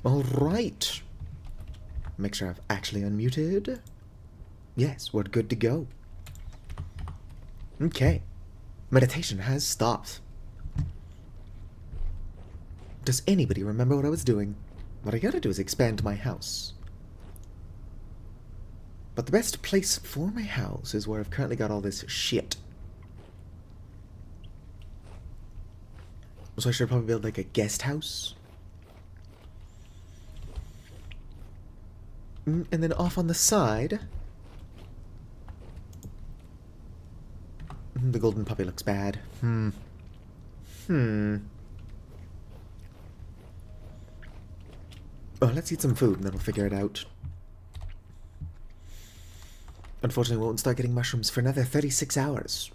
Alright. Make sure I've actually unmuted. Yes, we're good to go. Okay. Meditation has stopped. Does anybody remember what I was doing? What I gotta do is expand my house. But the best place for my house is where I've currently got all this shit. So I should probably build like a guest house. And then off on the side... The golden puppy looks bad. Oh, let's eat some food and then we'll figure it out. Unfortunately, we won't start getting mushrooms for another 36 hours.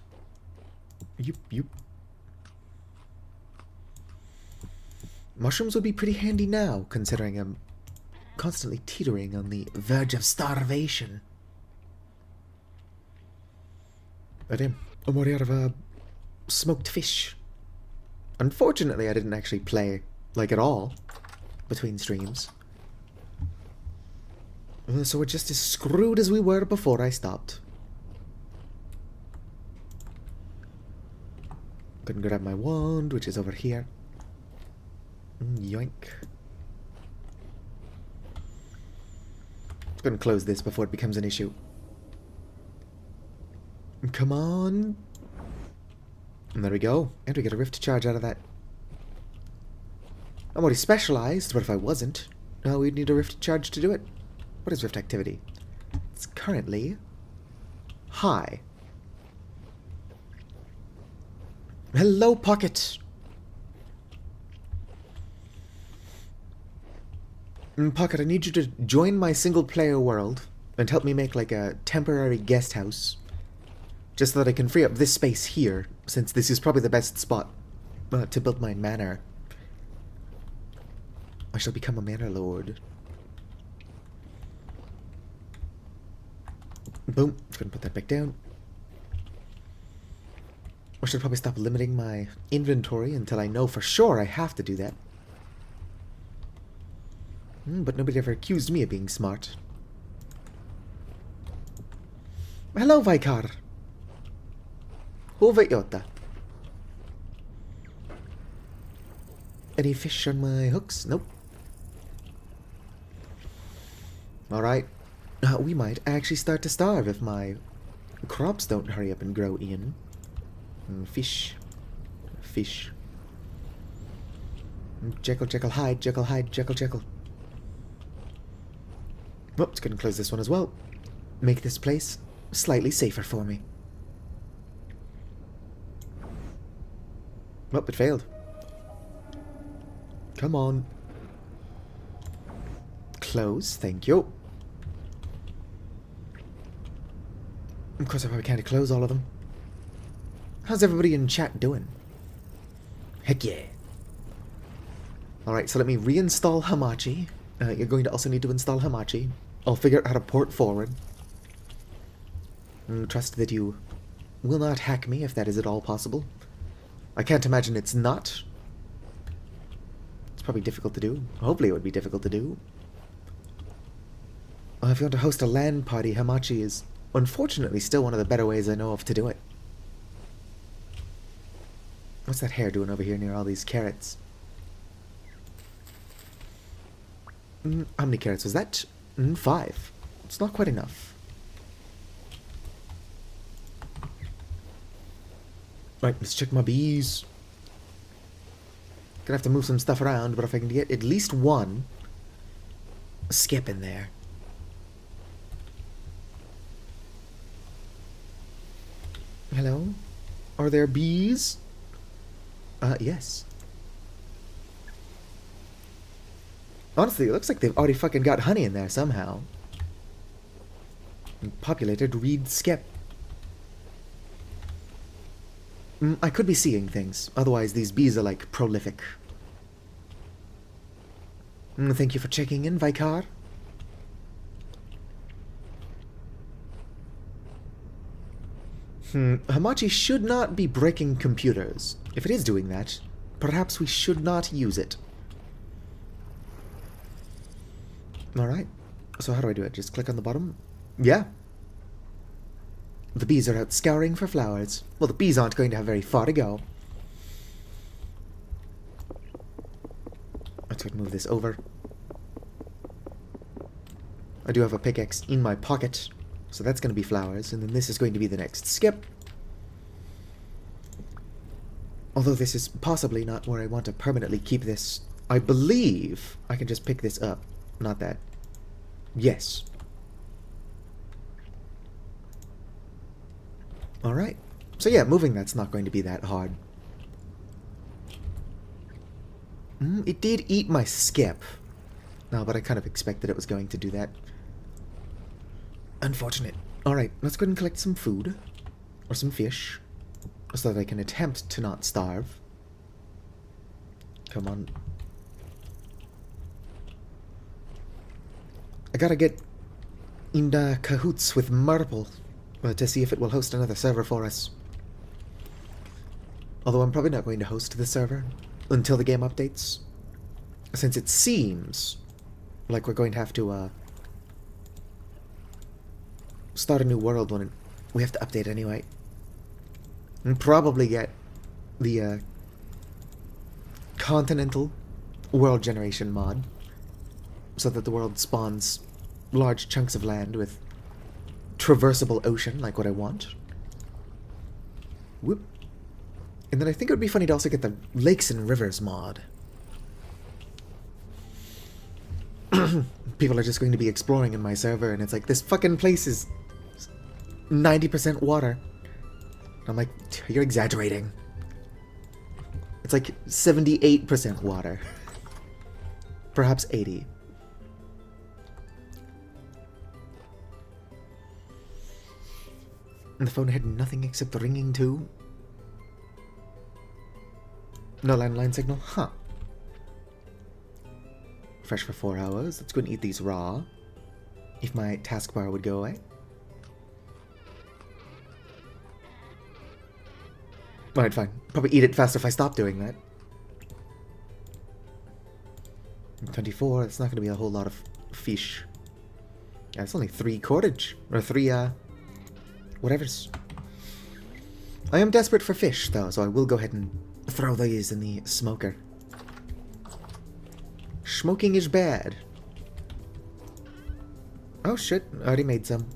Yoop. Mushrooms would be pretty handy now, considering I'm constantly teetering on the verge of starvation. Oh damn, I'm already out of smoked fish. Unfortunately, I didn't actually play, like, at all between streams. So we're just as screwed as we were before I stopped. Couldn't grab my wand, which is over here. Yoink. Just gonna close this before it becomes an issue. Come on. And there we go. And we get a rift charge out of that. I'm already specialized, but if I wasn't, we'd need a rift charge to do it. What is rift activity? It's currently high. Hello, Pocket. Pocket, I need you to join my single-player world and help me make like a temporary guest house, just so that I can free up this space here, since this is probably the best spot to build my manor. I shall become a manor lord. Boom. Just gonna put that back down. I should probably stop limiting my inventory until I know for sure I have to do that. But nobody ever accused me of being smart. Hello, Vaikar. Hova Iota. Any fish on my hooks? Nope. Alright. We might actually start to starve if my crops don't hurry up and grow in. Fish. Jekyll, hide, Jekyll, Jekyll. Oh, it's gonna close this one as well. Make this place slightly safer for me. Oh, it failed. Come on. Close, thank you. Of course, I probably can't close all of them. How's everybody in chat doing? Heck yeah. Alright, so let me reinstall Hamachi. You're going to also need to install Hamachi. I'll figure out how to port forward. Trust that you will not hack me if that is at all possible. I can't imagine it's not. It's probably difficult to do. Hopefully it would be difficult to do. If you want to host a LAN party, Hamachi is unfortunately still one of the better ways I know of to do it. What's that hare doing over here near all these carrots? How many carrots was that? 5. It's not quite enough. Right, let's check my bees. Gonna have to move some stuff around, but if I can get at least one skip in there. Hello? Are there bees? Yes. Honestly, it looks like they've already fucking got honey in there somehow. Populated reed skip. I could be seeing things. Otherwise, these bees are, like, prolific. Thank you for checking in, Vaikar. Hamachi should not be breaking computers. If it is doing that, perhaps we should not use it. Alright. So how do I do it? Just click on the bottom? Yeah. The bees are out scouring for flowers. Well, the bees aren't going to have very far to go. Let's go move this over. I do have a pickaxe in my pocket, so that's going to be flowers, and then this is going to be the next skip. Although this is possibly not where I want to permanently keep this. I believe I can just pick this up. Not that. Yes. Alright. So yeah, moving that's not going to be that hard. It did eat my skip. No, but I kind of expected it was going to do that. Unfortunate. Alright, let's go ahead and collect some food. Or some fish. So that I can attempt to not starve. Come on. I gotta get in cahoots with Marple to see if it will host another server for us. Although I'm probably not going to host the server until the game updates, since it seems like we're going to have to start a new world when we have to update anyway. And probably get the continental world generation mod, so that the world spawns large chunks of land with traversable ocean, like what I want. Whoop. And then I think it would be funny to also get the lakes and rivers mod. People are just going to be exploring in my server, and it's like, this fucking place is 90% water. I'm like, you're exaggerating. It's like 78% water. Perhaps 80. And the phone had nothing except ringing too. No landline signal? Huh. Fresh for 4 hours. Let's go and eat these raw. If my taskbar would go away. Alright, fine. Probably eat it faster if I stop doing that. 24, that's not going to be a whole lot of fish. Yeah, it's only 3 cordage. Or 3, whatever's. I am desperate for fish, though, so I will go ahead and throw these in the smoker. Smoking is bad. Oh shit, I already made some.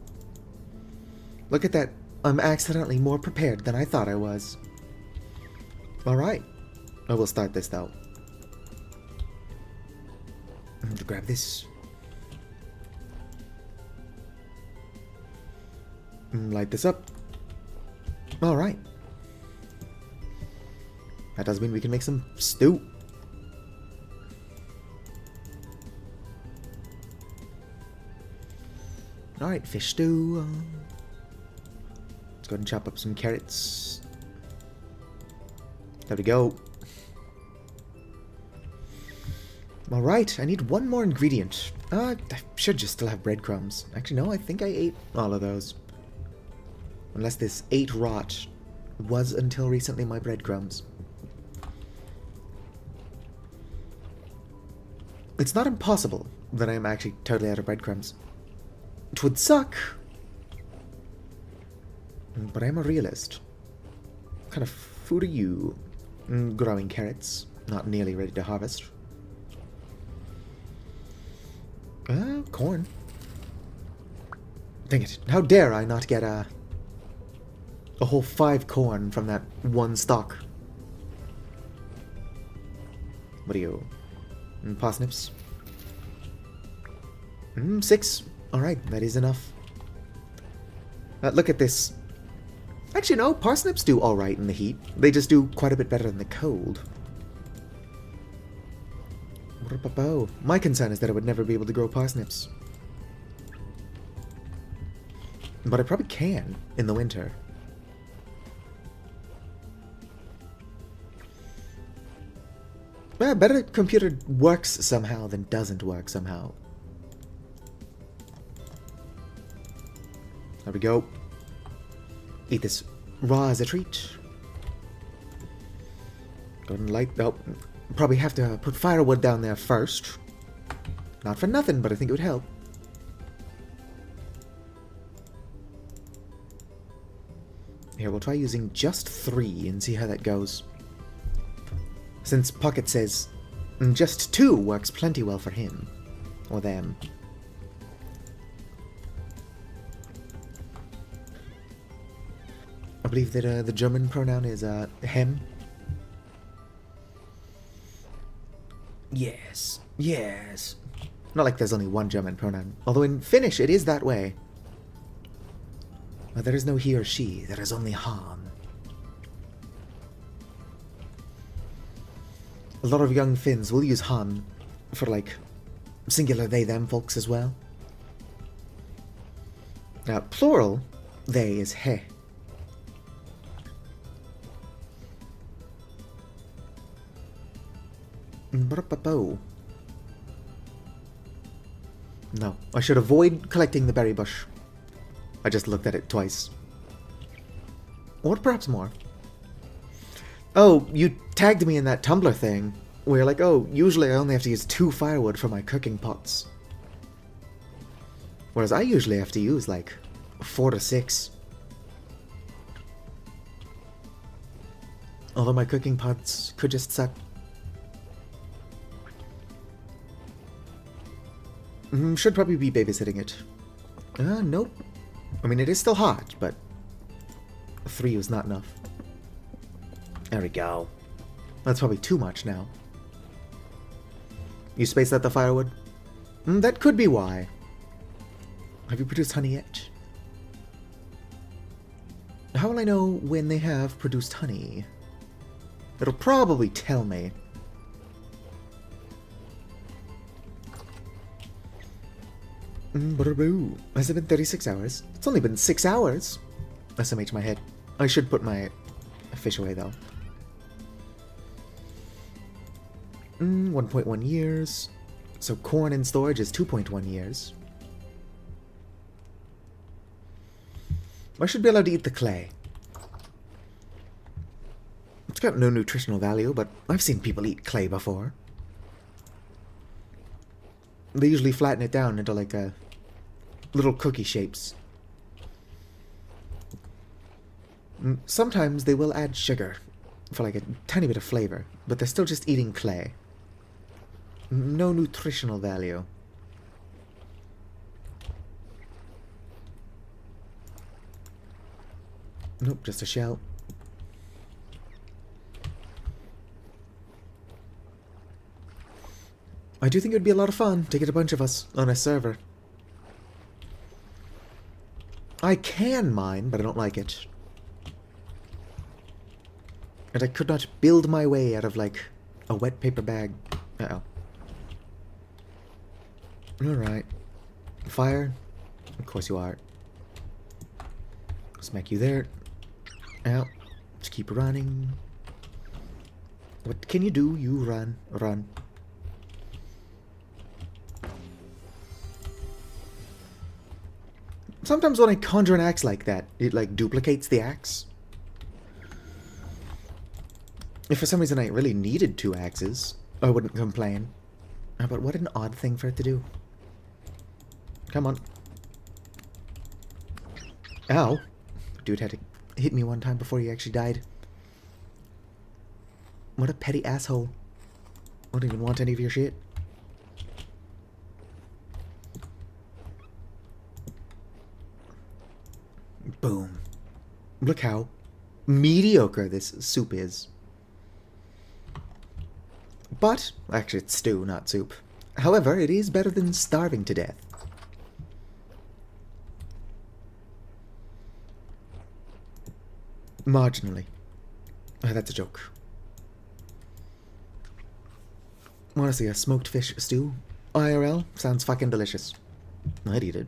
Look at that. I'm accidentally more prepared than I thought I was. Alright. I will start this, though. I'm going to grab this. Light this up. Alright. That does mean we can make some stew. Alright, fish stew. Let's go ahead and chop up some carrots. There we go. Alright, I need one more ingredient. I should just still have breadcrumbs. Actually, no, I think I ate all of those. Unless this 8 rot was until recently my breadcrumbs. It's not impossible that I am actually totally out of breadcrumbs. It would suck. But I am a realist. What kind of food are you? Growing carrots. Not nearly ready to harvest. Corn. Dang it. How dare I not get a whole 5 corn from that one stalk. What are you? Parsnips? 6. Alright, that is enough. Look at this. Actually, no, parsnips do alright in the heat. They just do quite a bit better in the cold. My concern is that I would never be able to grow parsnips. But I probably can in the winter. Well, better computer works somehow than doesn't work somehow. There we go. Eat this raw as a treat. Go ahead and light. Oh, probably have to put firewood down there first. Not for nothing, but I think it would help. Here, we'll try using just 3 and see how that goes. Since Pocket says just 2 works plenty well for him. Or them. I believe that the German pronoun is hem. Yes, yes. Not like there's only one German pronoun. Although in Finnish it is that way. But there is no he or she, there is only han. A lot of young Finns will use han for, like, singular they, them folks as well. Now, plural, they is he. No, I should avoid collecting the berry bush. I just looked at it twice. Or perhaps more. Oh, you tagged me in that Tumblr thing, where you're like, oh, usually I only have to use 2 firewood for my cooking pots. Whereas I usually have to use, like, 4 to 6. Although my cooking pots could just suck. Should probably be babysitting it. Nope. I mean, it is still hot, but 3 was not enough. There we go. That's probably too much now. You spaced out the firewood? That could be why. Have you produced honey yet? How will I know when they have produced honey? It'll probably tell me. Boo. Has it been 36 hours? It's only been 6 hours. SMH my head. I should put my fish away, though. 1.1 years. So corn in storage is 2.1 years. I should be allowed to eat the clay. It's got no nutritional value, but I've seen people eat clay before. They usually flatten it down into, like, little cookie shapes. Sometimes they will add sugar for, like, a tiny bit of flavor, but they're still just eating clay. No nutritional value. Nope, just a shell. I do think it would be a lot of fun to get a bunch of us on a server. I can mine, but I don't like it. And I could not build my way out of, like, a wet paper bag. Uh-oh. Alright. Fire? Of course you are. Smack you there. Ow. Just keep running. What can you do? You run. Run. Sometimes when I conjure an axe like that, it, like, duplicates the axe. If for some reason I really needed 2 axes, I wouldn't complain. But what an odd thing for it to do. Come on. Ow. Dude had to hit me one time before he actually died. What a petty asshole. I don't even want any of your shit. Boom. Look how mediocre this soup is. But, actually it's stew, not soup. However, it is better than starving to death. Marginally. Oh, that's a joke. Honestly, a smoked fish stew? IRL? Sounds fucking delicious. I'd eat it.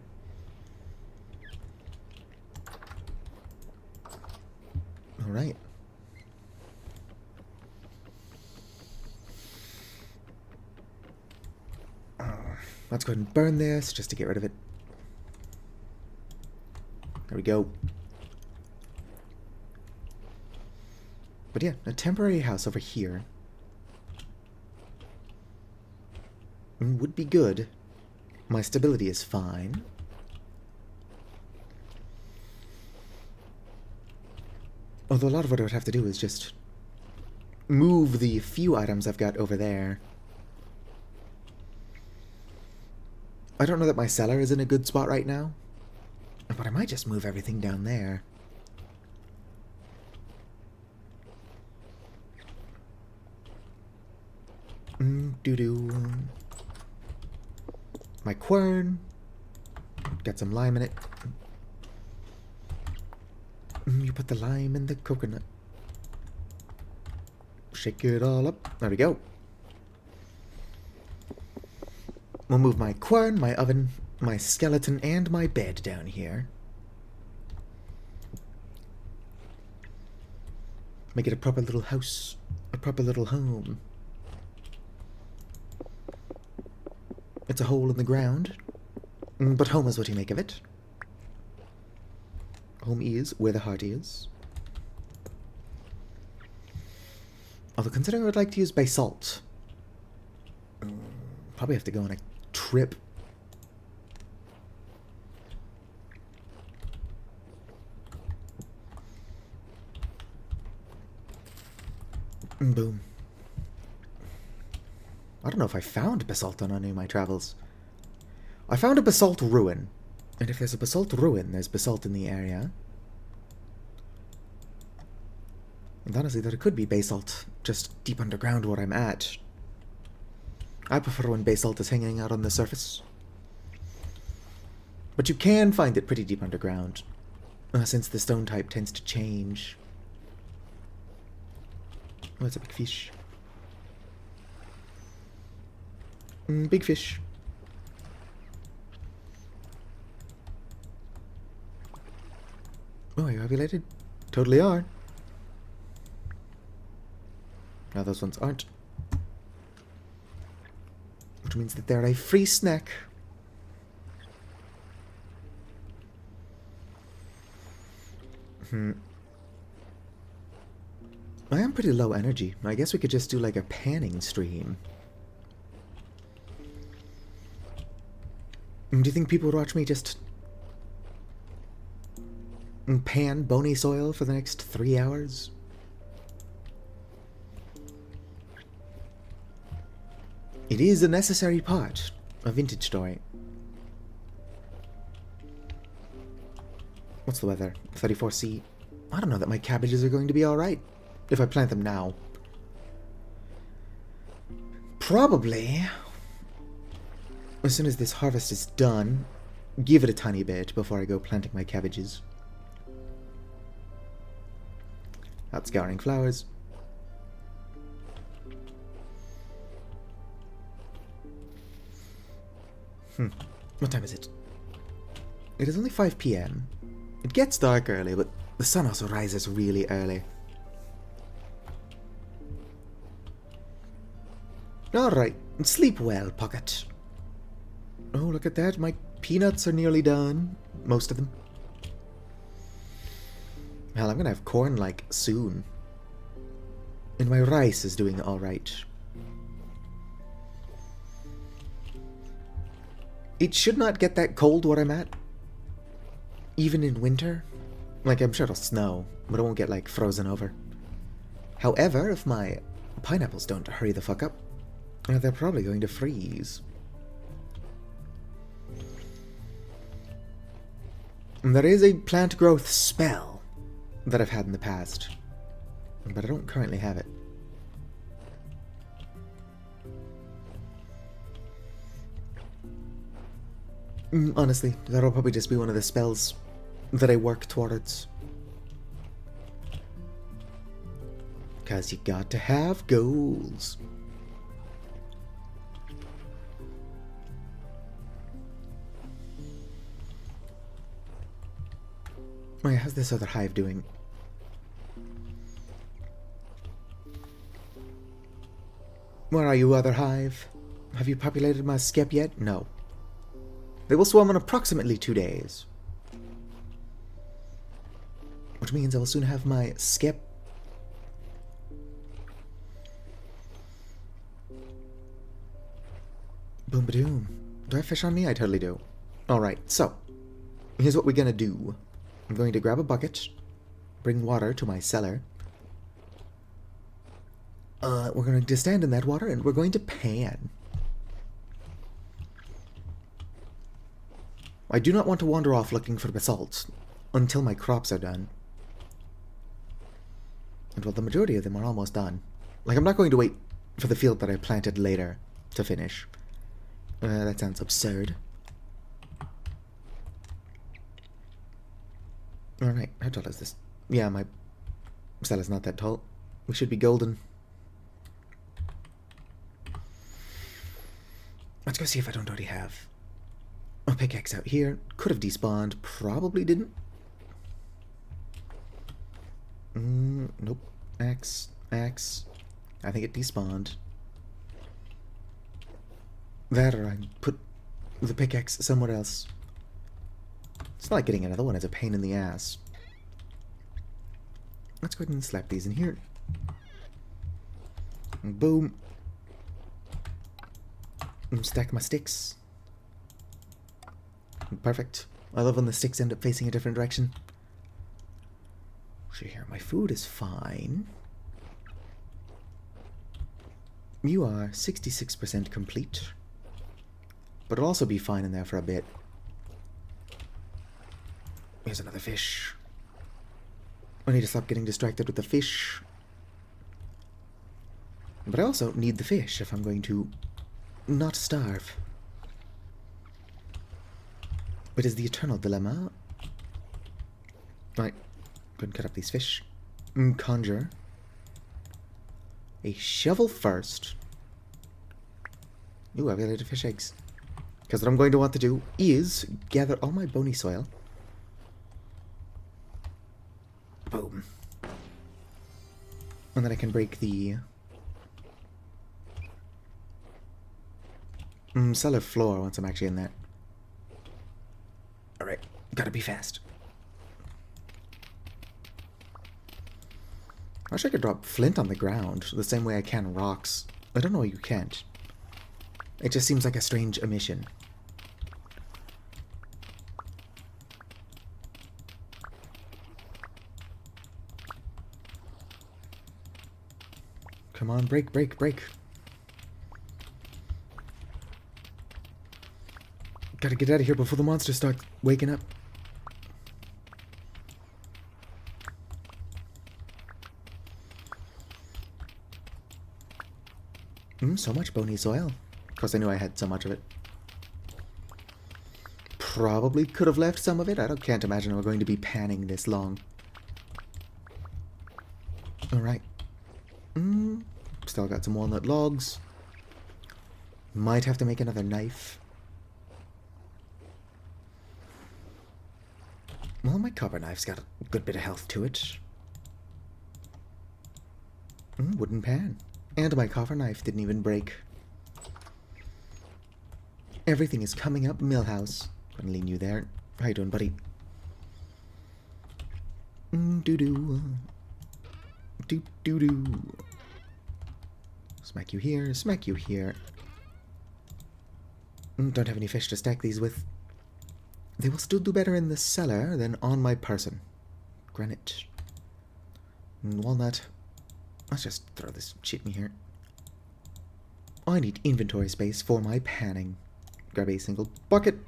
Alright. Let's go ahead and burn this just to get rid of it. There we go. But yeah, a temporary house over here would be good. My stability is fine. Although a lot of what I would have to do is just move the few items I've got over there. I don't know that my cellar is in a good spot right now, but I might just move everything down there. Doo-doo. My quern. Got some lime in it. You put the lime in the coconut. Shake it all up. There we go. We'll move my quern, my oven, my skeleton, and my bed down here. Make it a proper little house. A proper little home. It's a hole in the ground. But home is what you make of it. Home is where the heart is. Although considering I would like to use basalt. Probably have to go on a trip. Boom. I don't know if I found basalt on any of my travels. I found a basalt ruin. And if there's a basalt ruin, there's basalt in the area. And honestly, there could be basalt just deep underground where I'm at. I prefer when basalt is hanging out on the surface. But you can find it pretty deep underground, since the stone type tends to change. Oh, it's a big fish. Big fish. Oh, are you ovulated? Totally are. Now those ones aren't. Which means that they're a free snack. I am pretty low energy. I guess we could just do like a panning stream. Do you think people would watch me just pan bony soil for the next 3 hours? It is a necessary part of Vintage Story. What's the weather? 34°C. I don't know that my cabbages are going to be alright if I plant them now. Probably, as soon as this harvest is done, give it a tiny bit before I go planting my cabbages. Out scouring flowers. What time is it? It is only 5 p.m. It gets dark early, but the sun also rises really early. Alright, sleep well, Pocket. Oh, look at that. My peanuts are nearly done. Most of them. Hell, I'm gonna have corn, like, soon. And my rice is doing alright. It should not get that cold where I'm at. Even in winter. Like, I'm sure it'll snow, but it won't get, like, frozen over. However, if my pineapples don't hurry the fuck up, they're probably going to freeze. And there is a plant growth spell that I've had in the past, but I don't currently have it. Honestly, that'll probably just be one of the spells that I work towards. Because you got to have goals. Oh yeah, how's this other hive doing? Where are you, other hive? Have you populated my skep yet? No. They will swarm in approximately 2 days. Which means I will soon have my skep. Boom-ba-doom. Do I have fish on me? I totally do. Alright, so, here's what we're gonna do. I'm going to grab a bucket, bring water to my cellar. We're going to stand in that water, and we're going to pan. I do not want to wander off looking for basalt until my crops are done. And well, the majority of them are almost done. Like, I'm not going to wait for the field that I planted later to finish. That sounds absurd. Alright, how tall is this? Yeah, my cell is not that tall. We should be golden. Let's go see if I don't already have a pickaxe out here. Could have despawned. Probably didn't. Nope. Axe. I think it despawned. That or I put the pickaxe somewhere else. It's not like getting another one is a pain in the ass. Let's go ahead and slap these in here. Boom. Stack my sticks. Perfect. I love when the sticks end up facing a different direction. So here, my food is fine. You are 66% complete. But it'll also be fine in there for a bit. Here's another fish. I need to stop getting distracted with the fish. But I also need the fish if I'm going to not starve. It is the eternal dilemma. Right. Go and cut up these fish. Conjure a shovel first. Ooh, I've got to fish eggs. Because what I'm going to want to do is gather all my bony soil. Boom. And then I can break the cellar floor once I'm actually in there. Alright, gotta be fast. I wish I could drop flint on the ground the same way I can rocks. I don't know why you can't. It just seems like a strange omission. Come on, break. Gotta get out of here before the monsters start waking up. So much bony soil. Of course, I knew I had so much of it. Probably could have left some of it. Can't imagine we're going to be panning this long. Alright. Still got some walnut logs. Might have to make another knife. Well, my copper knife's got a good bit of health to it. Wooden pan. And my copper knife didn't even break. Everything is coming up, Millhouse. Gonna lean you there. How you doing, buddy? Doo-doo. Doo-doo-doo. Smack you here, smack you here. Don't have any fish to stack these with. They will still do better in the cellar than on my person. Granite. Walnut. Let's just throw this shit in here. I need inventory space for my panning. Grab a single bucket.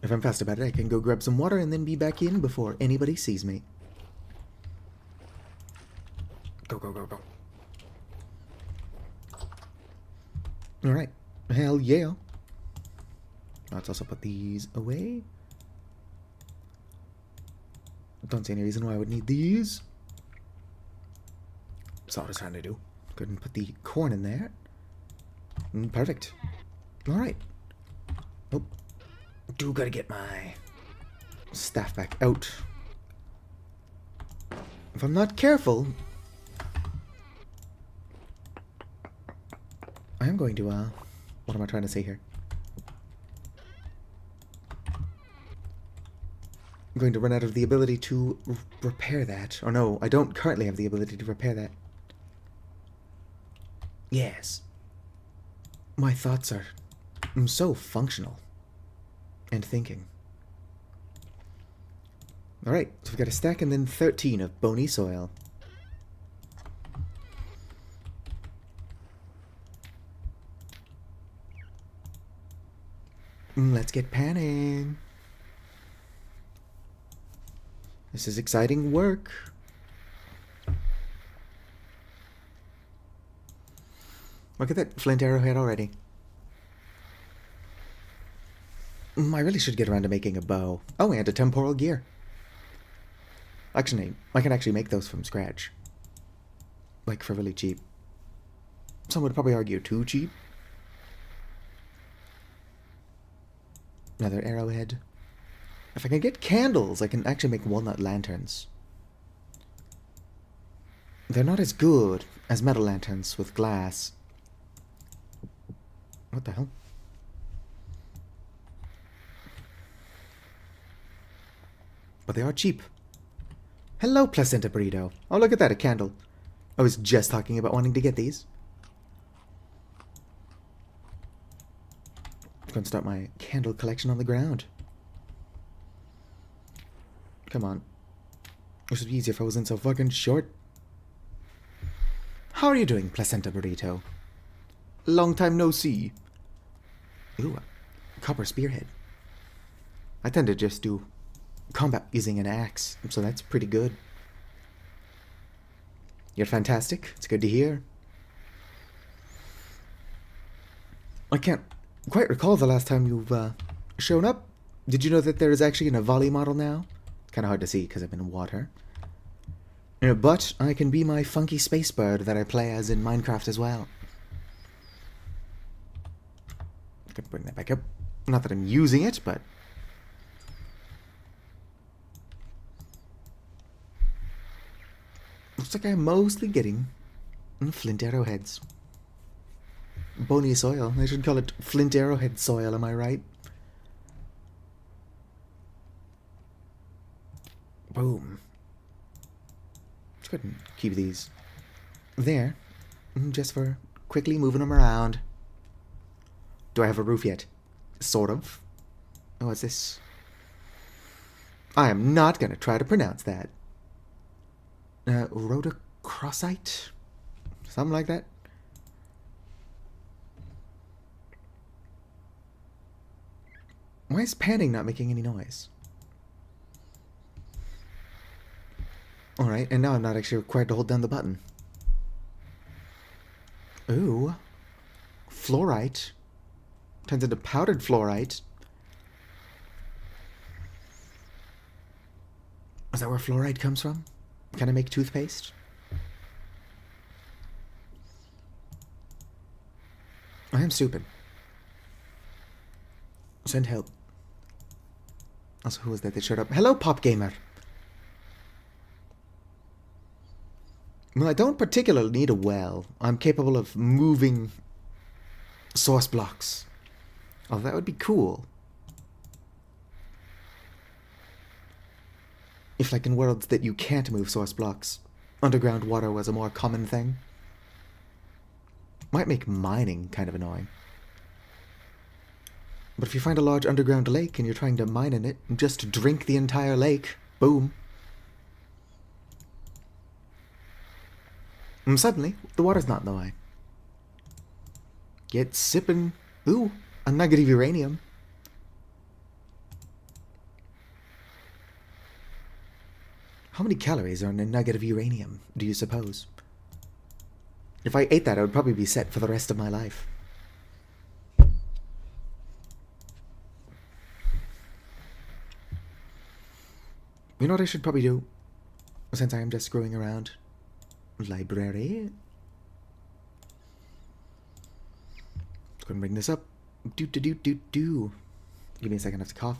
If I'm fast about it, I can go grab some water and then be back in before anybody sees me. Go. Alright. Hell yeah. Let's also put these away. Don't see any reason why I would need these. That's all I was trying to do. Go ahead and put the corn in there. Perfect. Alright. Oh. Do gotta get my staff back out. If I'm not careful, I am going to, what am I trying to say here? I'm going to run out of the ability to repair that. Or no, I don't currently have the ability to repair that. Yes. My thoughts are so functional and thinking. Alright, so we've got a stack and then 13 of bony soil. Let's get panning. This is exciting work. Look at that flint arrowhead already. I really should get around to making a bow. Oh, and a temporal gear. Actually, I can actually make those from scratch. Like, for really cheap. Some would probably argue too cheap. Another arrowhead. If I can get candles, I can actually make walnut lanterns. They're not as good as metal lanterns with glass. What the hell? But they are cheap. Hello, placenta burrito. Oh, look at that, a candle. I was just talking about wanting to get these. I'm going to start my candle collection on the ground. Come on. This would be easier if I wasn't so fucking short. How are you doing, placenta burrito? Long time no see. Ooh, a copper spearhead. I tend to just do combat using an axe, so that's pretty good. You're fantastic. It's good to hear. I can't quite recall the last time you've shown up. Did you know that there is actually an Avali model now? It's kind of hard to see because I'm in water. But I can be my funky space bird that I play as in Minecraft as well. I can bring that back up. Not that I'm using it, but... looks like I'm mostly getting flint arrowheads. Bony soil. I should call it flint arrowhead soil, am I right? Boom. Let's go ahead and keep these there. Just for quickly moving them around. Do I have a roof yet? Sort of. Oh, what's this? I am not going to try to pronounce that. Rhodocrosite? Something like that. Why is panning not making any noise? Alright, and now I'm not actually required to hold down the button. Ooh. Fluorite. Turns into powdered fluorite. Is that where fluoride comes from? Can I make toothpaste? I am stupid. Send help. Also, who was that showed up? Hello, Pop Gamer! Well, I don't particularly need a well. I'm capable of moving source blocks. Oh, that would be cool. If, like, in worlds that you can't move source blocks, underground water was a more common thing. Might make mining kind of annoying. But if you find a large underground lake and you're trying to mine in it, just drink the entire lake. Boom. And suddenly, the water's not in the way. Get sipping. Ooh, a nugget of uranium. How many calories are in a nugget of uranium, do you suppose? If I ate that, I would probably be set for the rest of my life. You know what I should probably do? Since I am just screwing around. Library. Let's go and bring this up. Do. Give me a second, I have to cough.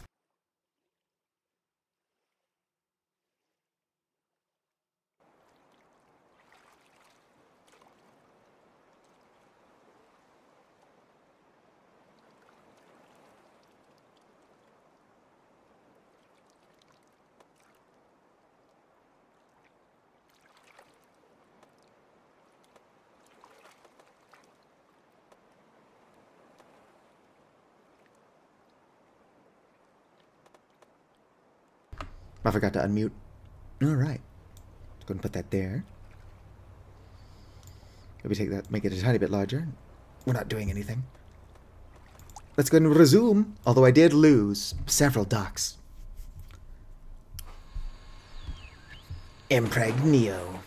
I forgot to unmute. Alright. Go and put that there. Maybe take that, make it a tiny bit larger. We're not doing anything. Let's go and resume. Although I did lose several ducks. Impregnio.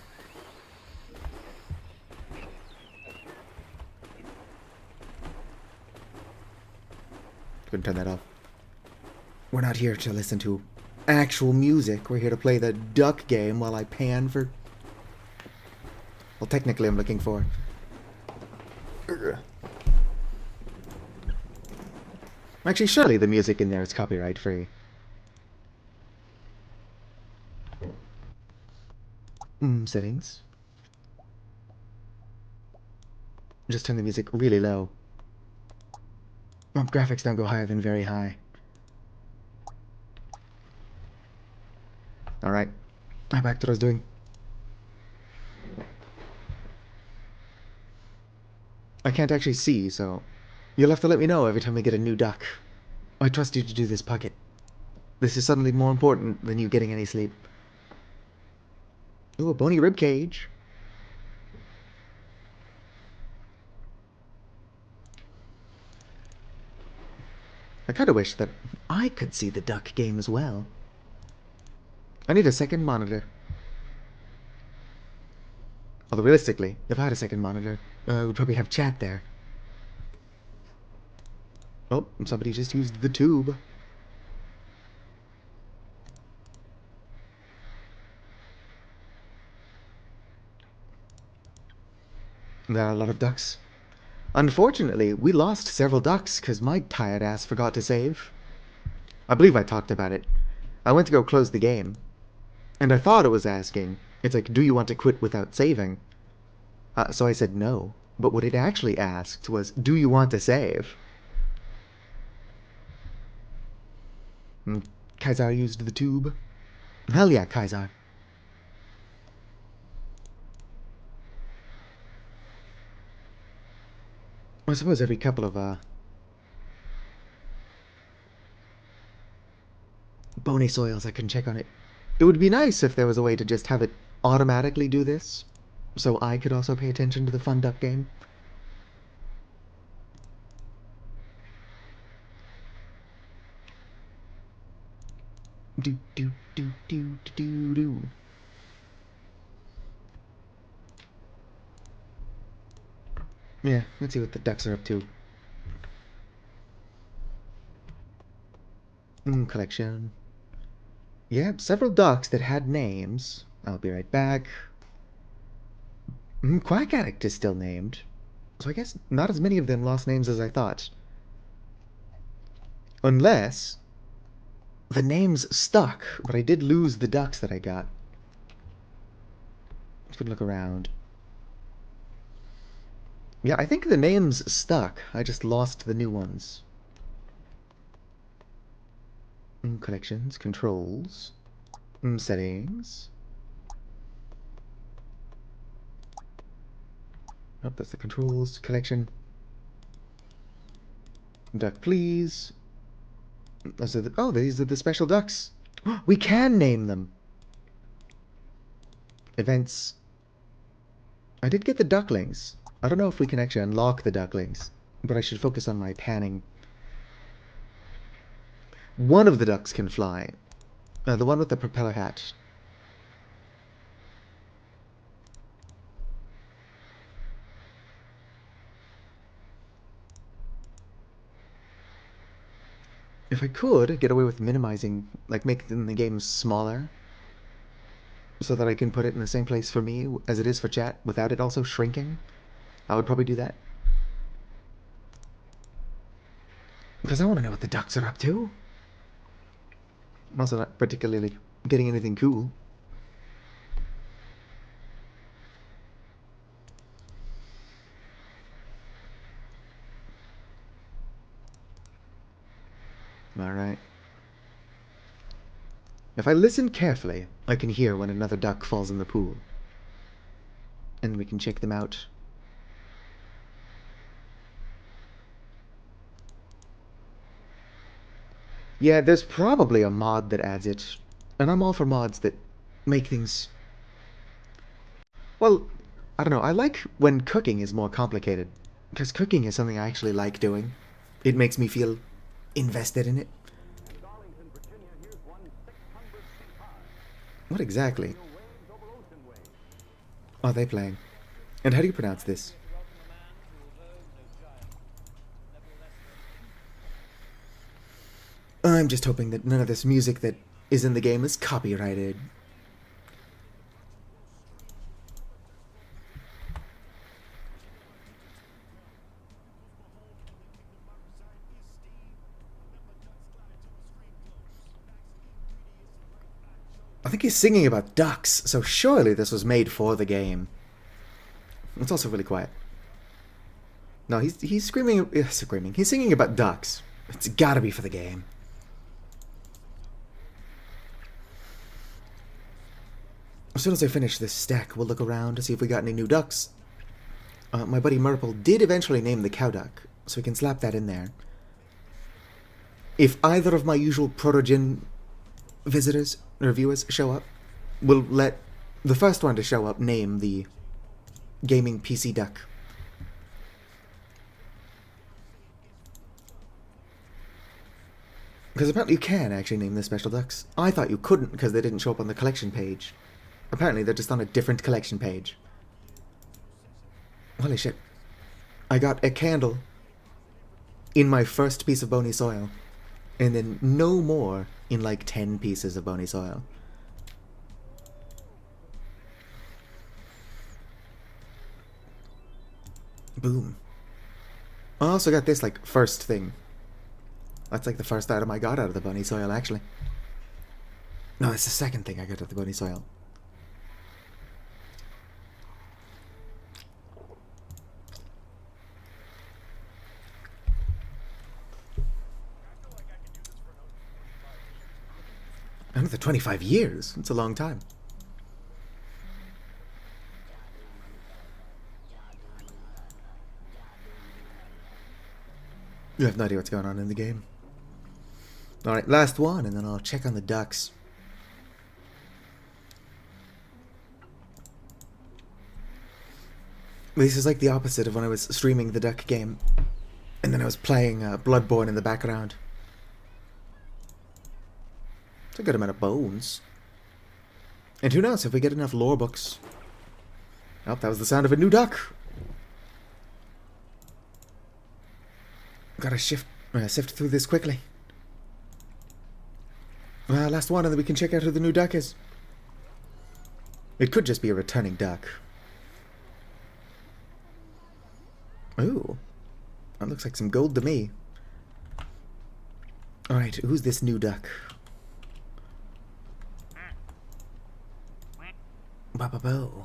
Couldn't turn that off. We're not here to listen to actual music. We're here to play the duck game while I pan for... Well, technically I'm looking for... Actually, surely the music in there is copyright free. Settings. Just turn the music really low. Graphics don't go higher than very high. Alright. Back to what I was doing. I can't actually see, so... You'll have to let me know every time we get a new duck. I trust you to do this, Puckett. This is suddenly more important than you getting any sleep. Ooh, a bony rib cage. I kinda wish that I could see the duck game as well. I need a second monitor. Although realistically, if I had a second monitor, we'd probably have chat there. Oh, somebody just used the tube. There are a lot of ducks. Unfortunately, we lost several ducks because my tired ass forgot to save. I believe I talked about it. I went to go close the game, and I thought it was asking, it's like, do you want to quit without saving? So I said no, but what it actually asked was, do you want to save? And Kaiser used the tube. Hell yeah, Kaiser. I suppose every couple of, bony soils I can check on it. It would be nice if there was a way to just have it automatically do this, so I could also pay attention to the fun duck game. Do do do do do do. Yeah, let's see what the ducks are up to. Collection. Yeah, several ducks that had names. I'll be right back. Quack Addict is still named. So I guess not as many of them lost names as I thought. Unless the names stuck, but I did lose the ducks that I got. Let's go look around. Yeah, I think the names stuck. I just lost the new ones. Collections, controls, settings. Oh, that's the controls, collection. Duck, please. Oh, these are the special ducks. We can name them. Events. I did get the ducklings. I don't know if we can actually unlock the ducklings, but I should focus on my panning. One of the ducks can fly. The one with the propeller hat. If I could get away with minimizing, like making the game smaller, so that I can put it in the same place for me as it is for chat, without it also shrinking, I would probably do that. Because I want to know what the ducks are up to. I'm also not particularly getting anything cool. Alright. If I listen carefully, I can hear when another duck falls in the pool. And we can check them out. Yeah, there's probably a mod that adds it. And I'm all for mods that make things... Well, I don't know, I like when cooking is more complicated. Because cooking is something I actually like doing. It makes me feel invested in it. What exactly are they playing? And how do you pronounce this? I'm just hoping that none of this music that is in the game is copyrighted. I think he's singing about ducks, so surely this was made for the game. It's also really quiet. No, he's screaming. Screaming. He's singing about ducks. It's gotta be for the game. As soon as I finish this stack, we'll look around to see if we got any new ducks. My buddy Murple did eventually name the cow duck, so we can slap that in there. If either of my usual Protogen visitors or viewers show up, we'll let the first one to show up name the gaming PC duck. Because apparently you can actually name the special ducks. I thought you couldn't because they didn't show up on the collection page. Apparently they're just on a different collection page. Holy shit. I got a candle in my first piece of bony soil. And then no more in like 10 pieces of bony soil. Boom. I also got this like first thing. That's like the first item I got out of the bony soil actually. No, it's the second thing I got out of the bony soil. Another 25 years? It's a long time. You have no idea what's going on in the game. Alright, last one, and then I'll check on the ducks. This is like the opposite of when I was streaming the duck game. And then I was playing Bloodborne in the background. It's a good amount of bones. And who knows if we get enough lore books. Oh, that was the sound of a new duck. Gotta sift through this quickly. Last one, and then we can check out who the new duck is. It could just be a returning duck. Ooh. That looks like some gold to me. Alright, who's this new duck? Ba-ba-bo.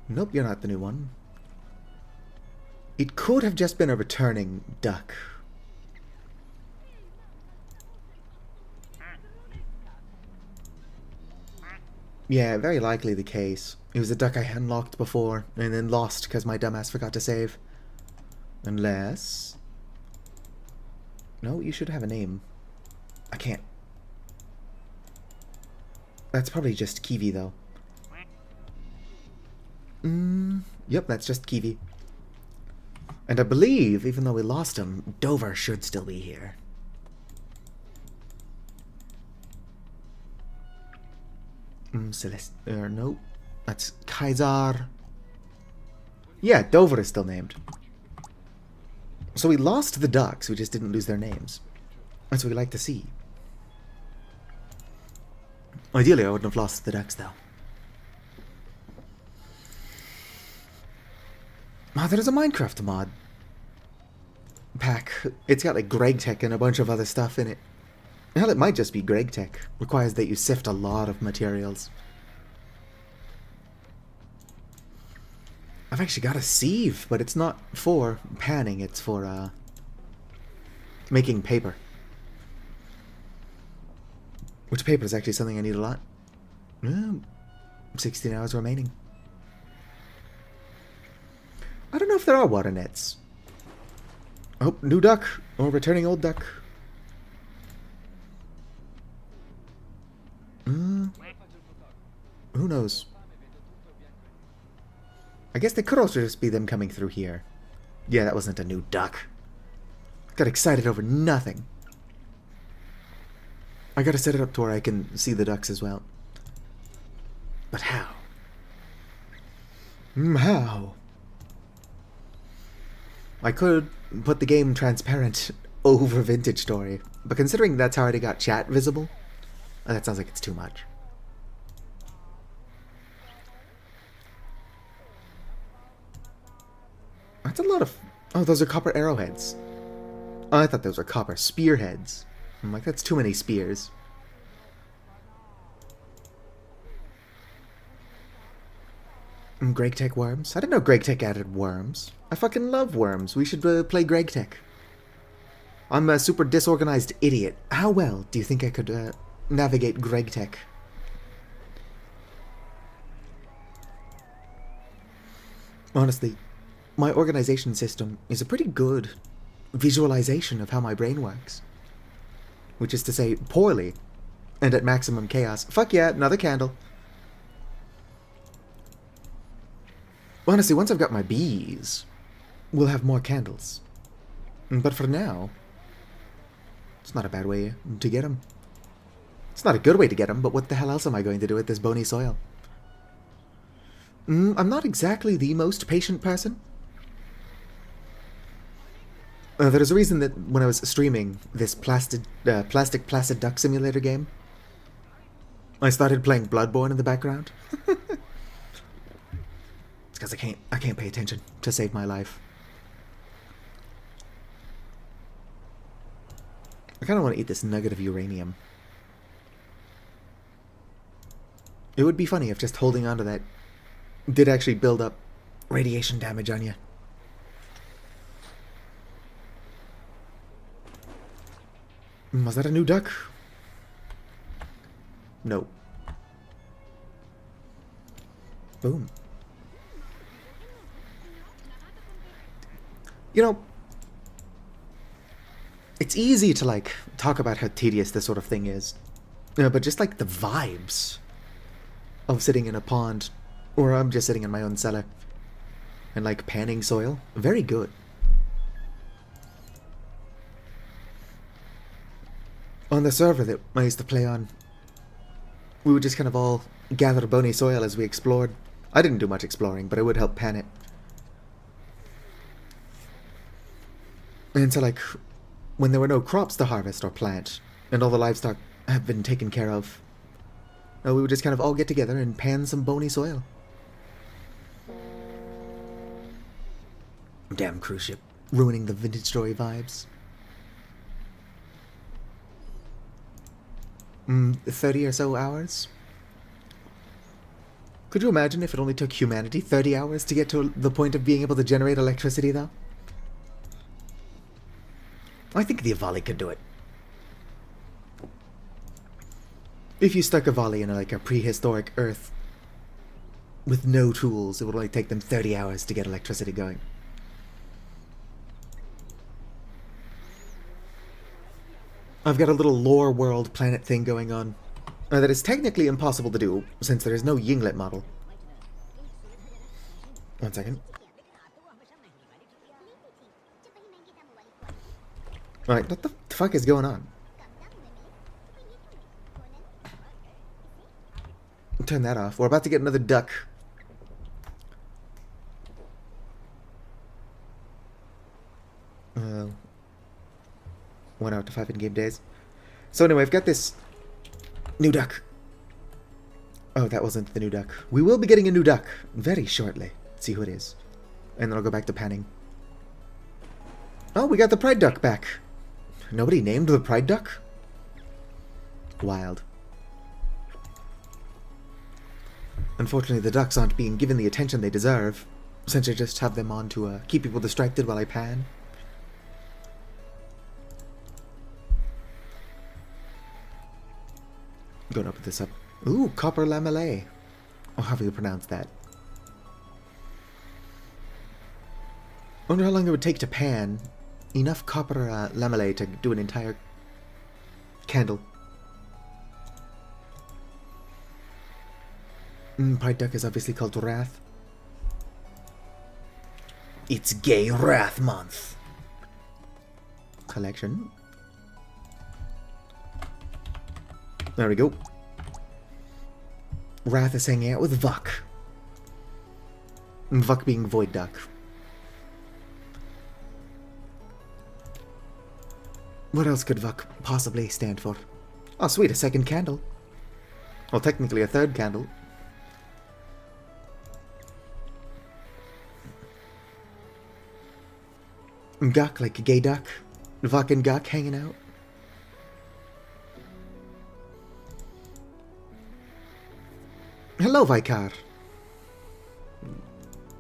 Nope, you're not the new one. It could have just been a returning duck. Yeah, very likely the case. It was a duck I unlocked before, and then lost because my dumbass forgot to save. Unless... No, you should have a name. I can't. That's probably just Kiwi, though. Yep, that's just Kiwi. And I believe, even though we lost him, Dover should still be here. Celeste... no. That's Kaiser. Yeah, Dover is still named. So we lost the ducks, we just didn't lose their names. That's what we like to see. Ideally, I wouldn't have lost the ducks, though. Oh, there's a Minecraft mod pack. It's got like Greg Tech and a bunch of other stuff in it. Hell, it might just be Greg Tech. Requires that you sift a lot of materials. I've actually got a sieve, but it's not for panning, it's for making paper. Which paper is actually something I need a lot. 16 hours remaining. I don't know if there are water nets. Oh, new duck. Or returning old duck. them? Who knows? I guess they could also just be them coming through here. Yeah, that wasn't a new duck. Got excited over nothing. I gotta set it up to where I can see the ducks as well. But how? How? I could put the game transparent over Vintage Story, but considering that's already got chat visible, that sounds like it's too much. That's a lot of... Oh, those are copper arrowheads. Oh, I thought those were copper spearheads. I'm like, that's too many spears. Greg Tech worms? I didn't know Greg Tech added worms. I fucking love worms. We should play Greg Tech. I'm a super disorganized idiot. How well do you think I could navigate Greg Tech? Honestly, my organization system is a pretty good visualization of how my brain works. Which is to say, poorly, and at maximum chaos. Fuck yeah, another candle. Honestly, once I've got my bees, we'll have more candles. But for now, it's not a bad way to get them. It's not a good way to get them, but what the hell else am I going to do with this bony soil? I'm not exactly the most patient person. There's a reason that when I was streaming this plastic Placid Duck Simulator game, I started playing Bloodborne in the background. It's because I can't pay attention to save my life. I kind of want to eat this nugget of uranium. It would be funny if just holding onto that did actually build up radiation damage on you. Was that a new duck? No. Boom. You know, it's easy to, like, talk about how tedious this sort of thing is. But just, like, the vibes of sitting in a pond, or I'm just sitting in my own cellar, and, like, panning soil, very good. On the server that I used to play on, we would just kind of all gather bony soil as we explored. I didn't do much exploring, but I would help pan it. And so, like, when there were no crops to harvest or plant, and all the livestock have been taken care of, we would just kind of all get together and pan some bony soil. Damn cruise ship, ruining the Vintage Story vibes. 30 or so hours? Could you imagine if it only took humanity 30 hours to get to the point of being able to generate electricity, though? I think the Avali could do it. If you stuck a volley in like a prehistoric Earth with no tools, it would only take them 30 hours to get electricity going. I've got a little lore world planet thing going on that is technically impossible to do since there is no Yinglet model. One second. Alright, what the fuck is going on? Turn that off. We're about to get another duck. Uh, 1 out of 5 in-game days. So anyway, I've got this new duck. Oh, that wasn't the new duck. We will be getting a new duck very shortly. Let's see who it is. And then I'll go back to panning. Oh, we got the pride duck back. Nobody named the pride duck? Wild. Unfortunately, the ducks aren't being given the attention they deserve, since I just have them on to keep people distracted while I pan. Go and open this up. Ooh, copper lamellae. Oh, how do you pronounce that? Wonder how long it would take to pan enough copper lamellae to do an entire candle. Pied duck is obviously called Wrath. It's Gay Wrath Month. Collection. There we go. Wrath is hanging out with Vuk. Vuk being Void Duck. What else could Vuk possibly stand for? Oh sweet, a second candle. Well, technically a third candle. Guk, like a gay duck. Vuk and Guk hanging out. Hello, Vicar.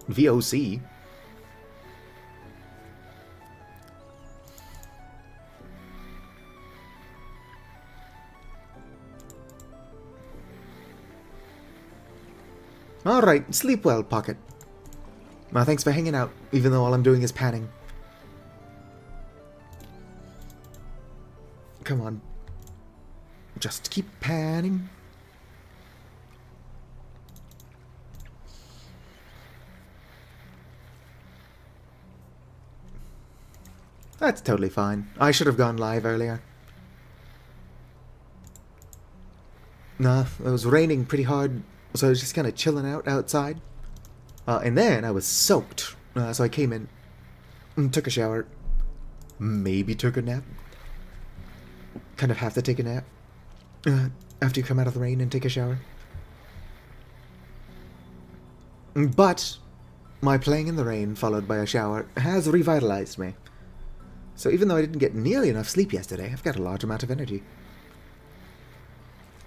VOC. Alright, sleep well, Pocket. Well, thanks for hanging out, even though all I'm doing is panning. Come on. Just keep panning. That's totally fine. I should have gone live earlier. Nah, it was raining pretty hard, so I was just kind of chilling out outside. And then I was soaked, so I came in and took a shower. Maybe took a nap. Kind of have to take a nap after you come out of the rain and take a shower. But my playing in the rain followed by a shower has revitalized me. So even though I didn't get nearly enough sleep yesterday, I've got a large amount of energy.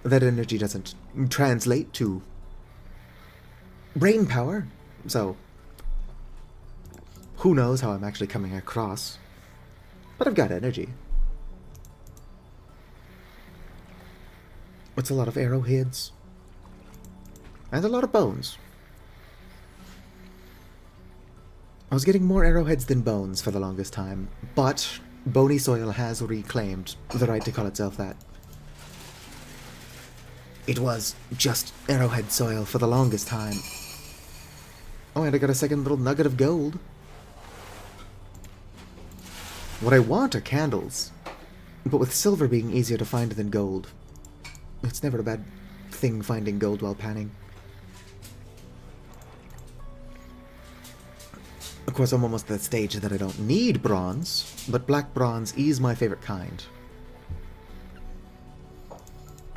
That energy doesn't translate to brain power, so who knows how I'm actually coming across. But I've got energy. It's a lot of arrowheads. And a lot of bones. I was getting more arrowheads than bones for the longest time, but bony soil has reclaimed the right to call itself that. It was just arrowhead soil for the longest time. Oh, and I got a second little nugget of gold. What I want are candles, but with silver being easier to find than gold, it's never a bad thing finding gold while panning. Of course, I'm almost at that stage that I don't need bronze, but black bronze is my favorite kind.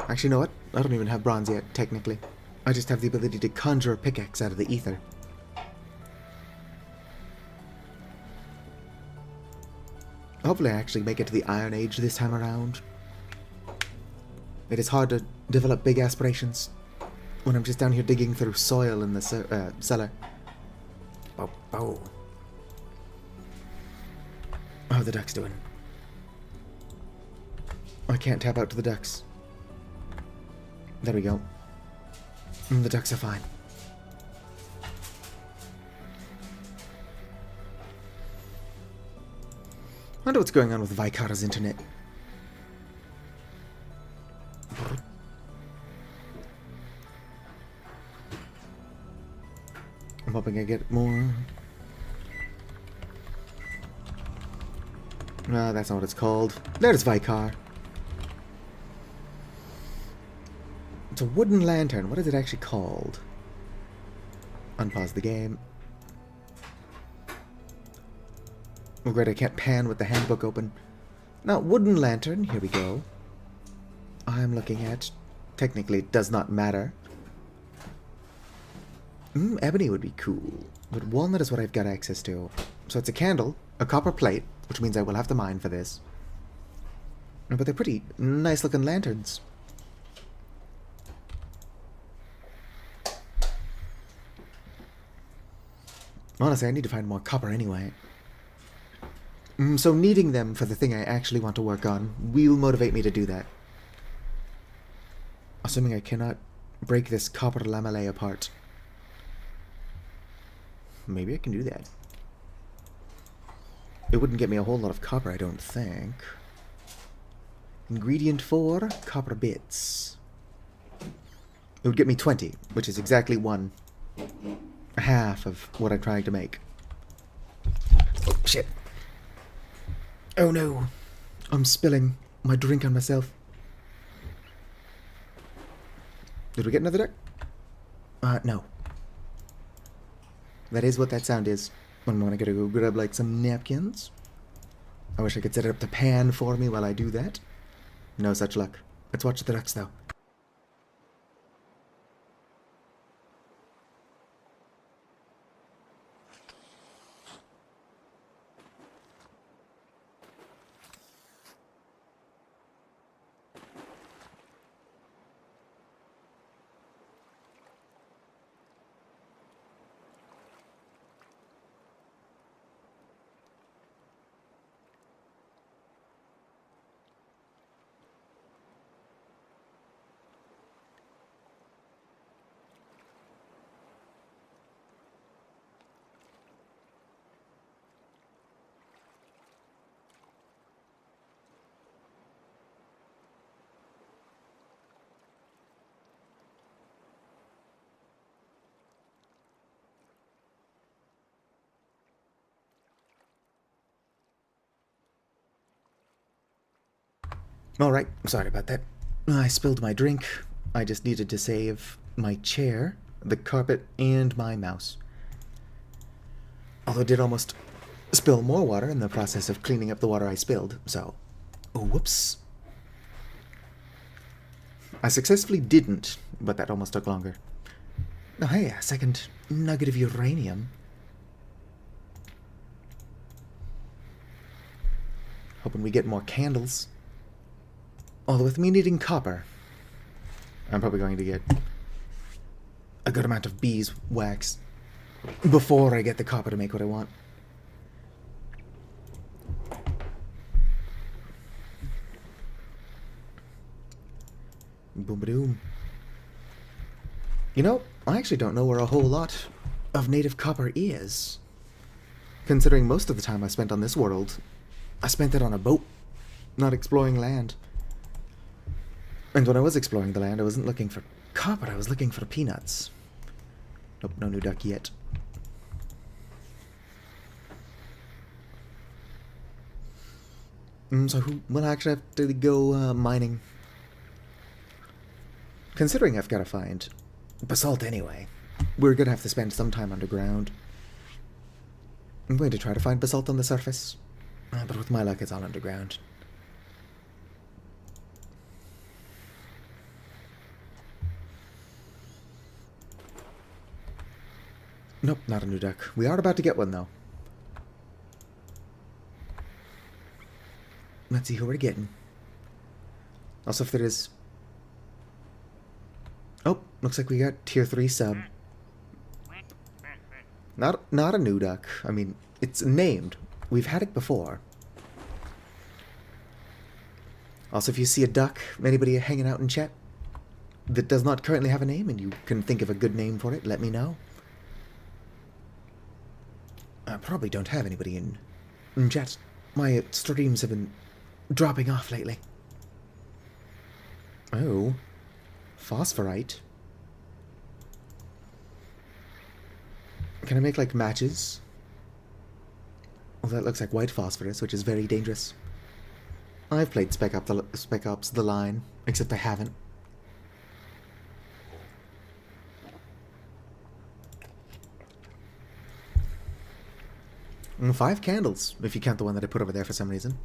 Actually, you know what? I don't even have bronze yet, technically. I just have the ability to conjure a pickaxe out of the ether. Hopefully I actually make it to the Iron Age this time around. It is hard to develop big aspirations when I'm just down here digging through soil in the cellar. Oh, oh. How are the ducks doing? I can't tap out to the ducks. There we go. The ducks are fine. Wonder what's going on with Vicar's internet. I'm hoping I get more. No, that's not what it's called. There's Vicar. It's a wooden lantern. What is it actually called? Unpause the game. Oh great, I can't pan with the handbook open. Now, wooden lantern, here we go. I'm looking at... Technically, it does not matter. Ebony would be cool. But walnut is what I've got access to. So it's a candle, a copper plate, which means I will have to mine for this. But they're pretty nice looking lanterns. Honestly, I need to find more copper anyway. So needing them for the thing I actually want to work on will motivate me to do that. Assuming I cannot break this copper lamellae apart. Maybe I can do that. It wouldn't get me a whole lot of copper, I don't think. Ingredient 4, copper bits. it would get me 20, which is exactly half of what I'm trying to make. Oh, shit. Oh no. I'm spilling my drink on myself. Did we get another duck? No. That is what that sound is. I'm gonna go grab, like, some napkins. I wish I could set up the pan for me while I do that. No such luck. Let's watch the ducks, though. Alright, sorry about that. I spilled my drink. I just needed to save my chair, the carpet, and my mouse. Although I did almost spill more water in the process of cleaning up the water I spilled, so... Oh, whoops. I successfully didn't, but that almost took longer. Oh, hey, a second nugget of uranium. Hoping we get more candles. Although with me needing copper, I'm probably going to get a good amount of beeswax before I get the copper to make what I want. Boom-ba-doom. You know, I actually don't know where a whole lot of native copper is. Considering most of the time I spent on this world, I spent it on a boat, not exploring land. And when I was exploring the land, I wasn't looking for copper, I was looking for peanuts. Nope, no new duck yet. So who will actually have to go mining? Considering I've got to find basalt anyway, we're going to have to spend some time underground. I'm going to try to find basalt on the surface, but with my luck it's all underground. Nope, not a new duck. We are about to get one, though. Let's see who we're getting. Also, if there is... Oh, looks like we got tier 3 sub. Not a new duck. I mean, it's named. We've had it before. Also, if you see a duck, anybody hanging out in chat that does not currently have a name and you can think of a good name for it, let me know. I probably don't have anybody in chat. My streams have been dropping off lately. Oh. Phosphorite. Can I make, like, matches? Well, that looks like white phosphorus, which is very dangerous. I've played Spec Ops The Line, except I haven't. And 5 candles, if you count the one that I put over there for some reason.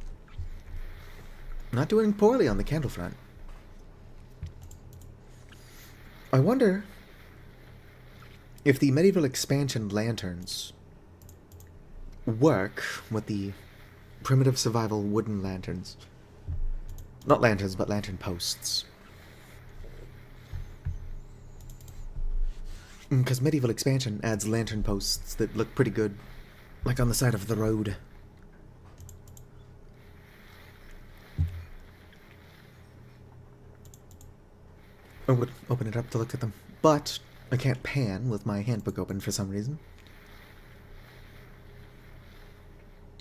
Not doing poorly on the candle front. I wonder if the medieval expansion lanterns work with the primitive survival wooden lanterns. Not lanterns, but lantern posts. Because medieval expansion adds lantern posts that look pretty good, like on the side of the road. I would open it up to look at them, but I can't pan with my handbook open for some reason.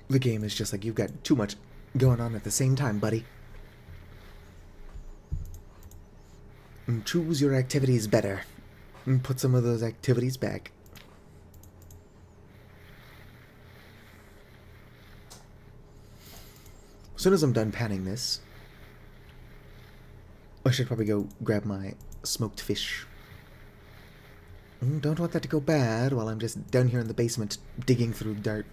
The game is just like, you've got too much going on at the same time, buddy. Choose your activities better. And put some of those activities back. As soon as I'm done panning this, I should probably go grab my smoked fish. Don't want that to go bad while I'm just down here in the basement digging through dirt.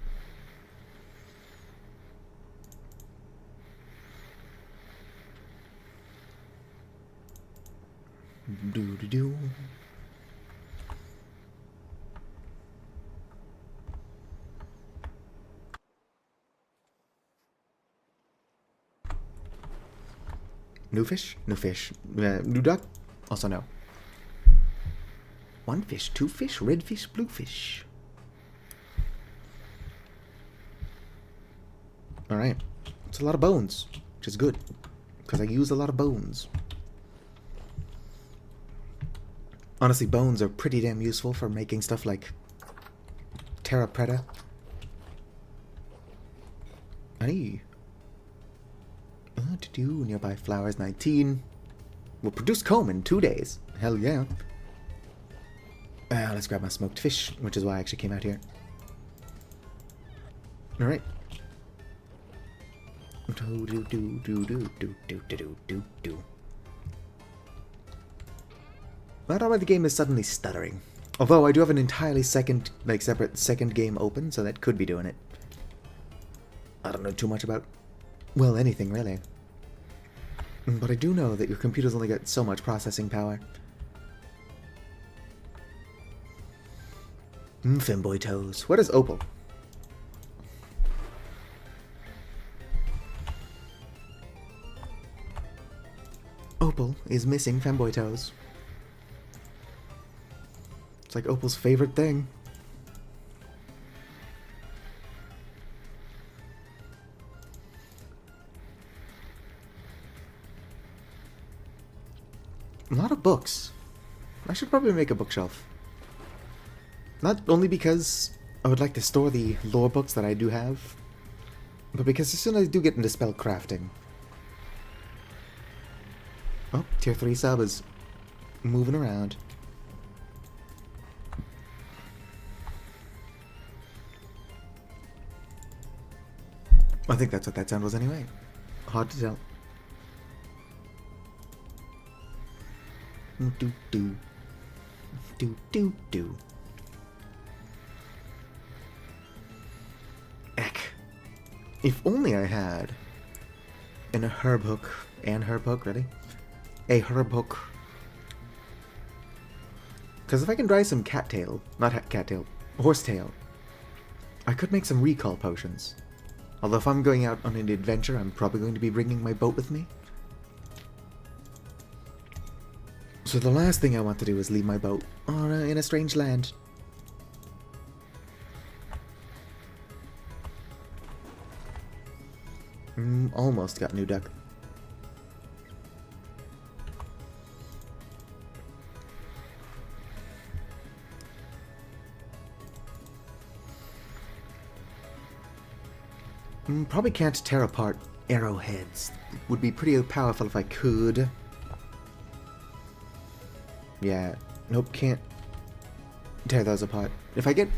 Do-do-do. New fish? New fish. New duck? Also no. One fish, two fish, red fish, blue fish. Alright. It's a lot of bones, which is good. Because I use a lot of bones. Honestly, bones are pretty damn useful for making stuff like Terra Preta. Hey. To do nearby flowers 19. Will produce comb in 2 days. Hell yeah. Let's grab my smoked fish, which is why I actually came out here. Alright. I don't know why the game is suddenly stuttering. Although I do have an entirely separate second game open, so that could be doing it. I don't know too much about, well, anything really. But I do know that your computer's only got so much processing power. Femboy toes. What is opal? Opal is missing femboy toes. It's like Opal's favorite thing. A lot of books. I should probably make a bookshelf. Not only because I would like to store the lore books that I do have, but because as soon as I do get into spell crafting. Oh, tier 3 sub is moving around. I think that's what that sound was anyway. Hard to tell. Do do do do do. Eck. If only I had a herb hook ready. A herb hook. Because if I can dry some cattail, not cattail, horsetail, I could make some recall potions. Although if I'm going out on an adventure, I'm probably going to be bringing my boat with me. So the last thing I want to do is leave my boat in a strange land. Almost got new duck. Probably can't tear apart arrowheads. Would be pretty powerful if I could. Yeah, nope, can't tear those apart. If I get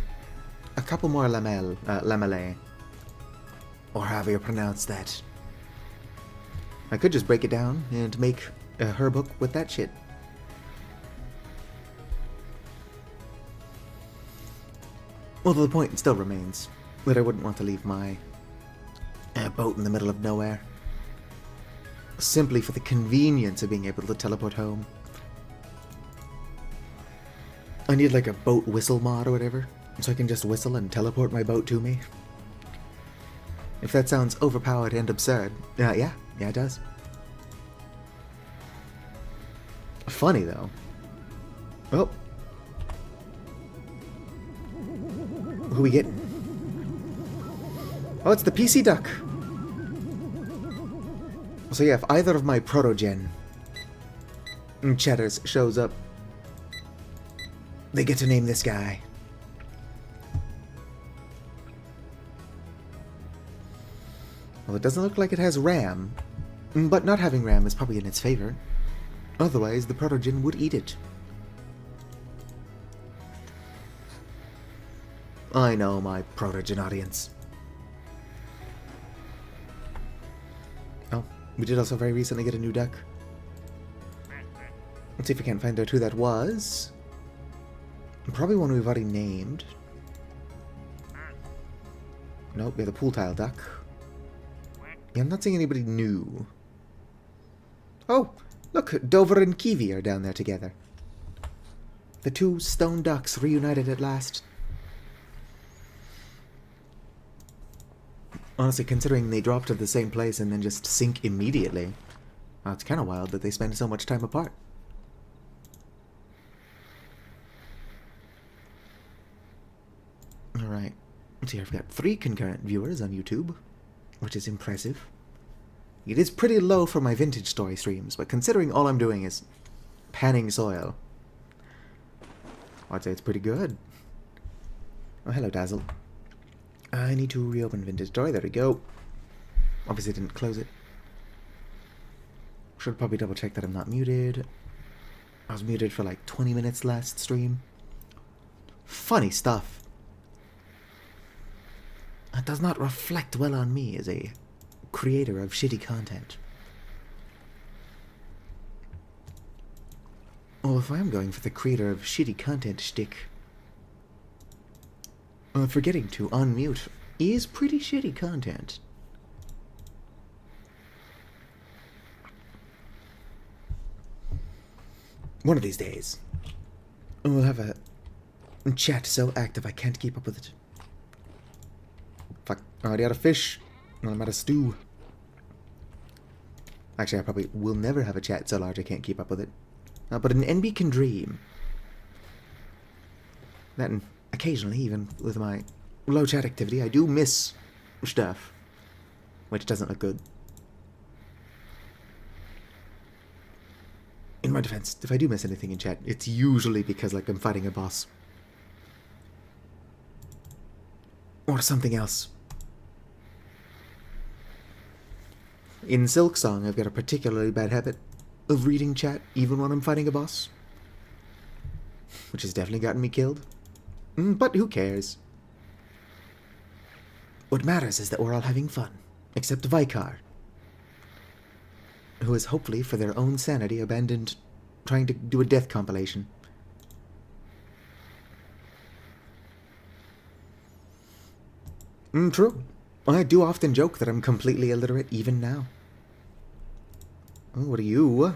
a couple more lamellae, or however you pronounce that, I could just break it down and make a herb hook with that shit. Although the point still remains that I wouldn't want to leave my boat in the middle of nowhere, simply for the convenience of being able to teleport home. I need like a boat whistle mod or whatever, so I can just whistle and teleport my boat to me. If that sounds overpowered and absurd, yeah, it does. Funny though. Oh. Who we getting? Oh, it's the PC duck. So yeah, if either of my protogen cheddars shows up, they get to name this guy. Well, it doesn't look like it has RAM, but not having RAM is probably in its favor. Otherwise, the protogen would eat it. I know my protogen audience. Oh, we did also very recently get a new duck. Let's see if we can't find out who that was. Probably one we've already named. Nope, we have the pool tile duck. Yeah, I'm not seeing anybody new. Oh, look, Dover and Kiwi are down there together. The two stone ducks reunited at last. Honestly, considering they drop to the same place and then just sink immediately, it's kind of wild that they spend so much time apart. Alright, so here I've got 3 concurrent viewers on YouTube, which is impressive. It is pretty low for my vintage story streams, but considering all I'm doing is panning soil, I'd say it's pretty good. Oh, hello, Dazzle. I need to reopen Vintage Story. There we go. Obviously didn't close it. Should probably double check that I'm not muted. I was muted for like 20 minutes last stream. Funny stuff. That does not reflect well on me as a creator of shitty content. Well, if I am going for the creator of shitty content shtick, forgetting to unmute is pretty shitty content. One of these days, we'll have a chat so active I can't keep up with it. Fuck, I already had a fish. Well, I'm out of stew. Actually, I probably will never have a chat so large I can't keep up with it. But an NB can dream. That and occasionally, even with my low chat activity, I do miss stuff, which doesn't look good. In my defense, if I do miss anything in chat, it's usually because, like, I'm fighting a boss. Or something else. In Silksong, I've got a particularly bad habit of reading chat even when I'm fighting a boss, which has definitely gotten me killed. But who cares? What matters is that we're all having fun, except Vikar, who has hopefully, for their own sanity, abandoned trying to do a death compilation. True. I do often joke that I'm completely illiterate even now. Oh, what are you?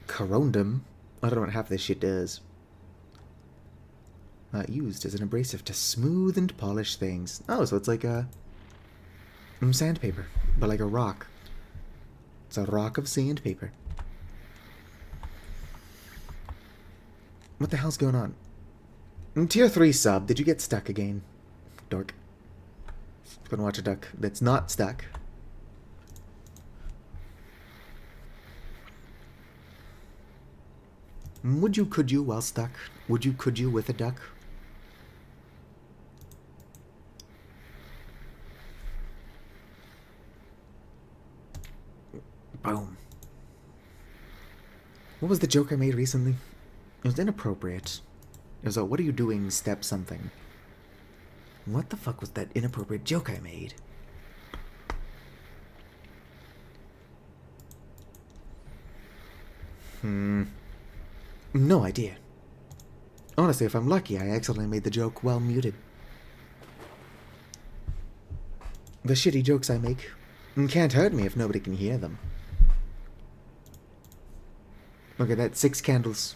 Corondum? I don't know what half this shit does. Used as an abrasive to smooth and polish things. Oh, so it's like a sandpaper, but like a rock. It's a rock of sandpaper. What the hell's going on? Tier 3 sub, did you get stuck again? Dork. Gonna watch a duck that's not stuck. Would you, could you, while stuck? Would you, could you, with a duck? Boom. What was the joke I made recently? It was inappropriate. It was a, what are you doing, step something. What the fuck was that inappropriate joke I made? No idea. Honestly, if I'm lucky, I accidentally made the joke while muted. The shitty jokes I make can't hurt me if nobody can hear them. Look at that, 6 candles.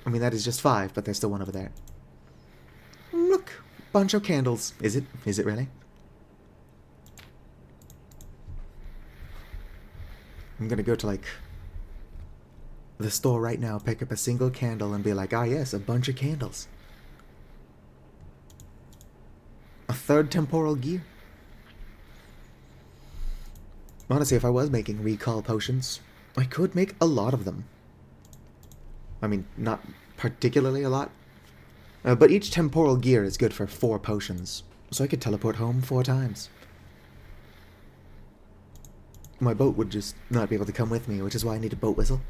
I mean, that is just 5, but there's still one over there. Look, bunch of candles. Is it? Is it really? I'm gonna go to, like, the store right now, pick up a single candle and be like, ah yes, a bunch of candles. A 3rd temporal gear. Honestly, if I was making recall potions, I could make a lot of them. I mean, not particularly a lot. But each temporal gear is good for 4 potions, so I could teleport home 4 times. my boat would just not be able to come with me, which is why I need a boat whistle.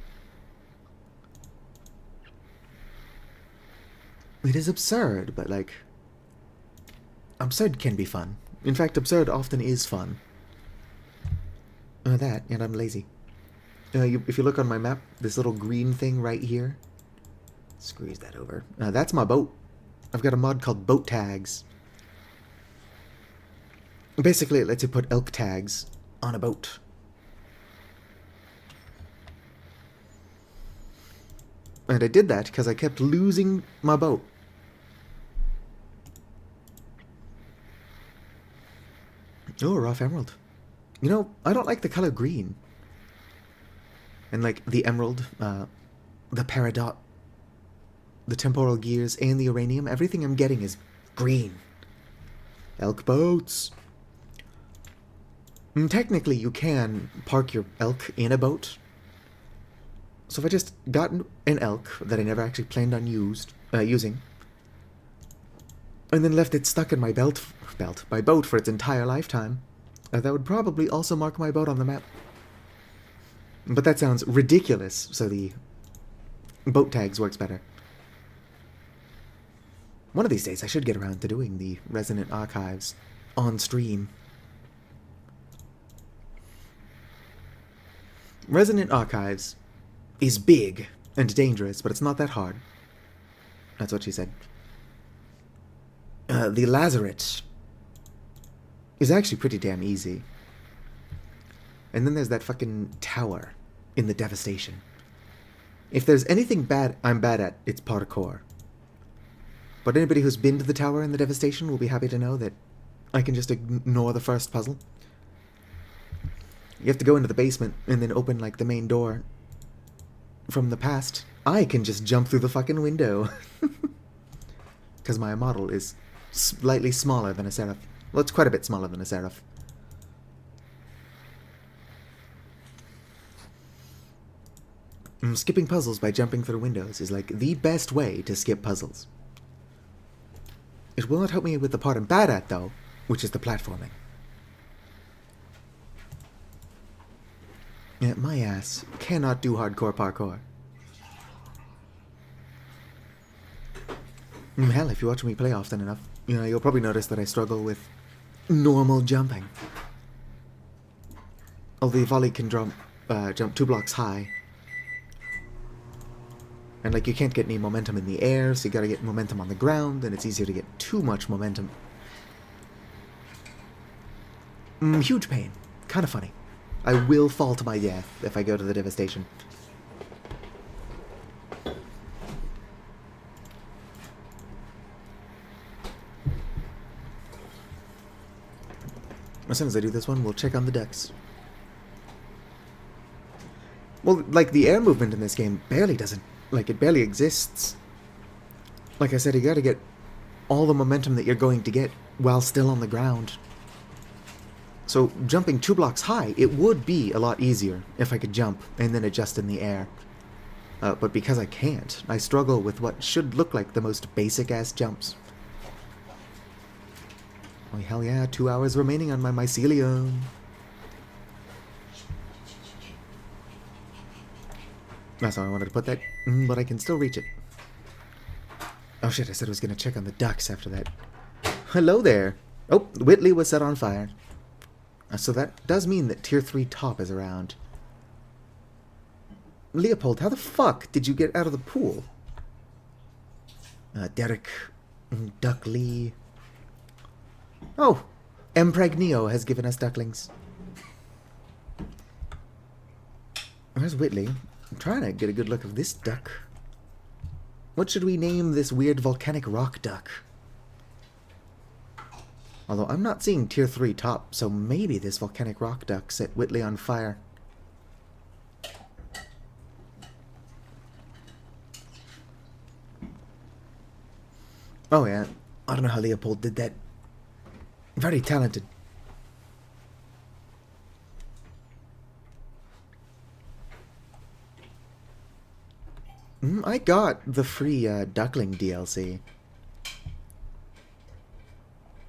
It is absurd, but like, absurd can be fun. In fact, absurd often is fun. That, and I'm lazy. If you look on my map, this little green thing right here, squeeze that over. That's my boat. I've got a mod called Boat Tags. Basically, it lets you put elk tags on a boat. And I did that because I kept losing my boat. Oh, rough emerald. You know, I don't like the color green. And like the emerald, the peridot, the temporal gears, and the uranium, everything I'm getting is green. Elk boats. Technically, you can park your elk in a boat. So if I just got an elk that I never actually planned on using, and then left it stuck in my boat for its entire lifetime, that would probably also mark my boat on the map. But that sounds ridiculous, so the boat tags works better. One of these days I should get around to doing the Resonant Archives on stream. Resonant Archives is big and dangerous, but it's not that hard. That's what she said. The Lazaret is actually pretty damn easy. And then there's that fucking tower in the Devastation. If there's anything bad I'm bad at, it's parkour. But anybody who's been to the tower in the Devastation will be happy to know that I can just ignore the first puzzle. You have to go into the basement and then open, like, the main door from the past. I can just jump through the fucking window. Because my model is slightly smaller than a Seraph. Well, it's quite a bit smaller than a Seraph. Skipping puzzles by jumping through windows is, like, the best way to skip puzzles. It will not help me with the part I'm bad at, though, which is the platforming. Yeah, my ass cannot do hardcore parkour. Hell, if you watch me play often enough, you'll probably notice that I struggle with normal jumping. Although the volley can jump 2 blocks high. And like you can't get any momentum in the air, so you gotta get momentum on the ground, and it's easier to get too much momentum. Huge pain. Kinda funny. I will fall to my death if I go to the Devastation. As soon as I do this one, we'll check on the ducks. Well, like, the air movement in this game barely doesn't... Like, it barely exists. Like I said, you gotta get all the momentum that you're going to get while still on the ground. So, jumping 2 blocks high, it would be a lot easier if I could jump and then adjust in the air. But because I can't, I struggle with what should look like the most basic-ass jumps. Oh, hell yeah, 2 hours remaining on my mycelium. That's how I wanted to put that, but I can still reach it. Oh shit, I said I was going to check on the ducks after that. Hello there. Oh, Whitley was set on fire. So that does mean that Tier 3 top is around. Leopold, how the fuck did you get out of the pool? Derek, Duck Lee. Oh, Impregnio has given us ducklings. Where's Whitley? I'm trying to get a good look of this duck. What should we name this weird volcanic rock duck? Although I'm not seeing Tier 3 top, so maybe this volcanic rock duck set Whitley on fire. Oh yeah, I don't know how Leopold did that. Very talented. I got the free duckling DLC.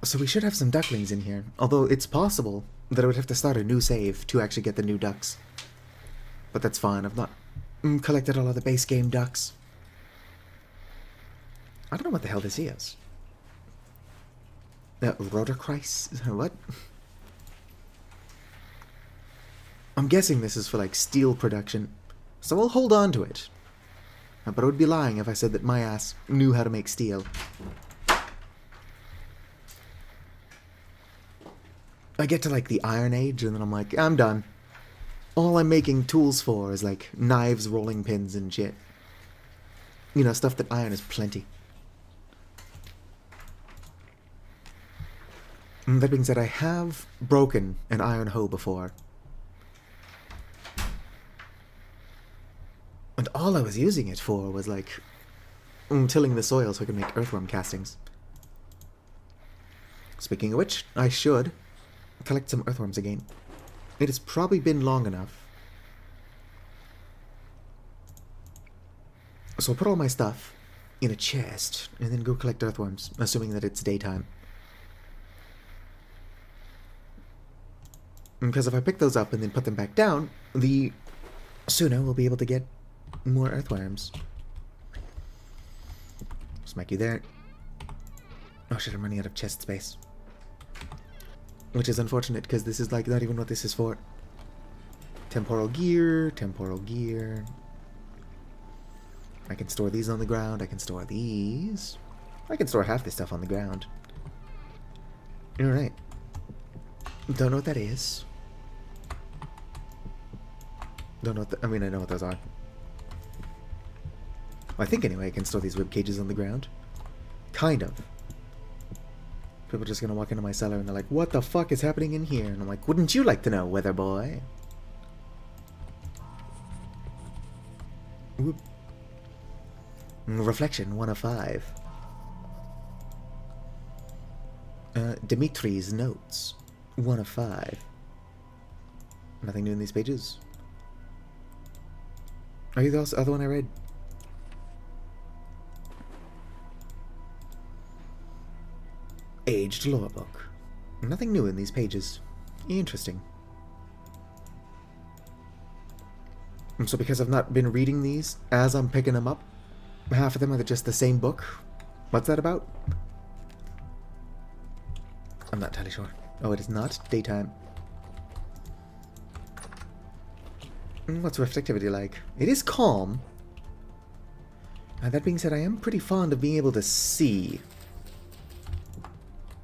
So we should have some ducklings in here. Although it's possible that I would have to start a new save to actually get the new ducks. But that's fine, I've not collected all of the base game ducks. I don't know what the hell this is. Rotorchrys? What? I'm guessing this is for, like, steel production. So I'll hold on to it. But I would be lying if I said that my ass knew how to make steel. I get to, like, the Iron Age, and then I'm like, I'm done. All I'm making tools for is, like, knives, rolling pins, and shit. You know, stuff that iron is plenty. And that being said, I have broken an iron hoe before. And all I was using it for was, like, tilling the soil so I could make earthworm castings. Speaking of which, I should collect some earthworms again. It has probably been long enough. So I'll put all my stuff in a chest and then go collect earthworms, assuming that it's daytime. Because if I pick those up and then put them back down, the sooner we'll be able to get more earthworms. Smack you there. Oh shit, I'm running out of chest space. Which is unfortunate, because this is, like, not even what this is for. Temporal gear, temporal gear. I can store these on the ground, I can store these. I can store half this stuff on the ground. Alright. Don't know what that is. Don't know what I mean, I know what those are. Well, I think anyway I can store these rib cages on the ground. Kind of. People are just gonna walk into my cellar and they're like, what the fuck is happening in here? And I'm like, wouldn't you like to know, weather boy? Whoop. Reflection, 1 of 5. Dimitri's notes, 1 of 5. Nothing new in these pages. Are you the other one I read? Aged lore book. Nothing new in these pages. Interesting. So because I've not been reading these as I'm picking them up, half of them are just the same book. What's that about? I'm not entirely sure. Oh, it is not daytime. What's reflectivity like? It is calm. That being said, I am pretty fond of being able to see.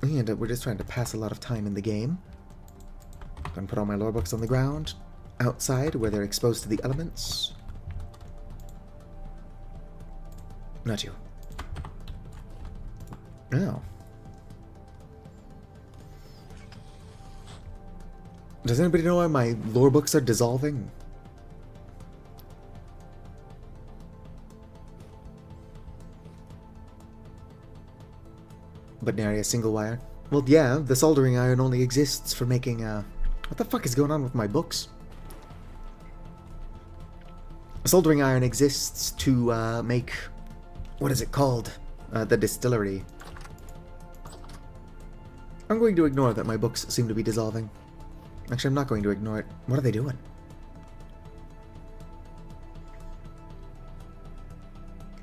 And we're just trying to pass a lot of time in the game. I'm gonna put all my lore books on the ground, outside, where they're exposed to the elements. Not you. Oh. Does anybody know why my lore books are dissolving? But nary a single wire. Well, yeah, the soldering iron only exists for making, what the fuck is going on with my books? Soldering iron exists to, make... What is it called? The distillery. I'm going to ignore that my books seem to be dissolving. Actually, I'm not going to ignore it. What are they doing?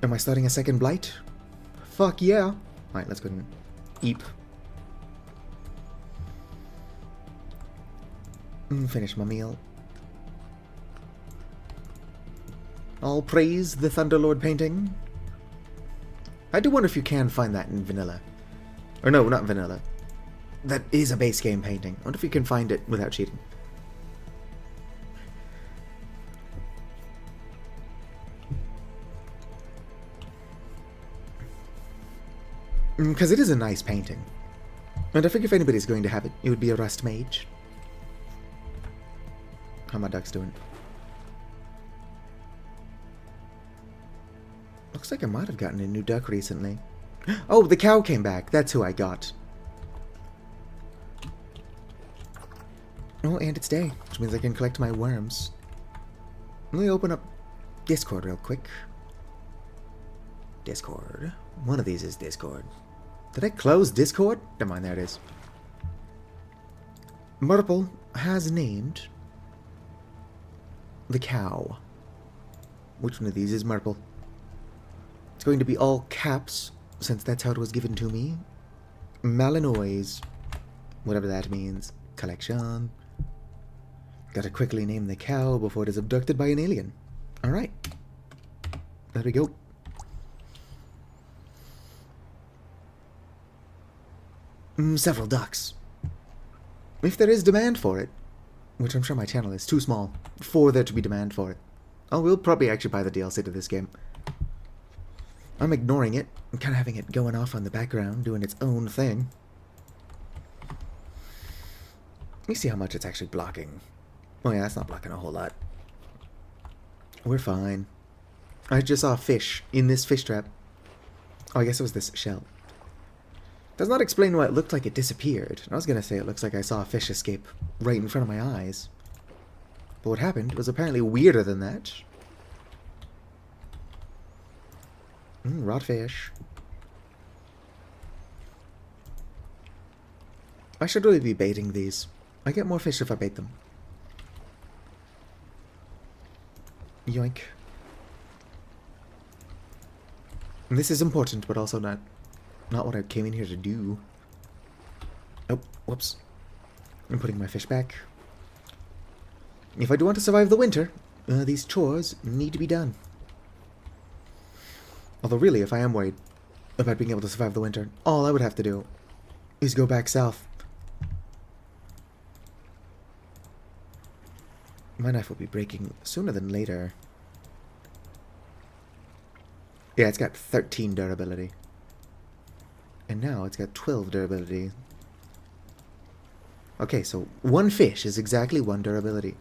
Am I starting a second blight? Fuck yeah. Alright, let's go and eat. Finish my meal. I'll praise the Thunderlord painting. I do wonder if you can find that in vanilla. Or no, not vanilla. That is a base game painting. I wonder if you can find it without cheating. Because it is a nice painting. And I think if anybody's going to have it, it would be a Rust Mage. How my ducks doing? Looks like I might have gotten a new duck recently. Oh, the cow came back. That's who I got. Oh, and it's day, which means I can collect my worms. Let me open up Discord real quick. Discord. One of these is Discord. Did I close Discord? Never mind, there it is. Murple has named the cow. Which one of these is Murple? It's going to be all caps, since that's how it was given to me. Malinois. Whatever that means. Collection. Gotta quickly name the cow before it is abducted by an alien. Alright. There we go. Several ducks. If there is demand for it, which I'm sure my channel is too small for there to be demand for it. Oh, we'll probably actually buy the DLC to this game. I'm ignoring it. I'm kind of having it going off on the background, doing its own thing. Let me see how much it's actually blocking. Oh yeah, that's not blocking a whole lot. We're fine. I just saw a fish in this fish trap. Oh, I guess it was this shell. Does not explain why it looked like it disappeared. I was gonna say it looks like I saw a fish escape right in front of my eyes. But what happened was apparently weirder than that. Rot fish. I should really be baiting these. I get more fish if I bait them. Yoink. And this is important, but also not what I came in here to do. Oh, whoops. I'm putting my fish back. If I do want to survive the winter, these chores need to be done. Although really, if I am worried about being able to survive the winter, all I would have to do is go back south. My knife will be breaking sooner than later. Yeah, it's got 13 durability. And now it's got 12 durability. Okay, so one fish is exactly 1 durability.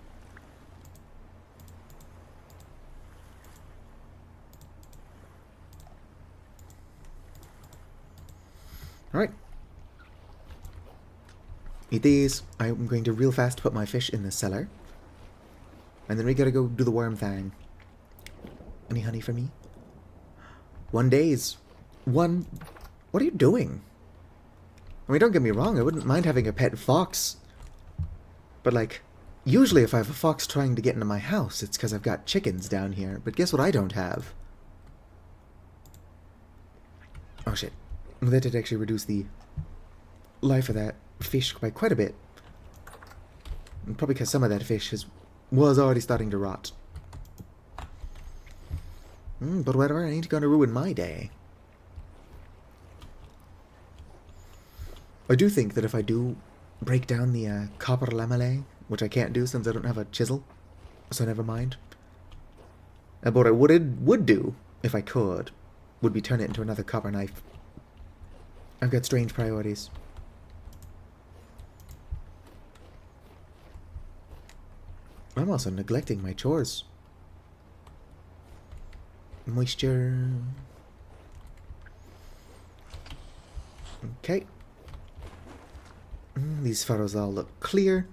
Alright. Eat these. I'm going to real fast put my fish in the cellar. And then we gotta go do the worm thing. Any honey for me? 1 days. One... What are you doing? I mean, don't get me wrong, I wouldn't mind having a pet fox. But, like, usually if I have a fox trying to get into my house, it's because I've got chickens down here. But guess what I don't have? Oh, shit. That did actually reduce the life of that fish by quite a bit. And probably because some of that fish was already starting to rot. But whatever, it ain't gonna ruin my day. I do think that if I do break down the copper lamellay, which I can't do since I don't have a chisel, so never mind. But what I would do, if I could, would be turn it into another copper knife. I've got strange priorities. I'm also neglecting my chores. Moisture. Okay. These furrows all look clear.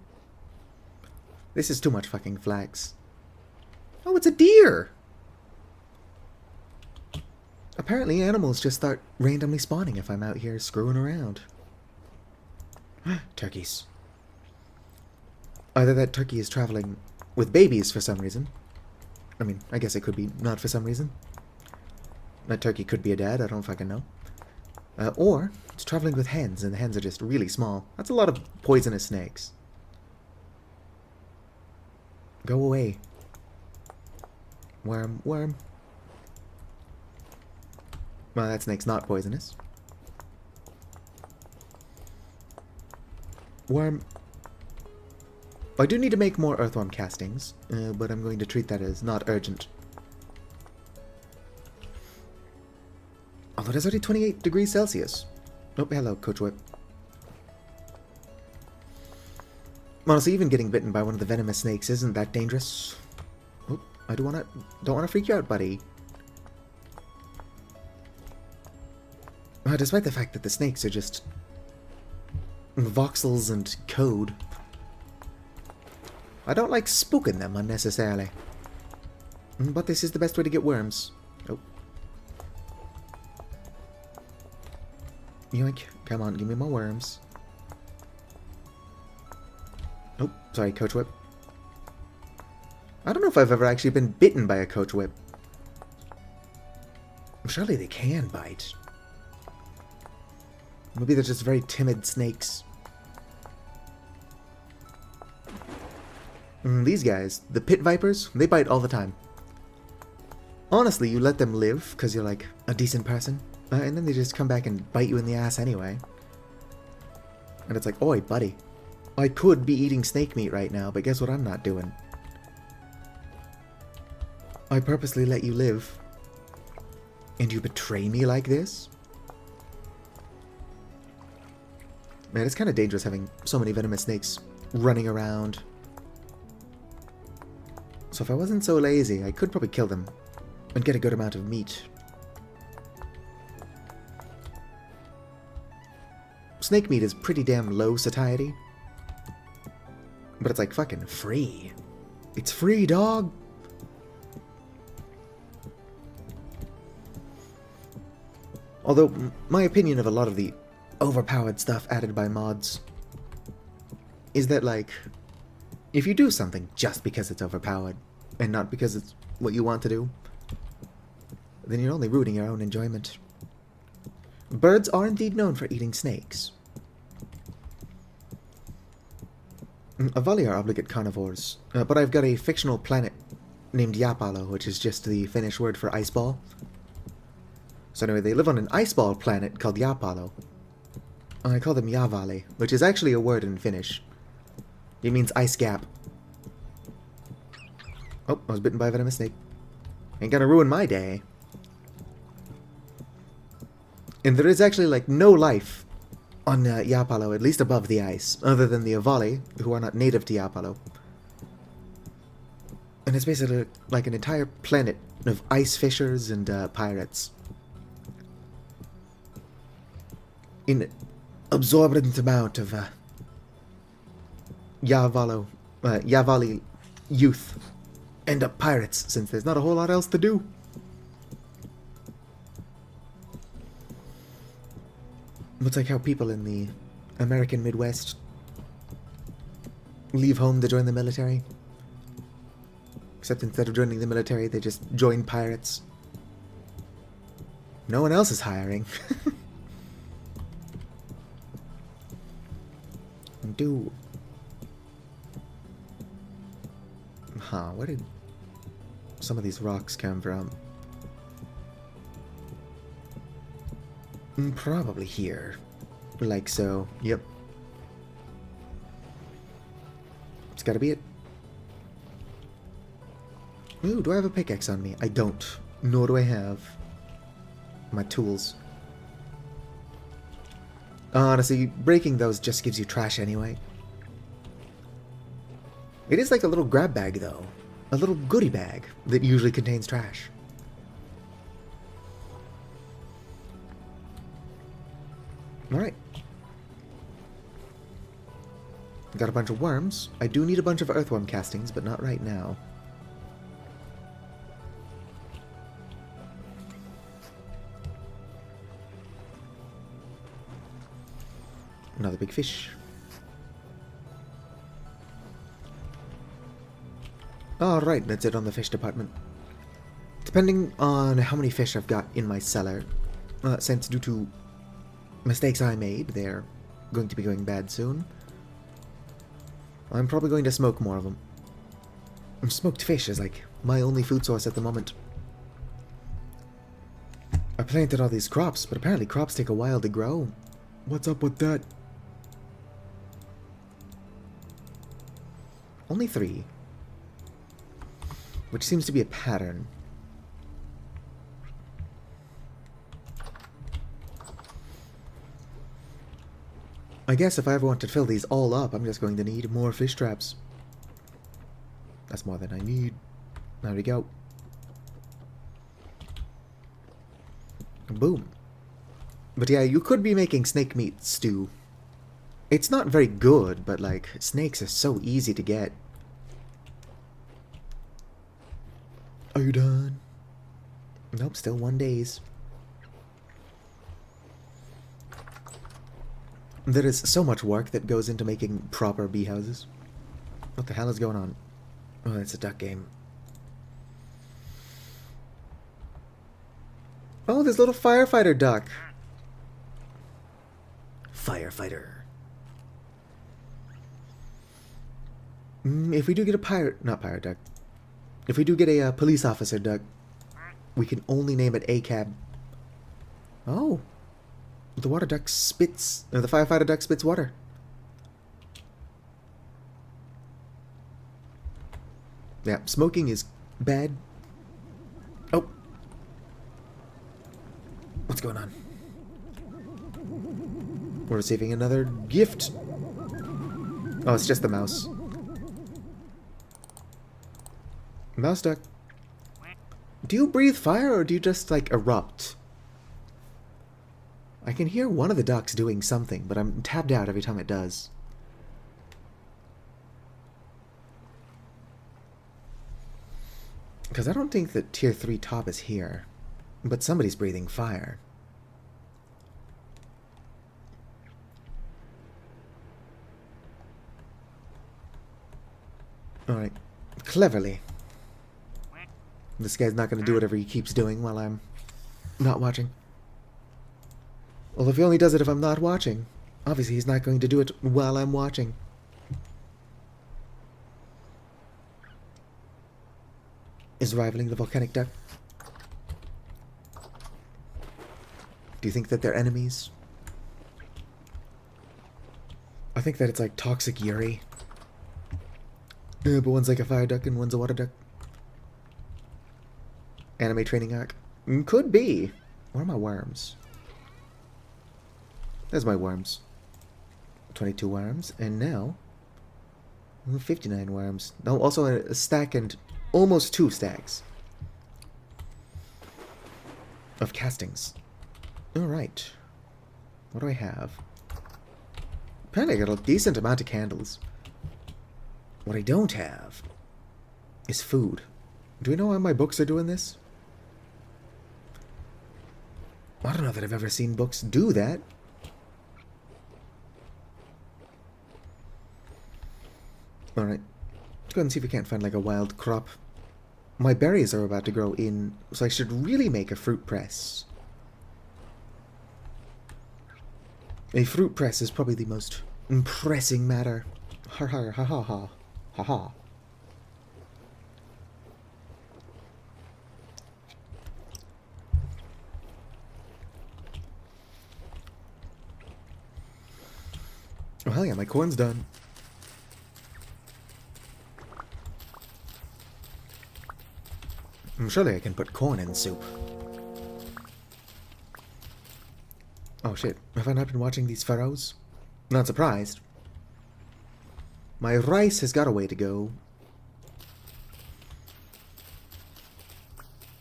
This is too much fucking flax. Oh, it's a deer! Apparently animals just start randomly spawning if I'm out here screwing around. Turkeys. Either that turkey is traveling with babies for some reason. I mean, I guess it could be not for some reason. That turkey could be a dad, I don't fucking know. Or it's traveling with hens, and the hens are just really small. That's a lot of poisonous snakes. Go away. Worm, worm. Well, that snake's not poisonous. Worm. I do need to make more earthworm castings, but I'm going to treat that as not urgent. Although it is already 28 degrees Celsius. Oh, hello, Coach Whip. Honestly, even getting bitten by one of the venomous snakes isn't that dangerous. Oh, I don't wanna freak you out, buddy. Despite the fact that the snakes are just voxels and code, I don't like spooking them unnecessarily. But this is the best way to get worms. Oh. Yoink. Come on, give me my worms. Sorry, coach whip. I don't know if I've ever actually been bitten by a coach whip. Surely they can bite. Maybe they're just very timid snakes. These guys, the pit vipers, they bite all the time. Honestly, you let them live because you're like a decent person, and then they just come back and bite you in the ass anyway. And it's like, oi, buddy. I could be eating snake meat right now, but guess what I'm not doing? I purposely let you live. And you betray me like this? Man, it's kind of dangerous having so many venomous snakes running around. So if I wasn't so lazy, I could probably kill them and get a good amount of meat. Snake meat is pretty damn low satiety. But it's like fucking free. It's free, dog! Although, my opinion of a lot of the overpowered stuff added by mods is that, like, if you do something just because it's overpowered, and not because it's what you want to do, then you're only ruining your own enjoyment. Birds are indeed known for eating snakes. Avali are obligate carnivores, but I've got a fictional planet named Yapalo, which is just the Finnish word for ice ball. So anyway, they live on an ice ball planet called Yapalo. I call them Javali, which is actually a word in Finnish. It means ice gap. Oh, I was bitten by a venomous snake. Ain't gonna ruin my day. And there is actually, like, no life on Yapalo, at least above the ice, other than the Avali, who are not native to Yapalo. And it's basically like an entire planet of ice fishers and pirates. In absorbent amount of Javali youth end up pirates, since there's not a whole lot else to do. It's like how people in the American Midwest leave home to join the military. Except instead of joining the military, they just join pirates. No one else is hiring. Do... Huh, where did some of these rocks come from? Probably here. Like so. Yep. It's gotta be it. Ooh, do I have a pickaxe on me? I don't. Nor do I have my tools. Honestly, breaking those just gives you trash anyway. It is like a little grab bag, though. A little goodie bag that usually contains trash. Alright. Got a bunch of worms. I do need a bunch of earthworm castings, but not right now. Another big fish. Alright, that's it on the fish department. Depending on how many fish I've got in my cellar, since due to mistakes I made, they're going to be going bad soon, I'm probably going to smoke more of them. Smoked fish is like my only food source at the moment. I planted all these crops, but apparently crops take a while to grow. What's up with that? Only 3. Which seems to be a pattern. I guess if I ever want to fill these all up, I'm just going to need more fish traps. That's more than I need. There we go. Boom. But yeah, you could be making snake meat stew. It's not very good, but like, snakes are so easy to get. Are you done? Nope, still 1 days. There is so much work that goes into making proper bee houses. What the hell is going on? Oh, that's a duck game. Oh, this little firefighter duck. Firefighter. If we do get a not pirate duck. If we do get a police officer duck, we can only name it ACAB. Oh. The water duck spits, or the firefighter duck spits water. Yeah, smoking is bad. Oh. What's going on? We're receiving another gift. Oh, it's just the mouse. Mouse duck. Do you breathe fire or do you just, like, erupt? I can hear one of the ducks doing something, but I'm tapped out every time it does. Because I don't think that tier 3 top is here. But somebody's breathing fire. Alright. Cleverly. This guy's not going to do whatever he keeps doing while I'm not watching. Well, if he only does it if I'm not watching, obviously he's not going to do it while I'm watching. Is rivaling the volcanic duck. Do you think that they're enemies? I think that it's like toxic Yuri. But one's like a fire duck and one's a water duck. Anime training arc. Could be. Where are my worms? There's my worms. 22 worms. And now 59 worms. No, also a stack and almost 2 stacks of castings. Alright. What do I have? Apparently I got a decent amount of candles. What I don't have is food. Do we know why my books are doing this? I don't know that I've ever seen books do that. Alright. Let's go and see if we can't find like a wild crop. My berries are about to grow in, so I should really make a fruit press. A fruit press is probably the most pressing matter. Ha ha ha ha ha ha ha. Oh hell yeah, my corn's done. Surely I can put corn in soup. Oh shit, have I not been watching these furrows? Not surprised. My rice has got a way to go.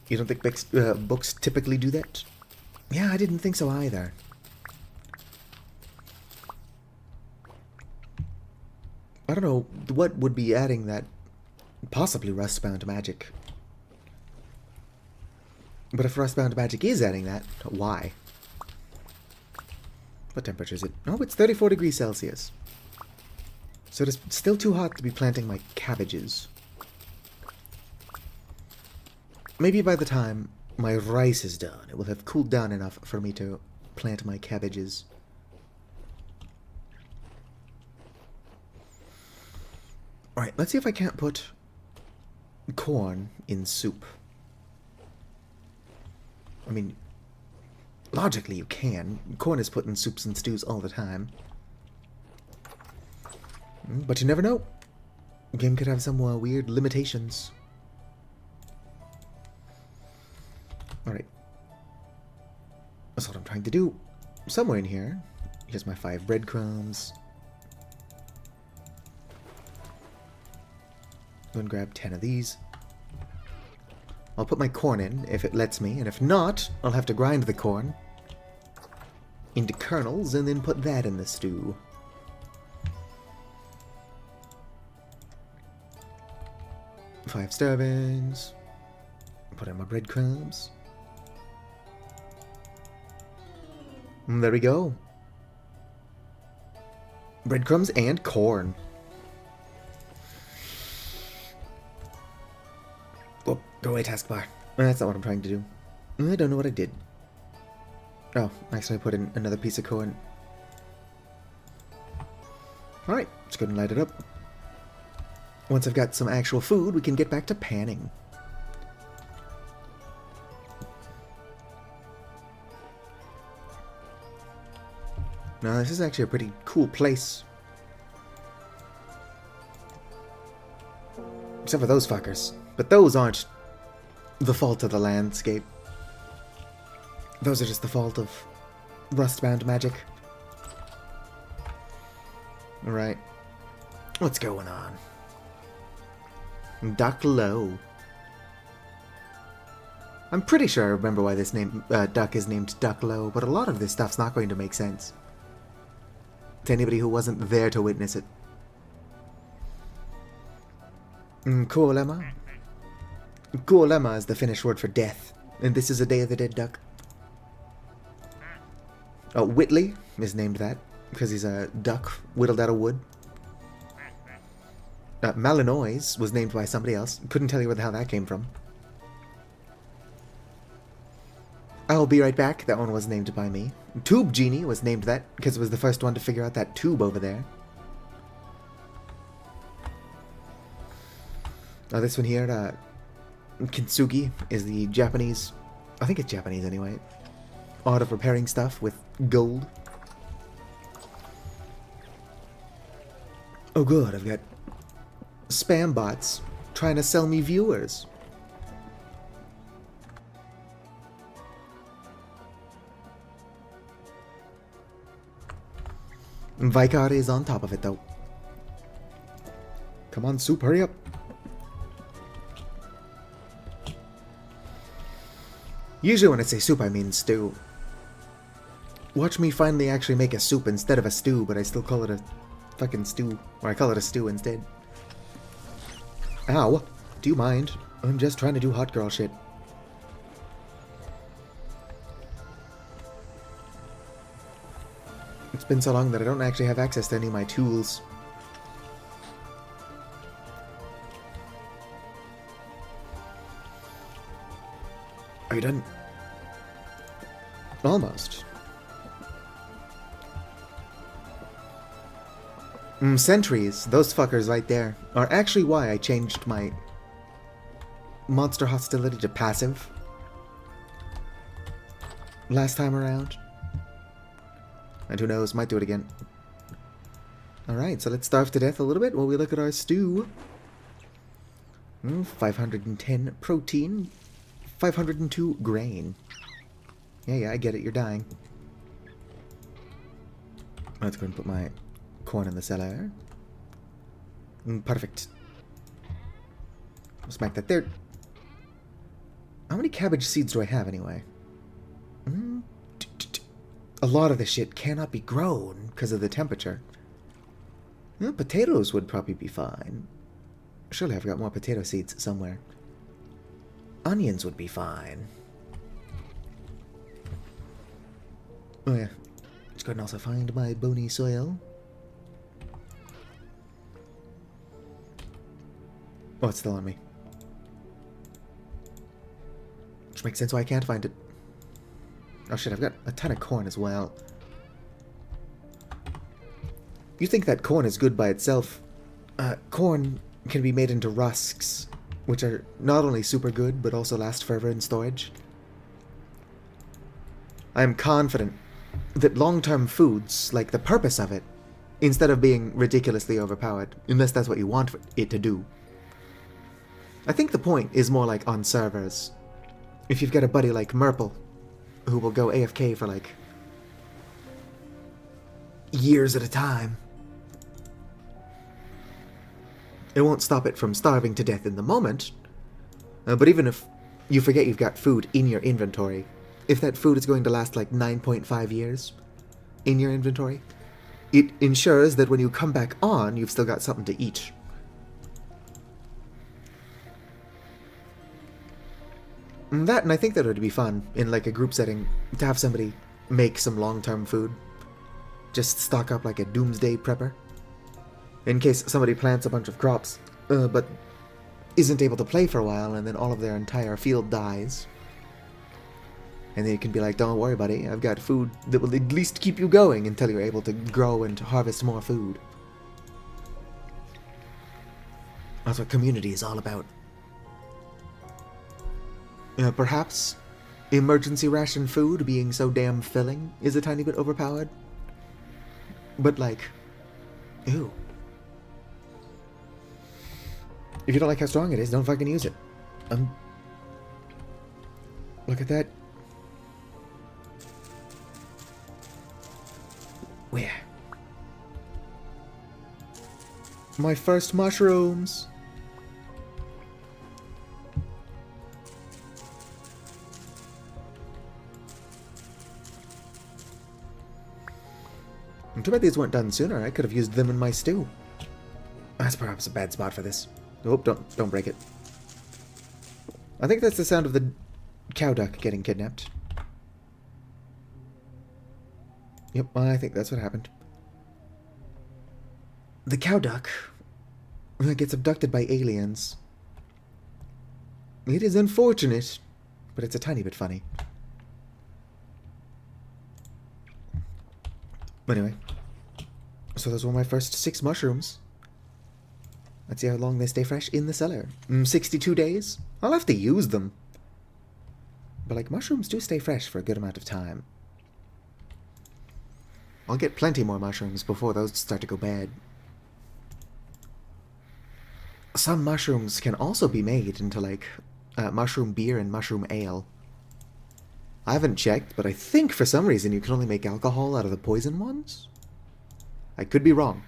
You don't think books typically do that? Yeah, I didn't think so either. I don't know what would be adding that. Possibly Rustbound magic. But if Rustbound magic is adding that, why? What temperature is it? Oh, it's 34 degrees Celsius. So it is still too hot to be planting my cabbages. Maybe by the time my rice is done, it will have cooled down enough for me to plant my cabbages. Alright, let's see if I can't put corn in soup. I mean, logically you can. Corn is put in soups and stews all the time. But you never know. The game could have some weird limitations. Alright. That's what I'm trying to do. Somewhere in here. Here's my 5 breadcrumbs. Go and grab 10 of these. I'll put my corn in if it lets me, and if not, I'll have to grind the corn into kernels and then put that in the stew. Five servings. Put in my breadcrumbs. And there we go. Breadcrumbs and corn. Go away, taskbar. That's not what I'm trying to do. I don't know what I did. Oh, actually I put in another piece of corn. Alright, let's go and light it up. Once I've got some actual food, we can get back to panning. Now, this is actually a pretty cool place. Except for those fuckers. But those aren't the fault of the landscape. Those are just the fault of rust-bound magic. Alright. What's going on? Duck Low. I'm pretty sure I remember why this name duck is named Duck Low, but a lot of this stuff's not going to make sense to anybody who wasn't there to witness it. Kuolema. Kuolema is the Finnish word for death, and this is a Day of the Dead duck. Whitley is named that, because he's a duck whittled out of wood. Malinois was named by somebody else. Couldn't tell you where the hell that came from. I'll be right back. That one was named by me. Tube Genie was named that because it was the first one to figure out that tube over there. This one here, Kintsugi, is the Japanese, I think it's Japanese anyway, art of repairing stuff with gold. Oh good, I've got spam bots trying to sell me viewers. Vicar is on top of it though. Come on, soup, hurry up. Usually when I say soup, I mean stew. Watch me finally actually make a soup instead of a stew, but I still call it a fucking stew. Or I call it a stew instead. Ow. Do you mind? I'm just trying to do hot girl shit. It's been so long that I don't actually have access to any of my tools. Are you done? Almost. Sentries, those fuckers right there, are actually why I changed my monster hostility to passive last time around. And who knows, might do it again. Alright, so let's starve to death a little bit while we look at our stew. 510 protein, 502 grain. Yeah, I get it, you're dying. Let's go and put my corn in the cellar. Perfect. Smack that there. How many cabbage seeds do I have anyway? A lot of this shit cannot be grown because of the temperature. Potatoes would probably be fine. Surely I've got more potato seeds somewhere. Onions would be fine. Oh yeah. Let's go and also find my bony soil. Oh, it's still on me. Which makes sense why I can't find it. Oh shit, I've got a ton of corn as well. You think that corn is good by itself. Corn can be made into rusks, which are not only super good, but also last forever in storage. I am confident that long-term foods, like the purpose of it, instead of being ridiculously overpowered, unless that's what you want it to do. I think the point is more like on servers. If you've got a buddy like Merple, who will go AFK for like years at a time, it won't stop it from starving to death in the moment, but even if you forget you've got food in your inventory, if that food is going to last like 9.5 years in your inventory, it ensures that when you come back on, you've still got something to eat. And I think that would be fun in like a group setting to have somebody make some long-term food. Just stock up like a doomsday prepper. In case somebody plants a bunch of crops, but isn't able to play for a while, and then all of their entire field dies. And then you can be like, don't worry, buddy, I've got food that will at least keep you going until you're able to grow and harvest more food. That's what community is all about. Perhaps emergency ration food being so damn filling is a tiny bit overpowered. But like, ew. If you don't like how strong it is, don't fucking use it. Look at that. Where? My first mushrooms. Too bad these weren't done sooner. I could have used them in my stew. That's perhaps a bad spot for this. Oh, don't break it. I think that's the sound of the cow duck getting kidnapped. Yep, I think that's what happened. The cow duck gets abducted by aliens. It is unfortunate, but it's a tiny bit funny. Anyway, so those were my first 6 mushrooms. Let's see how long they stay fresh in the cellar. 62 days? I'll have to use them. But like, mushrooms do stay fresh for a good amount of time. I'll get plenty more mushrooms before those start to go bad. Some mushrooms can also be made into like mushroom beer and mushroom ale. I haven't checked, but I think for some reason you can only make alcohol out of the poison ones? I could be wrong.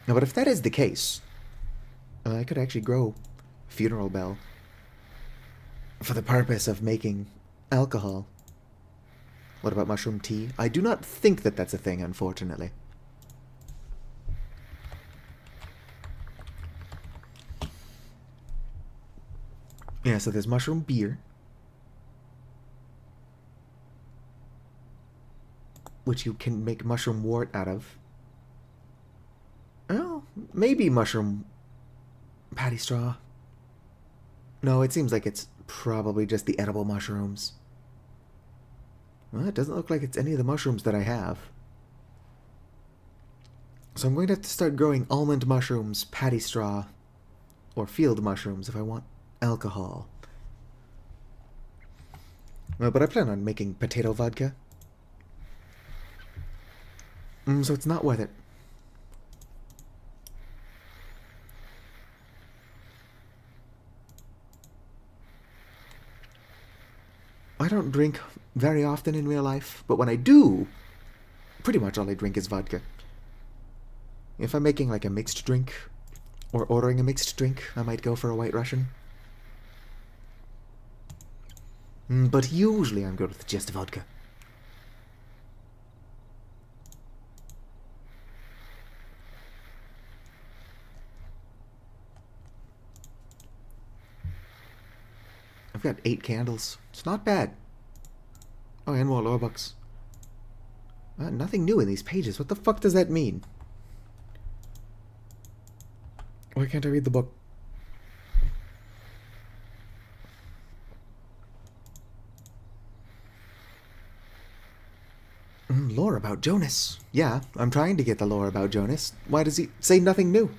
No, but if that is the case, I could actually grow Funeral Bell for the purpose of making alcohol. What about mushroom tea? I do not think that that's a thing, unfortunately. Yeah, so there's mushroom beer, which you can make mushroom wort out of. Oh, maybe mushroom patty straw. No, it seems like it's probably just the edible mushrooms. Well, it doesn't look like it's any of the mushrooms that I have. So I'm going to have to start growing almond mushrooms, patty straw, or field mushrooms if I want alcohol. But I plan on making potato vodka. So it's not worth it. I don't drink very often in real life, but when I do, pretty much all I drink is vodka. If I'm making like a mixed drink, or ordering a mixed drink, I might go for a White Russian. But usually I'm good with just vodka. I've got 8 candles. It's not bad. Oh, and more lore books. Nothing new in these pages. What the fuck does that mean? Why can't I read the book? Lore about Jonas. Yeah, I'm trying to get the lore about Jonas. Why does he say nothing new?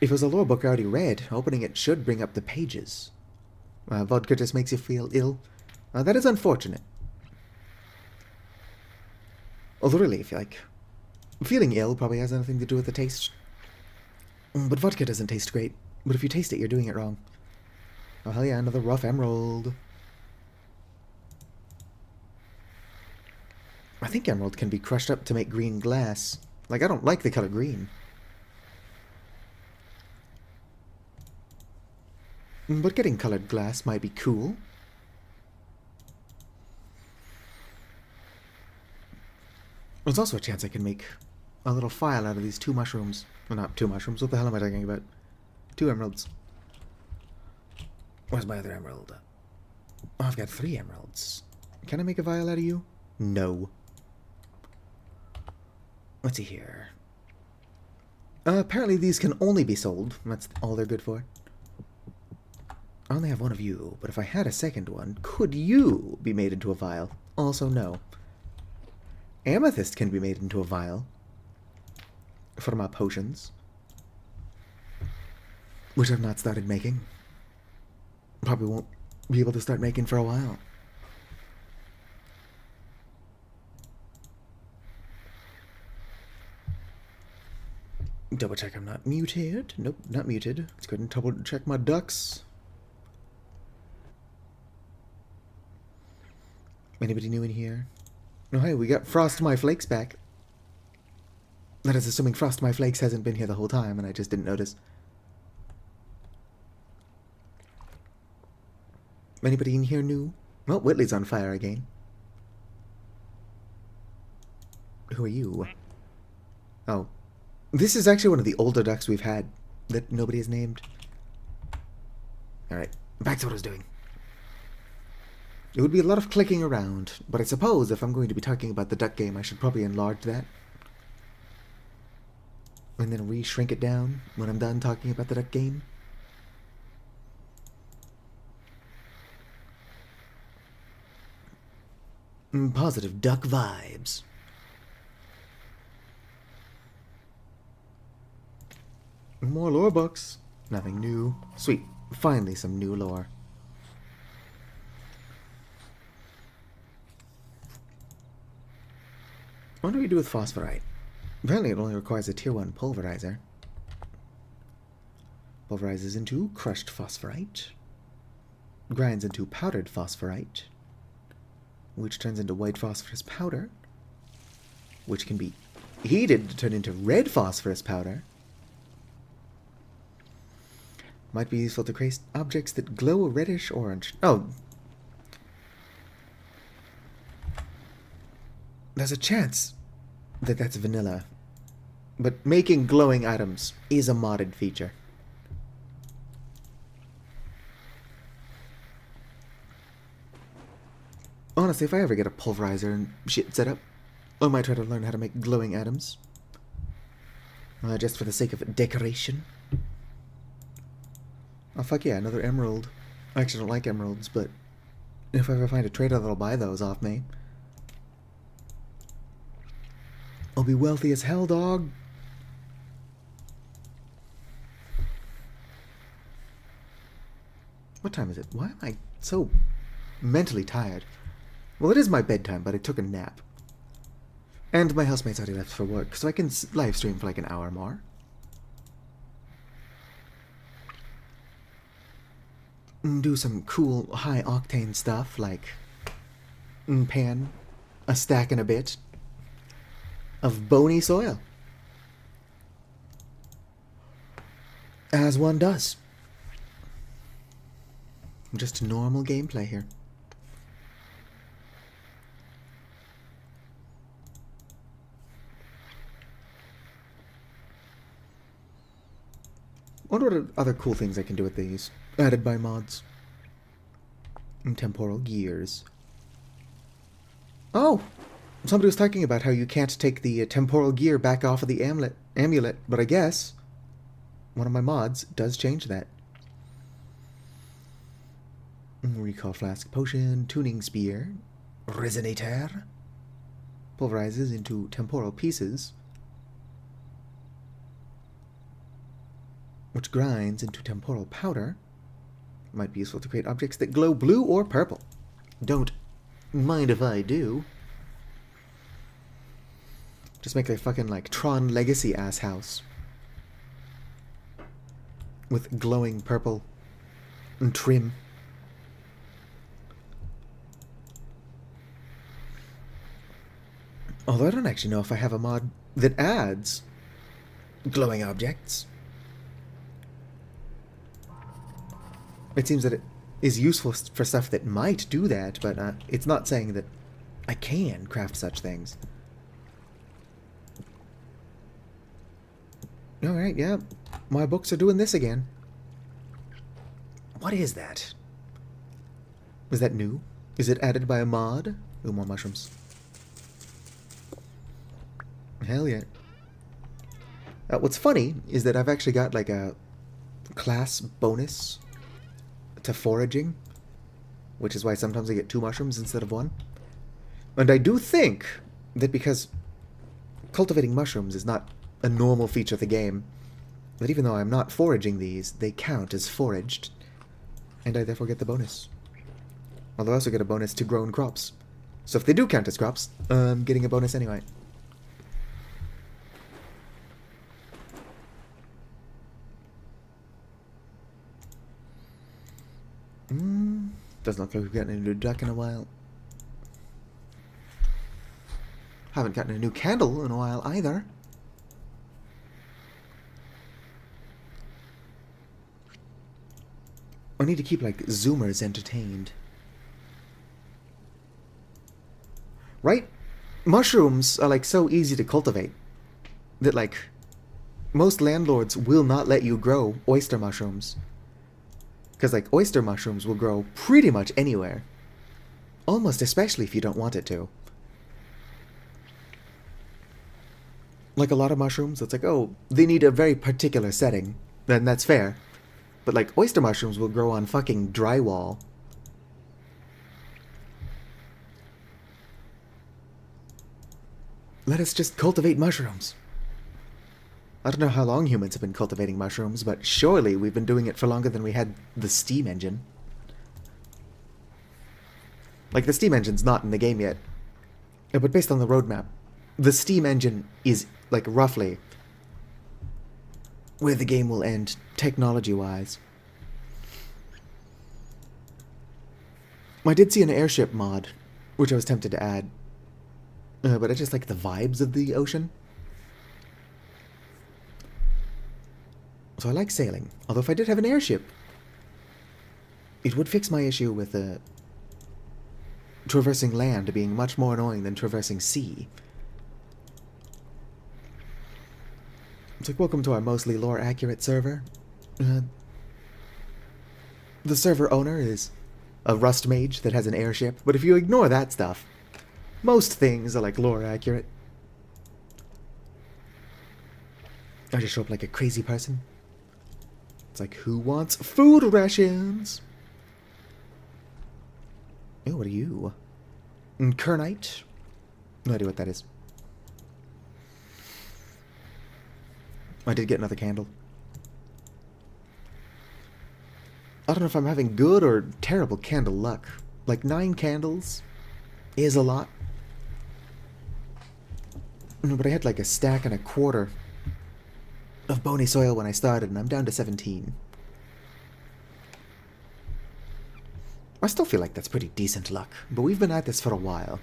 If it was a lore book I already read, opening it should bring up the pages. Vodka just makes you feel ill. That is unfortunate. Although really, if you like, feeling ill probably has nothing to do with the taste. But vodka doesn't taste great. But if you taste it, you're doing it wrong. Oh hell yeah, another rough emerald. I think emerald can be crushed up to make green glass. Like, I don't like the color green. But getting colored glass might be cool. There's also a chance I can make a little file out of these 2 mushrooms. Well, not 2 mushrooms. What the hell am I talking about? 2 emeralds. Where's my other emerald? Oh, I've got 3 emeralds. Can I make a vial out of you? No. Let's see here. Apparently these can only be sold. That's all they're good for. I only have one of you, but if I had a second one, could you be made into a vial? Also, no. Amethyst can be made into a vial. For my potions. Which I've not started making. Probably won't be able to start making for a while. Double check I'm not muted. Nope, not muted. Let's go ahead and double check my ducks. Anybody new in here? Oh, hey, we got Frost My Flakes back. That is assuming Frost My Flakes hasn't been here the whole time and I just didn't notice. Anybody in here new? Well, Whitley's on fire again. Who are you? Oh. This is actually one of the older ducks we've had that nobody has named. Alright, back to what I was doing. It would be a lot of clicking around, but I suppose if I'm going to be talking about the duck game, I should probably enlarge that. And then re-shrink it down when I'm done talking about the duck game. Positive duck vibes. More lore books. Nothing new. Sweet. Finally some new lore. What do we do with phosphorite? Apparently it only requires a tier 1 pulverizer. Pulverizes into crushed phosphorite. Grinds into powdered phosphorite. Which turns into white phosphorus powder. Which can be heated to turn into red phosphorus powder. Might be useful to create objects that glow a reddish orange. Oh. There's a chance that that's vanilla. But making glowing items is a modded feature. Honestly, if I ever get a pulverizer and shit set up, I might try to learn how to make glowing items. Just for the sake of decoration. Oh, fuck yeah, another emerald. I actually don't like emeralds, but if I ever find a trader that'll buy those off me, I'll be wealthy as hell, dog. What time is it? Why am I so mentally tired? Well, it is my bedtime, but I took a nap. And my housemate's already left for work, so I can live stream for like an hour more. Do some cool high-octane stuff, like pan a stack and a bit of bony soil. As one does. Just normal gameplay here. I wonder what other cool things I can do with these. Added by mods. Temporal gears. Oh! Somebody was talking about how you can't take the temporal gear back off of the amulet, but I guess one of my mods does change that. Recall flask potion, tuning spear, resonator, pulverizes into temporal pieces, which grinds into temporal powder. Might be useful to create objects that glow blue or purple. Don't mind if I do. Just make a fucking like Tron Legacy ass house with glowing purple and trim. Although I don't actually know if I have a mod that adds glowing objects. It seems that it is useful for stuff that might do that, but it's not saying that I can craft such things. Alright, yeah. My books are doing this again. What is that? Is that new? Is it added by a mod? Ooh, more mushrooms. Hell yeah. What's funny is that I've actually got like a class bonus to foraging, which is why sometimes I get 2 mushrooms instead of 1. And I do think that because cultivating mushrooms is not a normal feature of the game, that even though I'm not foraging these, they count as foraged, and I therefore get the bonus. Although I also get a bonus to grown crops. So if they do count as crops, I'm getting a bonus anyway. Doesn't look like we've gotten a new duck in a while. Haven't gotten a new candle in a while either. I need to keep, like, Zoomers entertained. Right? Mushrooms are, like, so easy to cultivate that, like, most landlords will not let you grow oyster mushrooms. Because, like, oyster mushrooms will grow pretty much anywhere. Almost especially if you don't want it to. Like, a lot of mushrooms, it's like, oh, they need a very particular setting. Then that's fair. But, like, oyster mushrooms will grow on fucking drywall. Let us just cultivate mushrooms. I don't know how long humans have been cultivating mushrooms, but surely we've been doing it for longer than we had the steam engine. Like, the steam engine's not in the game yet. But based on the roadmap, the steam engine is, like, roughly where the game will end, technology-wise. I did see an airship mod, which I was tempted to add. But I just like the vibes of the ocean. So I like sailing. Although if I did have an airship, it would fix my issue with traversing land being much more annoying than traversing sea. It's like, welcome to our mostly lore-accurate server. The server owner is a rust mage that has an airship, but if you ignore that stuff, most things are, like, lore-accurate. I just show up like a crazy person. It's like, who wants food rations? Oh, what are you? Kernite? No idea what that is. I did get another candle. I don't know if I'm having good or terrible candle luck. Like, 9 candles is a lot. No, but I had like a stack and a quarter of bony soil when I started, and I'm down to 17. I still feel like that's pretty decent luck, but we've been at this for a while.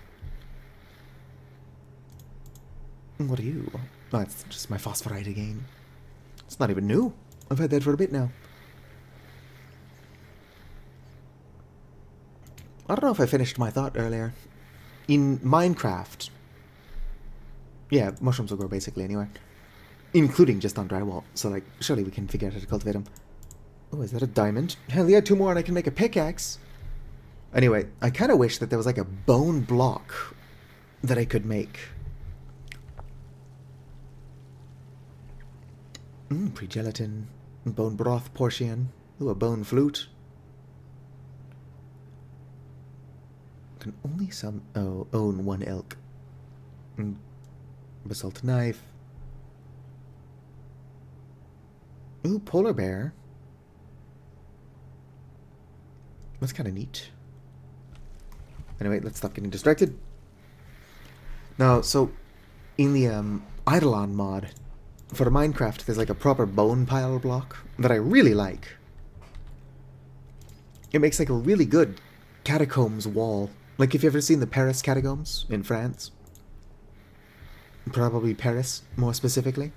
What are you? Oh, it's just my phosphorite again. It's not even new. I've had that for a bit now. I don't know if I finished my thought earlier. In Minecraft... Yeah, mushrooms will grow basically anywhere. Including just on drywall. So, like, surely we can figure out how to cultivate them. Oh, is that a diamond? Hell yeah, 2 more and I can make a pickaxe. Anyway, I kind of wish that there was like a bone block that I could make. Pre-gelatin. Bone broth portion. Ooh, a bone flute. Can only own 1 elk. Basalt knife. Ooh, polar bear. That's kind of neat. Anyway, let's stop getting distracted. Now, so in the Eidolon mod for Minecraft, there's like a proper bone pile block that I really like. It makes like a really good catacombs wall. Like, if you've ever seen the Paris catacombs in France, probably Paris more specifically,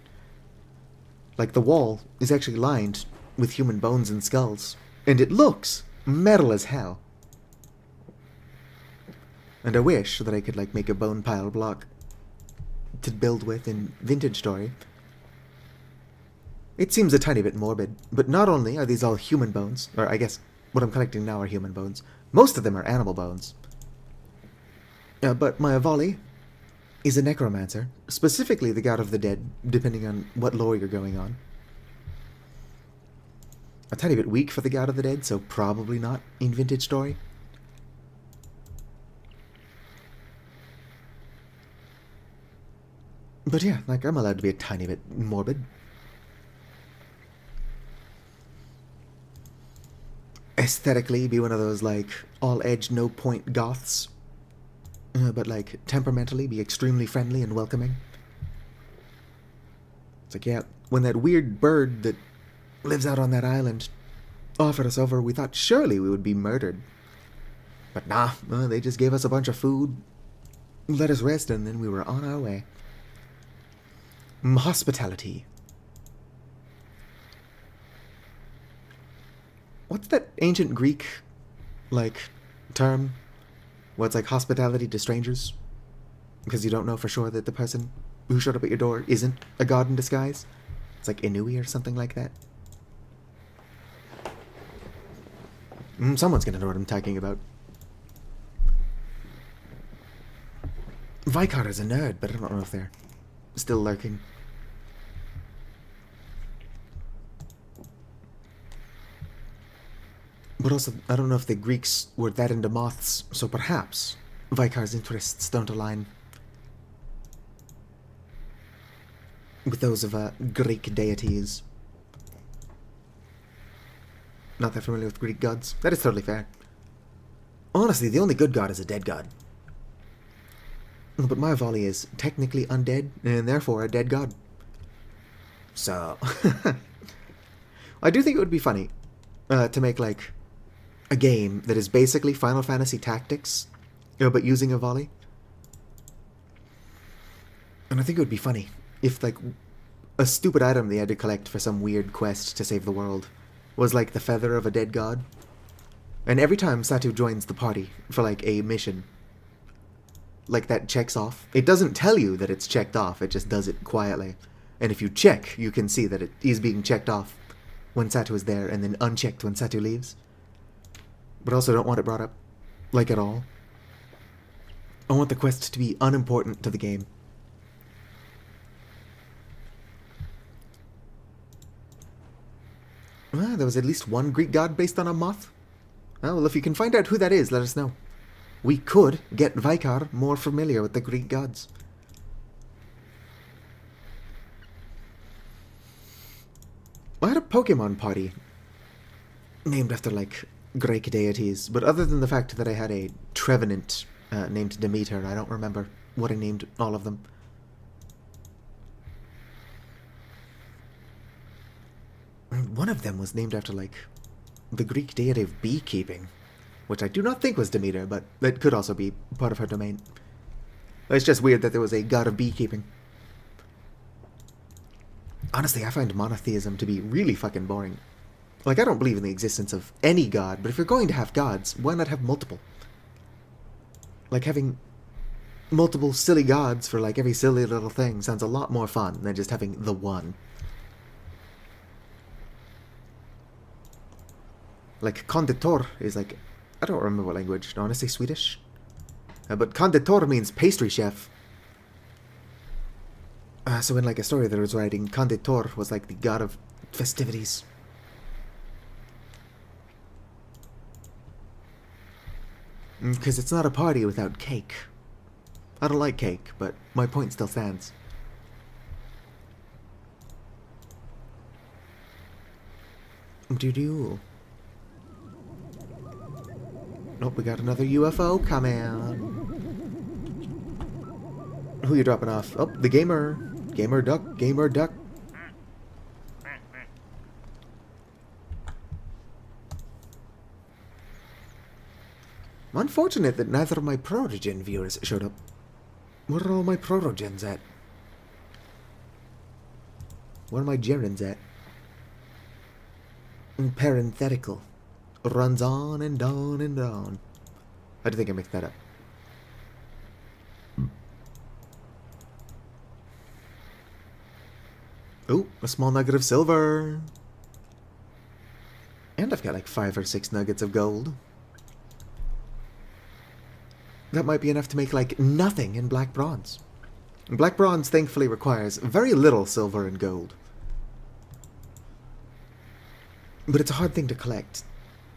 like the wall is actually lined with human bones and skulls, and it looks metal as hell. And I wish that I could, like, make a bone pile block to build with in Vintage Story. It seems a tiny bit morbid, but not only are these all human bones, or I guess what I'm collecting now are human bones, most of them are animal bones. But my Avali is a necromancer, specifically the god of the dead, depending on what lore you're going on. A tiny bit weak for the god of the dead, so probably not in Vintage Story. But yeah, like, I'm allowed to be a tiny bit morbid. Aesthetically, be one of those, like, all-edge, no-point goths. But, like, temperamentally, be extremely friendly and welcoming. It's like, yeah, when that weird bird that lives out on that island offered us over, we thought surely we would be murdered. But nah, they just gave us a bunch of food, let us rest, and then we were on our way. Hospitality. What's that ancient Greek, like, term? What's like hospitality to strangers? Because you don't know for sure that the person who showed up at your door isn't a god in disguise? It's like Inui or something like that. Someone's gonna know what I'm talking about. Vicar is a nerd, but I don't know if they're still lurking. But also, I don't know if the Greeks were that into moths, so perhaps Vicar's interests don't align with those of Greek deities. Not that familiar with Greek gods. That is totally fair. Honestly, the only good god is a dead god. But my volley is technically undead, and therefore a dead god. So, I do think it would be funny to make, like, a game that is basically Final Fantasy Tactics, but using a volley. And I think it would be funny if, like, a stupid item they had to collect for some weird quest to save the world was, like, the feather of a dead god. And every time Satu joins the party for, like, a mission, like, that checks off. It doesn't tell you that it's checked off, it just does it quietly. And if you check, you can see that it is being checked off when Satu is there, and then unchecked when Satu leaves. But also don't want it brought up, like, at all. I want the quest to be unimportant to the game. There was at least one Greek god based on a moth? Well, if you can find out who that is, let us know. We could get Vicar more familiar with the Greek gods. I had a Pokemon party named after, like, Greek deities, but other than the fact that I had a Trevenant named Demeter, I don't remember what I named all of them. And one of them was named after, like, the Greek deity of beekeeping, which I do not think was Demeter, but that could also be part of her domain. It's just weird that there was a god of beekeeping. Honestly, I find monotheism to be really fucking boring. Like, I don't believe in the existence of any god, but if you're going to have gods, why not have multiple? Like, having multiple silly gods for, like, every silly little thing sounds a lot more fun than just having the one. Like, konditor is like, I don't remember what language, I want to say Swedish. But konditor means pastry chef. So in, like, a story that I was writing, konditor was, like, the god of festivities. Because it's not a party without cake. I don't like cake, but my point still stands. Doo-doo. Oh, we got another UFO coming. Who you dropping off? Oh, the gamer. Gamer duck, gamer duck. I'm unfortunate that neither of my Prorogen viewers showed up. Where are all my Prorogens at? Where are my Gerens at? Parenthetical. Runs on and on and on. I do think I mixed that up. Ooh, a small nugget of silver. And I've got like 5 or 6 nuggets of gold. That might be enough to make like nothing in black bronze. Black bronze thankfully requires very little silver and gold. But it's a hard thing to collect.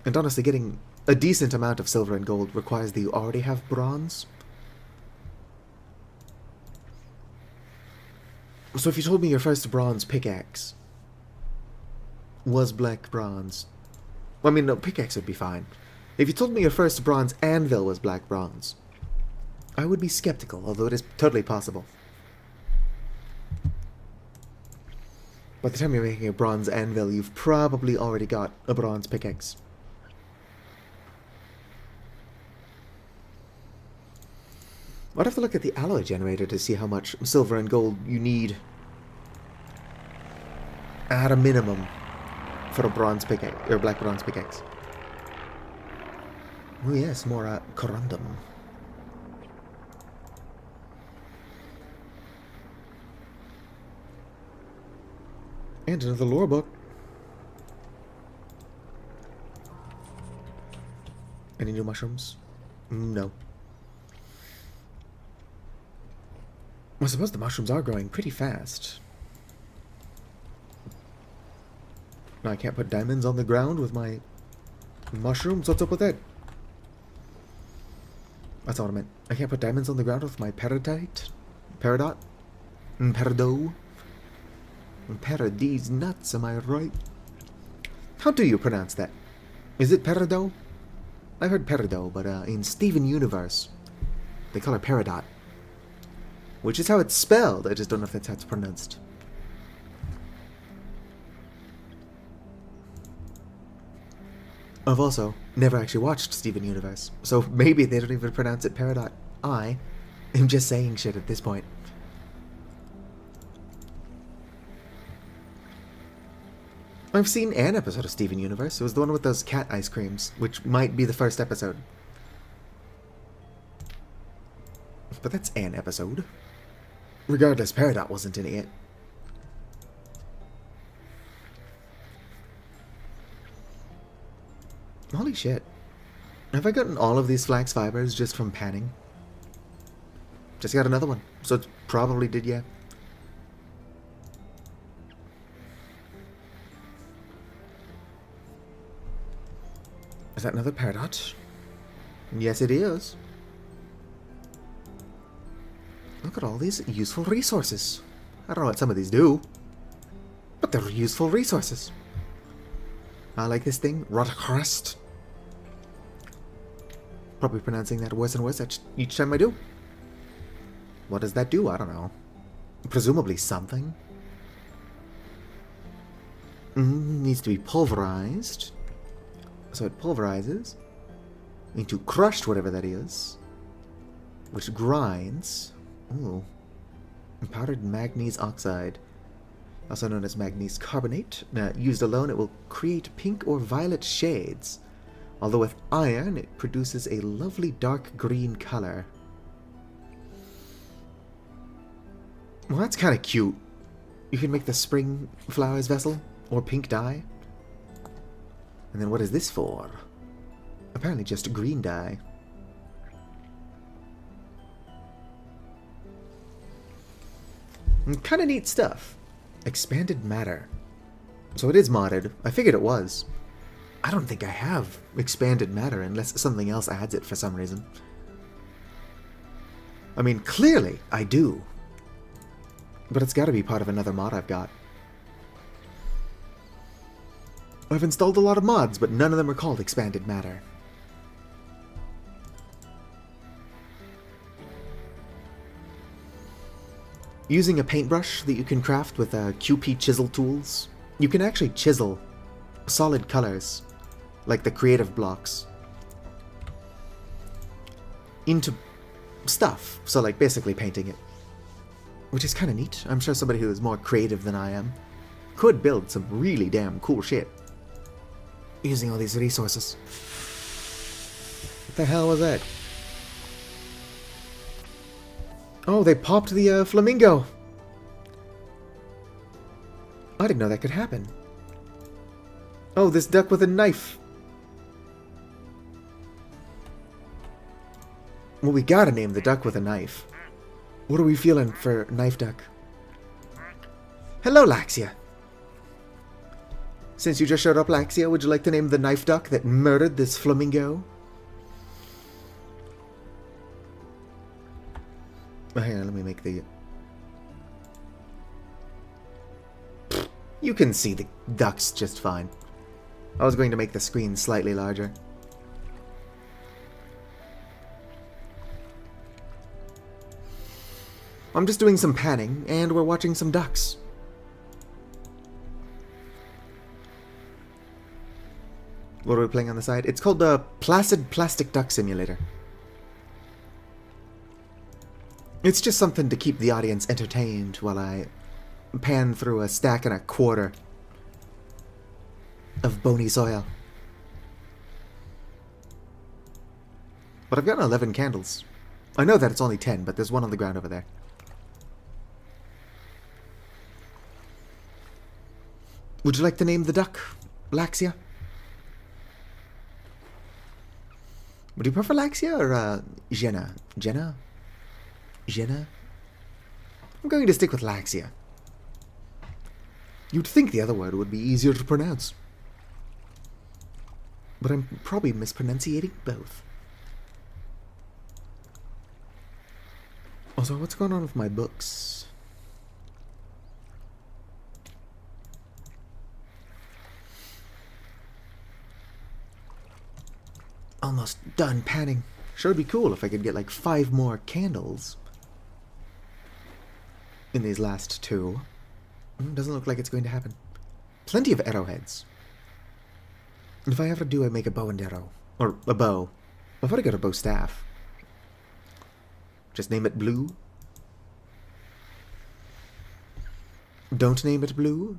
And honestly, getting a decent amount of silver and gold requires that you already have bronze. So if you told me your first bronze pickaxe was black bronze... Well, I mean, no, pickaxe would be fine. If you told me your first bronze anvil was black bronze, I would be skeptical, although it is totally possible. By the time you're making a bronze anvil, you've probably already got a bronze pickaxe. I'd have to look at the alloy generator to see how much silver and gold you need at a minimum for a bronze pickaxe, or black bronze pickaxe. Oh yes, more corundum. And another lore book. Any new mushrooms? No. I suppose the mushrooms are growing pretty fast. Now I can't put diamonds on the ground with my mushrooms? What's up with that? That's all I meant. I can't put diamonds on the ground with my peridot? Peridot? Peridot? Paradise nuts, am I right? How do you pronounce that? Is it peridot? I heard peridot, but in Steven Universe, they call it peridot. Which is how it's spelled, I just don't know if that's how it's pronounced. I've also never actually watched Steven Universe, so maybe they don't even pronounce it peridot. I am just saying shit at this point. I've seen an episode of Steven Universe. It was the one with those cat ice creams, which might be the first episode. But that's an episode. Regardless, Peridot wasn't in it yet. Holy shit. Have I gotten all of these flax fibers just from panning? Just got another one. So it probably did, yeah. Is that another Peridot? Yes, it is. Look at all these useful resources. I don't know what some of these do, but they're useful resources. I like this thing, Rotacrust. Probably pronouncing that worse and worse each time I do. What does that do? I don't know. Presumably something. Needs to be pulverized. So it pulverizes into crushed whatever that is, which grinds. Ooh. Powdered manganese oxide, also known as manganese carbonate. Now, used alone, it will create pink or violet shades, although with iron, it produces a lovely dark green color. Well, that's kind of cute. You can make the spring flowers vessel, or pink dye. And then what is this for? Apparently just green dye. Kind of neat stuff. Expanded matter. So it is modded. I figured it was. I don't think I have expanded matter unless something else adds it for some reason. I mean, clearly I do. But it's got to be part of another mod I've got. I've installed a lot of mods, but none of them are called expanded matter. Using a paintbrush that you can craft with QP chisel tools, you can actually chisel solid colors, like the creative blocks, into stuff. So like basically painting it. Which is kind of neat. I'm sure somebody who is more creative than I am could build some really damn cool shit using all these resources. What the hell was that? Oh, they popped the flamingo. I didn't know that could happen. Oh, this duck with a knife. Well, we gotta name the duck with a knife. What are we feeling for Knife Duck? Hello, Laxia. Since you just showed up, Laxia, would you like to name the Knife Duck that murdered this flamingo? Oh, hang on, let me make the... You can see the ducks just fine. I was going to make the screen slightly larger. I'm just doing some panning, and we're watching some ducks. What are we playing on the side? It's called the Placid Plastic Duck Simulator. It's just something to keep the audience entertained while I pan through a stack and a quarter of bony soil. But I've got 11 candles. I know that it's only 10, but there's one on the ground over there. Would you like to name the duck, Laxia? Would you prefer Laxia or Jenna? Jenna? Jenna? I'm going to stick with Laxia. You'd think the other word would be easier to pronounce. But I'm probably mispronunciating both. Also, what's going on with my books? Almost done panning. Sure would be cool if I could get like 5 more candles in these last 2. Doesn't look like it's going to happen. Plenty of arrowheads. If I ever do, I make a bow and arrow. Or a bow. I've already got a bow staff. Just name it Blue. Don't name it Blue.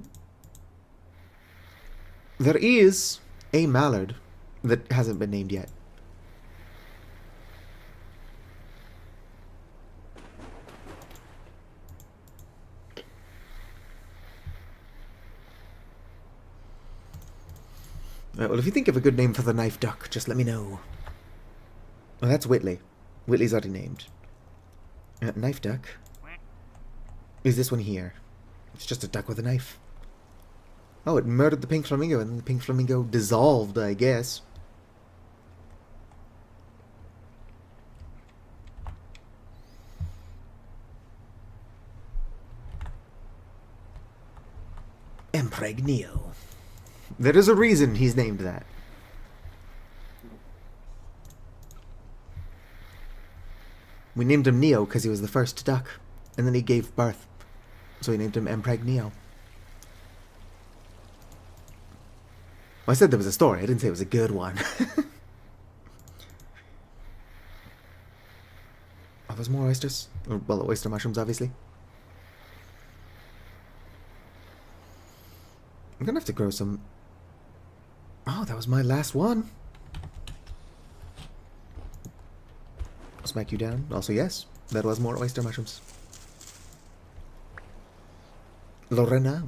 There is a mallard that hasn't been named yet. Well, if you think of a good name for the Knife Duck, just let me know. Oh, that's Whitley. Whitley's already named. Knife Duck. Is this one here? It's just a duck with a knife. Oh, it murdered the pink flamingo, and then the pink flamingo dissolved, I guess. Impregnio. There is a reason he's named that. We named him Neo because he was the first duck, and then he gave birth. So we named him Impregnio. Well, I said there was a story, I didn't say it was a good one. Oh, there's more oysters. Well, oyster mushrooms, obviously. I'm gonna have to grow some... Oh, that was my last one. I'll smack you down. Also, yes, that was more oyster mushrooms. Lorena,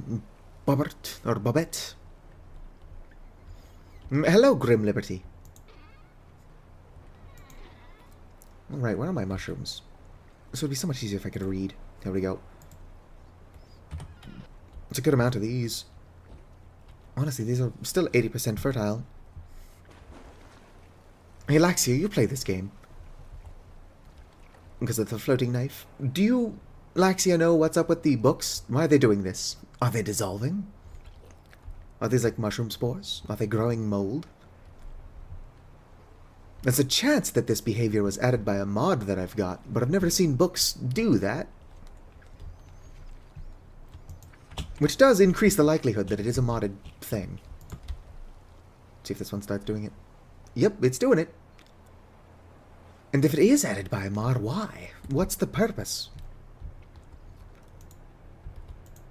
Bobbert, or Bobette. Hello, Grim Liberty. Alright, where are my mushrooms? This would be so much easier if I could read. There we go. It's a good amount of these. Honestly, these are still 80% fertile. Hey, Laxia, you play this game. Because of the floating knife. Do you, Laxia, know what's up with the books? Why are they doing this? Are they dissolving? Are these like mushroom spores? Are they growing mold? There's a chance that this behavior was added by a mod that I've got, but I've never seen books do that. Which does increase the likelihood that it is a modded thing. See if this one starts doing it. Yep, it's doing it. And if it is added by a mod, why? What's the purpose?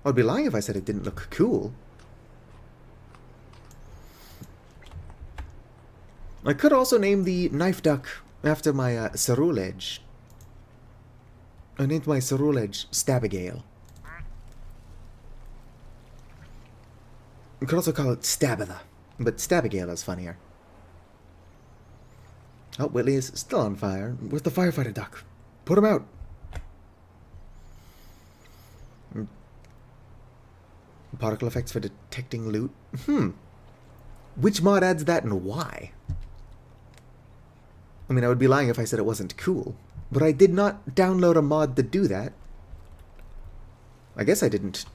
I'd be lying if I said it didn't look cool. I could also name the Knife Duck after my cerulege. I named my cerulege Stabigale. You could also call it Stabitha, but Stabigale is funnier. Oh, Whitley is still on fire. Where's the firefighter duck? Put him out. Particle effects for detecting loot. Which mod adds that and why? I mean, I would be lying if I said it wasn't cool. But I did not download a mod to do that. I guess I didn't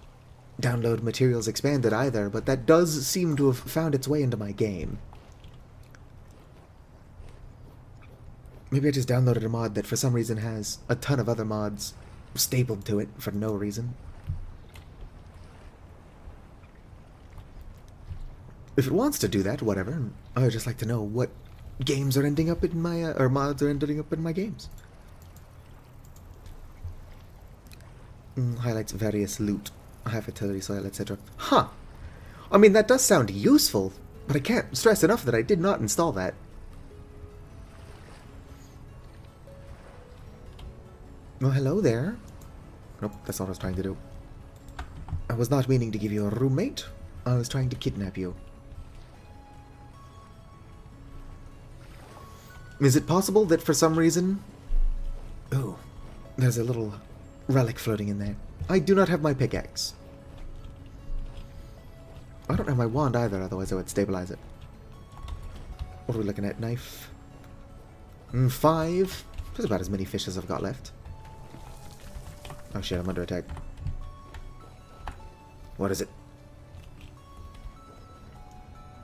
download Materials Expanded either, but that does seem to have found its way into my game. Maybe I just downloaded a mod that for some reason has a ton of other mods stapled to it for no reason. If it wants to do that, whatever. I would just like to know what games are ending up in my, or mods are ending up in my games. Highlights various loot, high fertility soil, etc. Huh. I mean, that does sound useful, but I can't stress enough that I did not install that. Well, hello there. Nope, that's not what I was trying to do. I was not meaning to give you a roommate. I was trying to kidnap you. Is it possible that for some reason... Ooh, there's a little relic floating in there. I do not have my pickaxe. I don't have my wand either, otherwise I would stabilize it. What are we looking at? Knife? 5. That's about as many fish as I've got left. Oh shit, I'm under attack. What is it?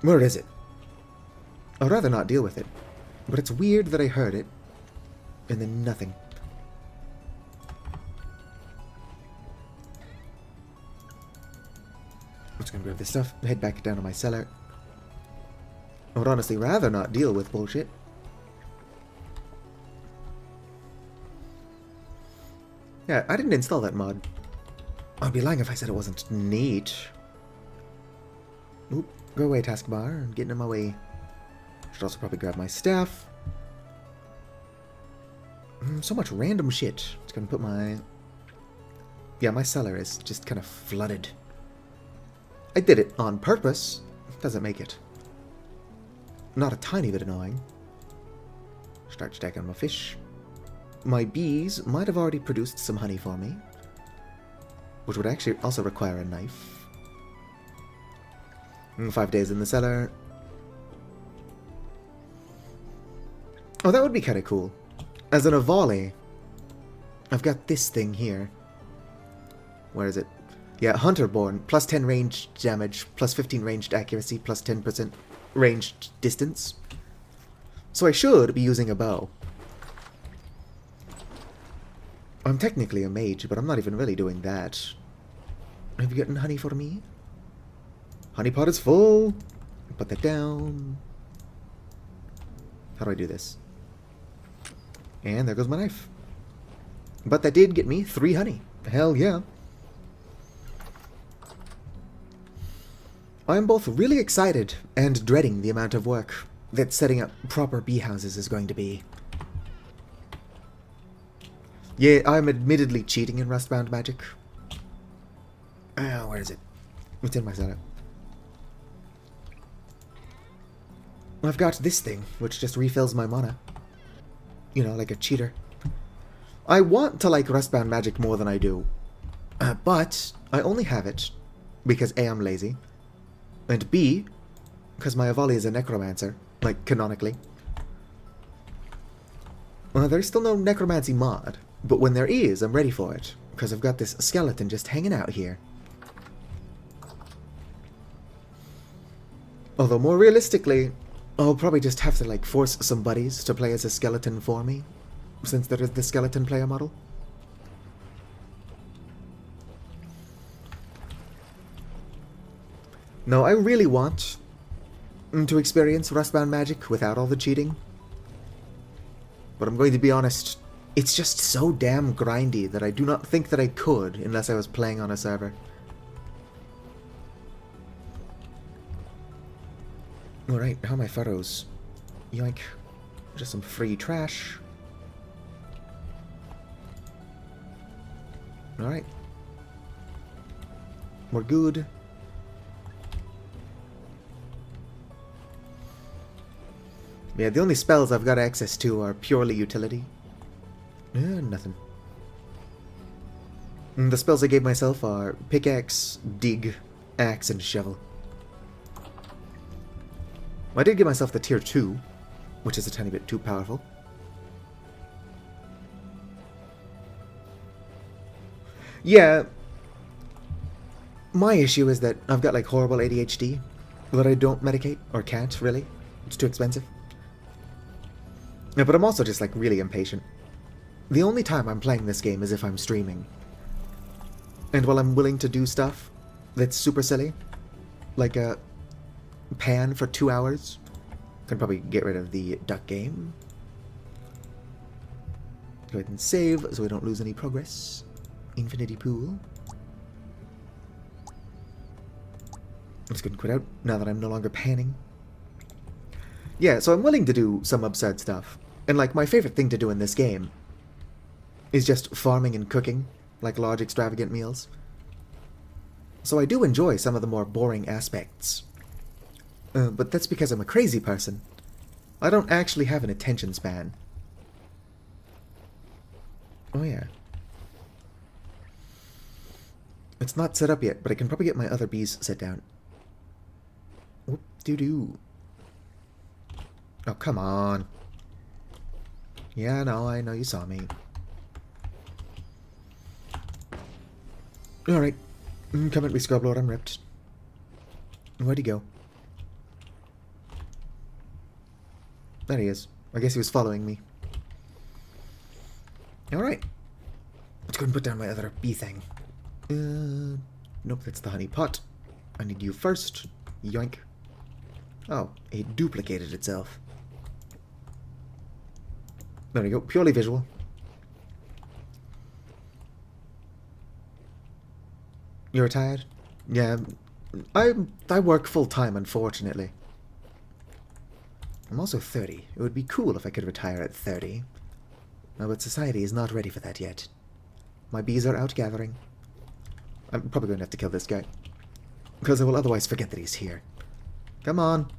Where is it? I'd rather not deal with it. But it's weird that I heard it, and then nothing. I'm just gonna grab this stuff, head back down to my cellar. I would honestly rather not deal with bullshit. Yeah, I didn't install that mod. I'd be lying if I said it wasn't neat. Oop, go away, taskbar. I'm getting in my way. Should also probably grab my staff. So much random shit. It's gonna put my... Yeah, my cellar is just kind of flooded. I did it on purpose. Doesn't make it not a tiny bit annoying. Start stacking my fish. My bees might have already produced some honey for me, which would actually also require a knife. 5 days in the cellar. Oh, that would be kind of cool. As an Avali, I've got this thing here. Where is it? Yeah, Hunterborn. Plus 10 ranged damage, plus 15 ranged accuracy, plus 10% ranged distance. So I should be using a bow. I'm technically a mage, but I'm not even really doing that. Have you gotten honey for me? Honey pot is full. Put that down. How do I do this? And there goes my knife. But that did get me 3 honey. Hell yeah. I am both really excited and dreading the amount of work that setting up proper bee houses is going to be. Yeah, I'm admittedly cheating in Rustbound Magic. Where is it? It's in my setup. I've got this thing, which just refills my mana. You know, like a cheater. I want to like Rustbound Magic more than I do. But I only have it because A, I'm lazy, and B, because my Avali is a necromancer, like, canonically. There's still no necromancy mod, but when there is, I'm ready for it, because I've got this skeleton just hanging out here. Although, more realistically, I'll probably just have to, like, force some buddies to play as a skeleton for me, since there is the skeleton player model. No, I really want to experience Rustbound Magic without all the cheating. But I'm going to be honest, it's just so damn grindy that I do not think that I could unless I was playing on a server. Alright, how are my furrows? Yoink. Just some free trash. Alright. We're good. Yeah, the only spells I've got access to are purely utility. Nothing. The spells I gave myself are Pickaxe, Dig, axe and shovel. I did give myself the tier 2, which is a tiny bit too powerful. Yeah, my issue is that I've got like horrible ADHD that I don't medicate, or can't really. It's too expensive. Yeah, but I'm also just like really impatient. The only time I'm playing this game is if I'm streaming. And while I'm willing to do stuff that's super silly, like a pan for 2 hours, can probably get rid of the duck game. Go ahead and save so we don't lose any progress. Infinity pool. I'm just going to quit out now that I'm no longer panning. Yeah, so I'm willing to do some absurd stuff. And like my favorite thing to do in this game is just farming and cooking, like large extravagant meals. So I do enjoy some of the more boring aspects. But that's because I'm a crazy person. I don't actually have an attention span. Oh yeah. It's not set up yet, but I can probably get my other bees set down. Whoop-doo-doo. Oh, come on. Yeah, no, I know you saw me. Alright. Come at me, Scrublord, I'm ripped. Where'd he go? There he is. I guess he was following me. Alright. Let's go and put down my other bee thing. Nope, that's the honey pot. I need you first. Yoink. Oh, it duplicated itself. There we go. Purely visual. You're tired? Yeah. I work full-time, unfortunately. I'm also 30. It would be cool if I could retire at 30. But society is not ready for that yet. My bees are out gathering. I'm probably going to have to kill this guy, because I will otherwise forget that he's here. Come on.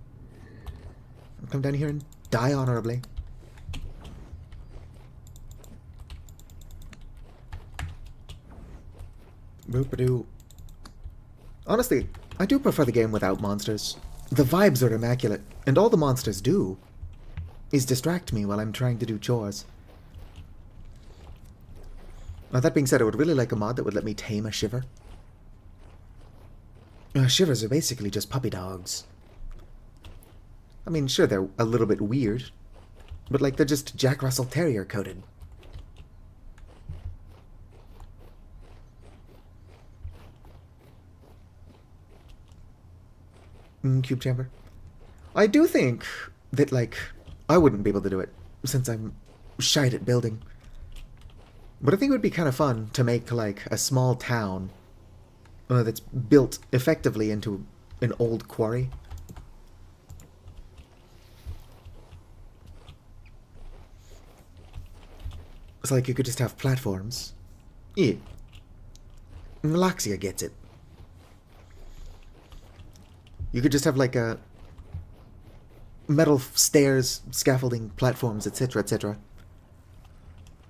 Come down here and die honorably. Boop-a-doo. Honestly, I do prefer the game without monsters. The vibes are immaculate, and all the monsters do is distract me while I'm trying to do chores. Now, that being said, I would really like a mod that would let me tame a shiver. Shivers are basically just puppy dogs. I mean, sure, they're a little bit weird, but like they're just Jack Russell Terrier coated. Cube chamber. I do think that, like, I wouldn't be able to do it, since I'm shite at building. But I think it would be kind of fun to make, like, a small town that's built effectively into an old quarry. So, like, you could just have platforms. Yeah. Malaxia gets it. You could just have, like, a metal stairs, scaffolding, platforms, etc., etc.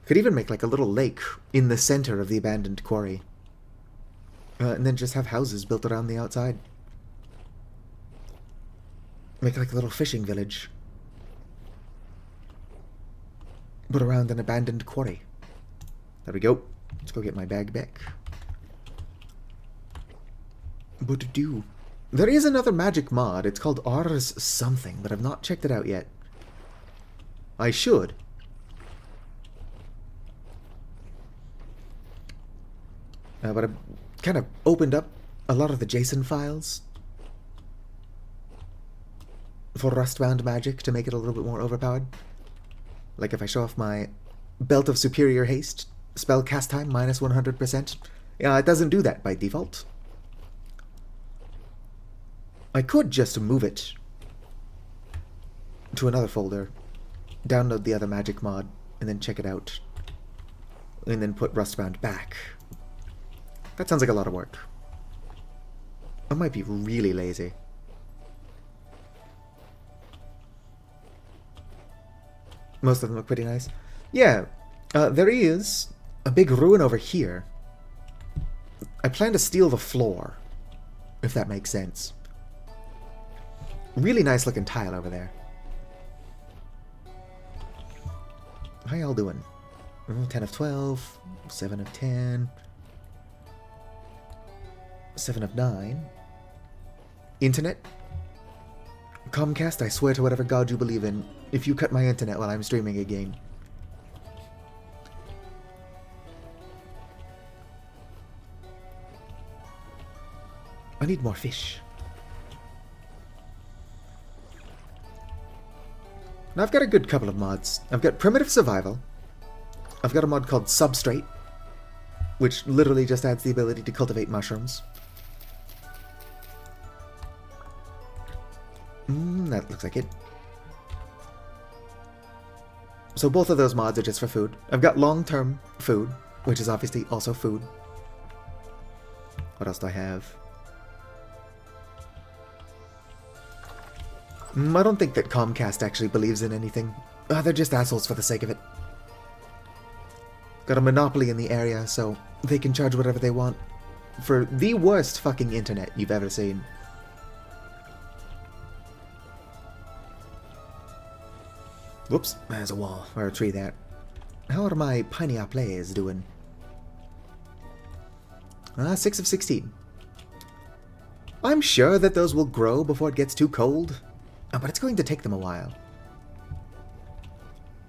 Could even make, like, a little lake in the center of the abandoned quarry. And then just have houses built around the outside. Make, like, a little fishing village. But around an abandoned quarry. There we go. Let's go get my bag back. What to do? There is another magic mod. It's called Ars something, but I've not checked it out yet. I should. But I've kind of opened up a lot of the JSON files for Rustbound magic to make it a little bit more overpowered. Like if I show off my Belt of Superior Haste, spell cast time minus 100%. Yeah, it doesn't do that by default. I could just move it to another folder, download the other magic mod, and then check it out. And then put Rustbound back. That sounds like a lot of work. I might be really lazy. Most of them look pretty nice. Yeah, there is a big ruin over here. I plan to steal the floor. if that makes sense. Really nice looking tile over there. How y'all doing? 10 of 12, 7 of 10, 7 of 9. Internet? Comcast, I swear to whatever god you believe in, if you cut my internet while I'm streaming a game. I need more fish. Now I've got a good couple of mods. I've got Primitive Survival. I've got a mod called Substrate, which literally just adds the ability to cultivate mushrooms. That looks like it. So both of those mods are just for food. I've got long-term food, which is obviously also food. What else do I have? I don't think that Comcast actually believes in anything. They're just assholes for the sake of it. Got a monopoly in the area, so they can charge whatever they want for the worst fucking internet you've ever seen. Whoops, there's a wall, or a tree there. How are my pineapples doing? 6 of 16. I'm sure that those will grow before it gets too cold, but it's going to take them a while.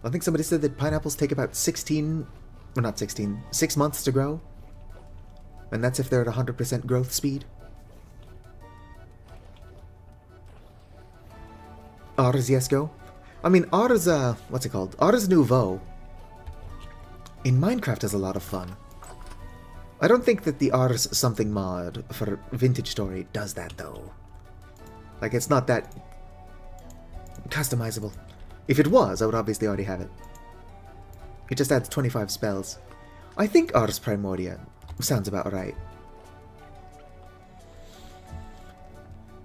I think somebody said that pineapples take about 6 months to grow. And that's if they're at 100% growth speed. Ars yes go? I mean, Ars, what's it called? Ars Nouveau in Minecraft is a lot of fun. I don't think that the Ars something mod for Vintage Story does that, though. Like, it's not that customizable. If it was, I would obviously already have it. It just adds 25 spells. I think Ars Primordia sounds about right.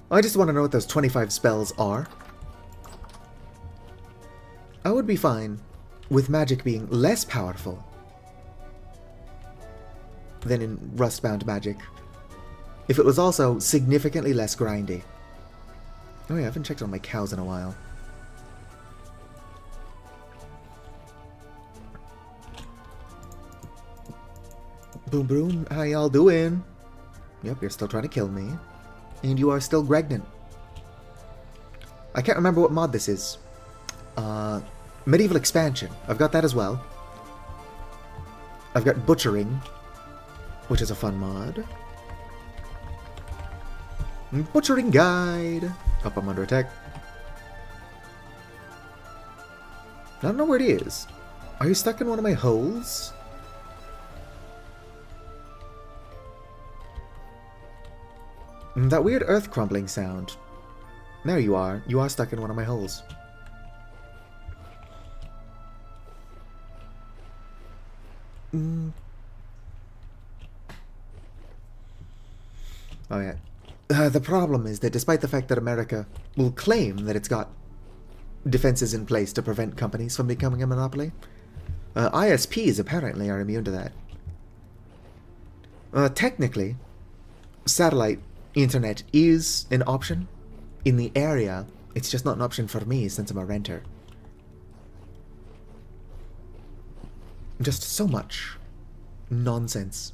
I just want to know what those 25 spells are. I would be fine with magic being less powerful than in Rustbound magic, if it was also significantly less grindy. Oh yeah, I haven't checked on my cows in a while. Boom boom, how y'all doing? Yep, you're still trying to kill me. And you are still pregnant. I can't remember what mod this is. Medieval Expansion. I've got that as well. I've got Butchering, which is a fun mod. Butchering Guide. Up, I'm under attack. I don't know where it is. Are you stuck in one of my holes? That weird earth crumbling sound. There you are. You are stuck in one of my holes. Oh yeah. The problem is that despite the fact that America will claim that it's got defenses in place to prevent companies from becoming a monopoly, ISPs apparently are immune to that. Technically, satellite internet is an option in the area. It's just not an option for me since I'm a renter. Just so much nonsense.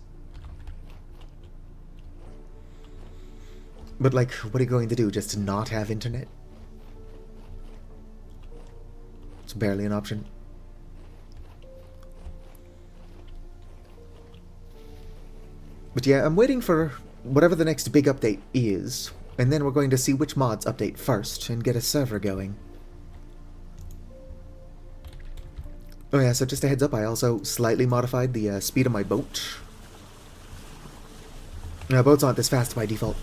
But like, what are you going to do? Just not have internet? It's barely an option. But yeah, I'm waiting for whatever the next big update is, and then we're going to see which mods update first and get a server going. Oh yeah, so just a heads up, I also slightly modified the speed of my boat. Boats aren't this fast by default.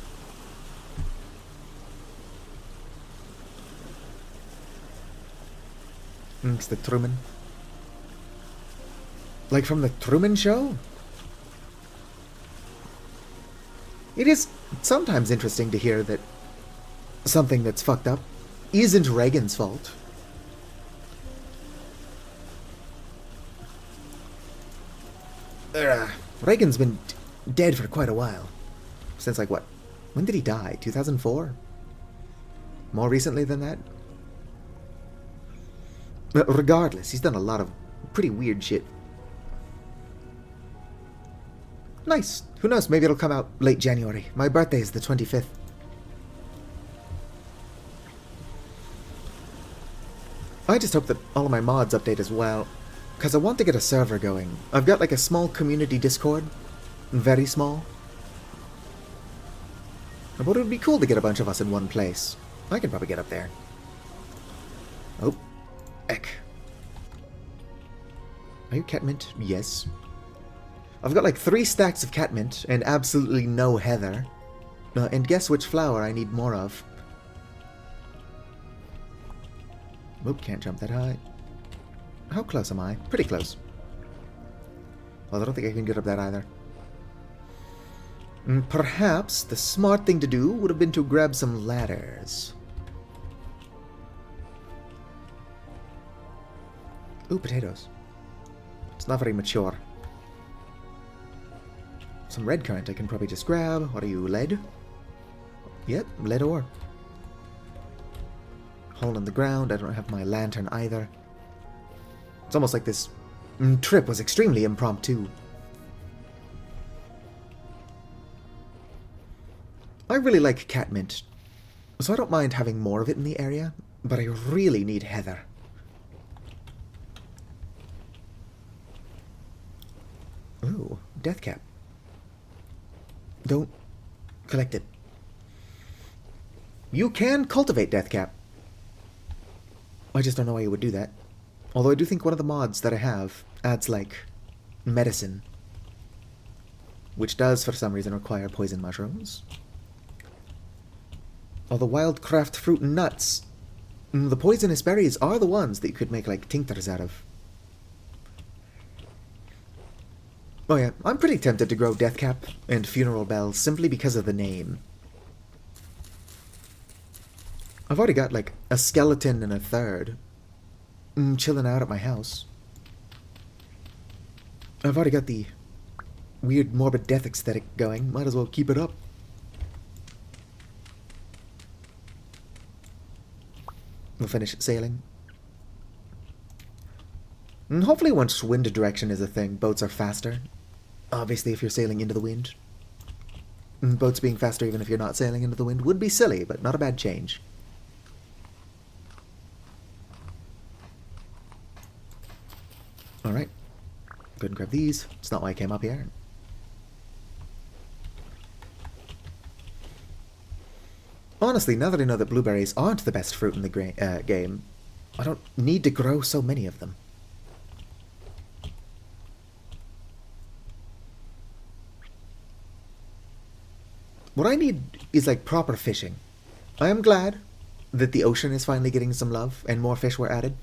It's the Truman. Like from the Truman Show? It is sometimes interesting to hear that something that's fucked up isn't Reagan's fault. Reagan's been dead for quite a while. Since, like, what, When did he die? 2004? More recently than that? But regardless, he's done a lot of pretty weird shit. Nice. Who knows, maybe it'll come out late January. My birthday is the 25th. I just hope that all of my mods update as well, because I want to get a server going. I've got like a small community Discord. Very small. But it would be cool to get a bunch of us in one place. I can probably get up there. Oh. Eck. Are you catmint? Yes. I've got like 3 stacks of catmint and absolutely no heather. And guess which flower I need more of. Oop, can't jump that high. How close am I? Pretty close. Well, I don't think I can get up that either. Perhaps the smart thing to do would have been to grab some ladders. Ooh, potatoes. It's not very mature. Some red currant I can probably just grab. What are you, lead? Yep, lead ore. Hole in the ground. I don't have my lantern either. It's almost like this trip was extremely impromptu. I really like catmint, so I don't mind having more of it in the area, but I really need heather. Ooh, death cap. Don't collect it. You can cultivate death cap. I just don't know why you would do that. Although I do think one of the mods that I have adds, like, medicine. Which does, for some reason, require poison mushrooms. Although wildcraft fruit and nuts, the poisonous berries are the ones that you could make, like, tinctures out of. Oh yeah, I'm pretty tempted to grow deathcap and funeral bells simply because of the name. I've already got, like, a skeleton and a third chilling out at my house. I've already got the weird morbid death aesthetic going. Might as well keep it up. We'll finish sailing. And hopefully once wind direction is a thing, boats are faster. Obviously if you're sailing into the wind. Boats being faster even if you're not sailing into the wind would be silly, but not a bad change. Alright. Go ahead and grab these. It's not why I came up here. Honestly, now that I know that blueberries aren't the best fruit in the game, I don't need to grow so many of them. What I need is, like, proper fishing. I am glad that the ocean is finally getting some love and more fish were added.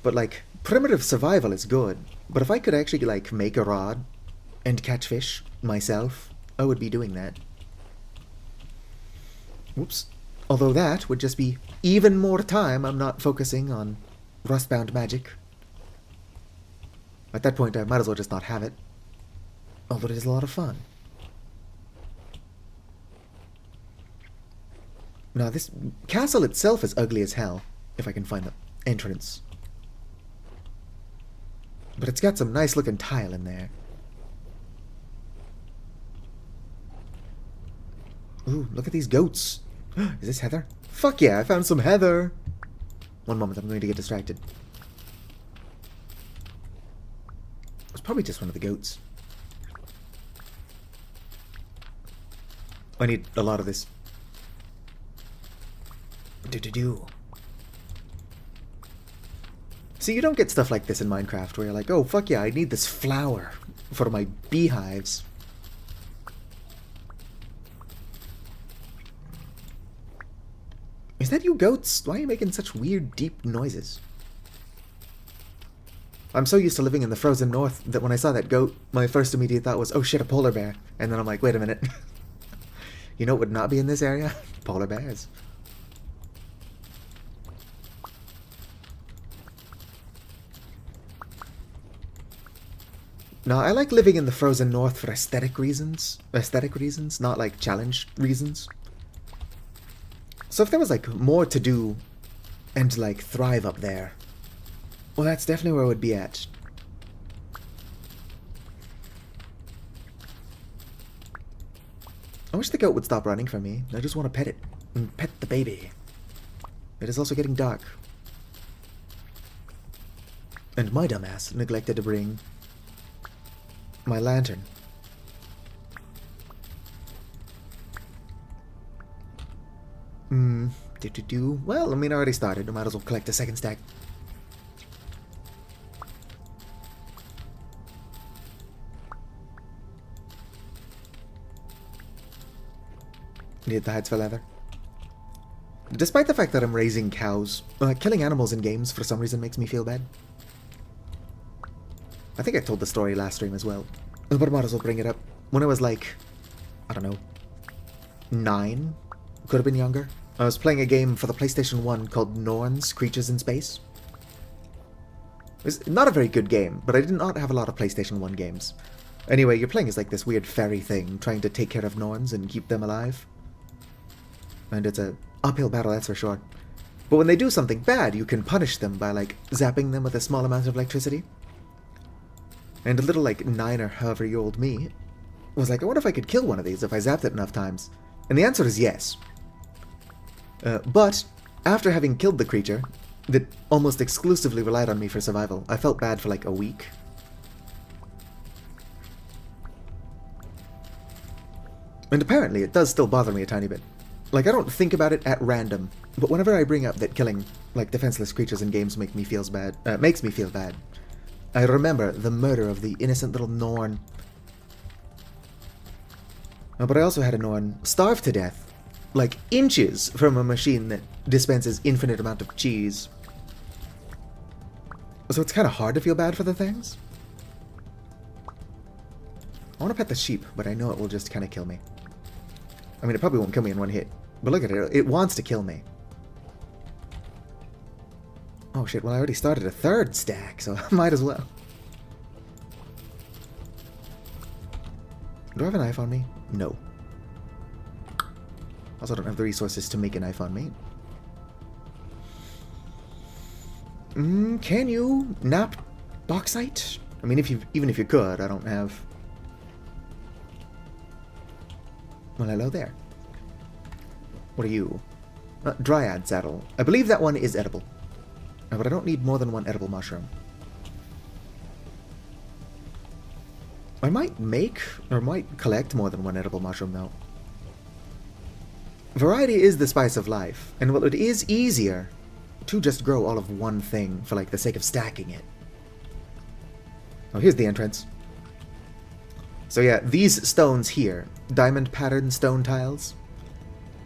But, like, primitive survival is good. But if I could actually, like, make a rod and catch fish myself, I would be doing that. Whoops. Although that would just be even more time I'm not focusing on rustbound magic. At that point, I might as well just not have it. Although it is a lot of fun. Now, this castle itself is ugly as hell, if I can find the entrance. But it's got some nice looking tile in there. Ooh, look at these goats. Is this heather? Fuck yeah, I found some heather! One moment, I'm going to get distracted. It's probably just one of the goats. I need a lot of this. Do-do-do. See, you don't get stuff like this in Minecraft where you're like, oh, fuck yeah, I need this flour for my beehives. Is that you goats? Why are you making such weird, deep noises? I'm so used to living in the frozen north that when I saw that goat, my first immediate thought was, oh shit, a polar bear. And then I'm like, wait a minute. You know what would not be in this area? Polar bears. No, I like living in the frozen north for aesthetic reasons. Aesthetic reasons, not like challenge reasons. So if there was like more to do and to like thrive up there, well, that's definitely where I would be at. I wish the goat would stop running from me. I just want to pet it. And pet the baby. It is also getting dark. And my dumbass neglected to bring my lantern. Well, I mean, I already started. I might as well collect a second stack. Need the hides for leather. Despite the fact that I'm raising cows, killing animals in games for some reason makes me feel bad. I think I told the story last stream as well, but I might as well bring it up. When I was like, I don't know, 9? Could have been younger. I was playing a game for the PlayStation 1 called Norns, Creatures in Space. It was not a very good game, but I did not have a lot of PlayStation 1 games. Anyway, you're playing as like this weird fairy thing, trying to take care of Norns and keep them alive. And it's a uphill battle, that's for sure. But when they do something bad, you can punish them by like zapping them with a small amount of electricity. And a little like 9 or however year old me was like, I wonder if I could kill one of these if I zapped it enough times. And the answer is yes. But after having killed the creature that almost exclusively relied on me for survival, I felt bad for like a week. And apparently it does still bother me a tiny bit. Like, I don't think about it at random, but whenever I bring up that killing like defenseless creatures in games makes me feel bad, I remember the murder of the innocent little Norn. But I also had a Norn starve to death, like inches from a machine that dispenses infinite amount of cheese. So it's kind of hard to feel bad for the things. I want to pet the sheep, but I know it will just kind of kill me. I mean, it probably won't kill me in one hit, but look at it, it wants to kill me. Oh shit, well I already started a third stack, so I might as well. Do I have a knife on me? No. Also don't have the resources to make a knife on me. Can you nap bauxite? I mean, even if you could, I don't have... Well, hello there. What are you? Dryad saddle. I believe that one is edible. But I don't need more than one edible mushroom. I might make, or might collect more than one edible mushroom, though. Variety is the spice of life, and while it is easier to just grow all of one thing for, like, the sake of stacking it. Oh, here's the entrance. So yeah, these stones here, diamond patterned stone tiles.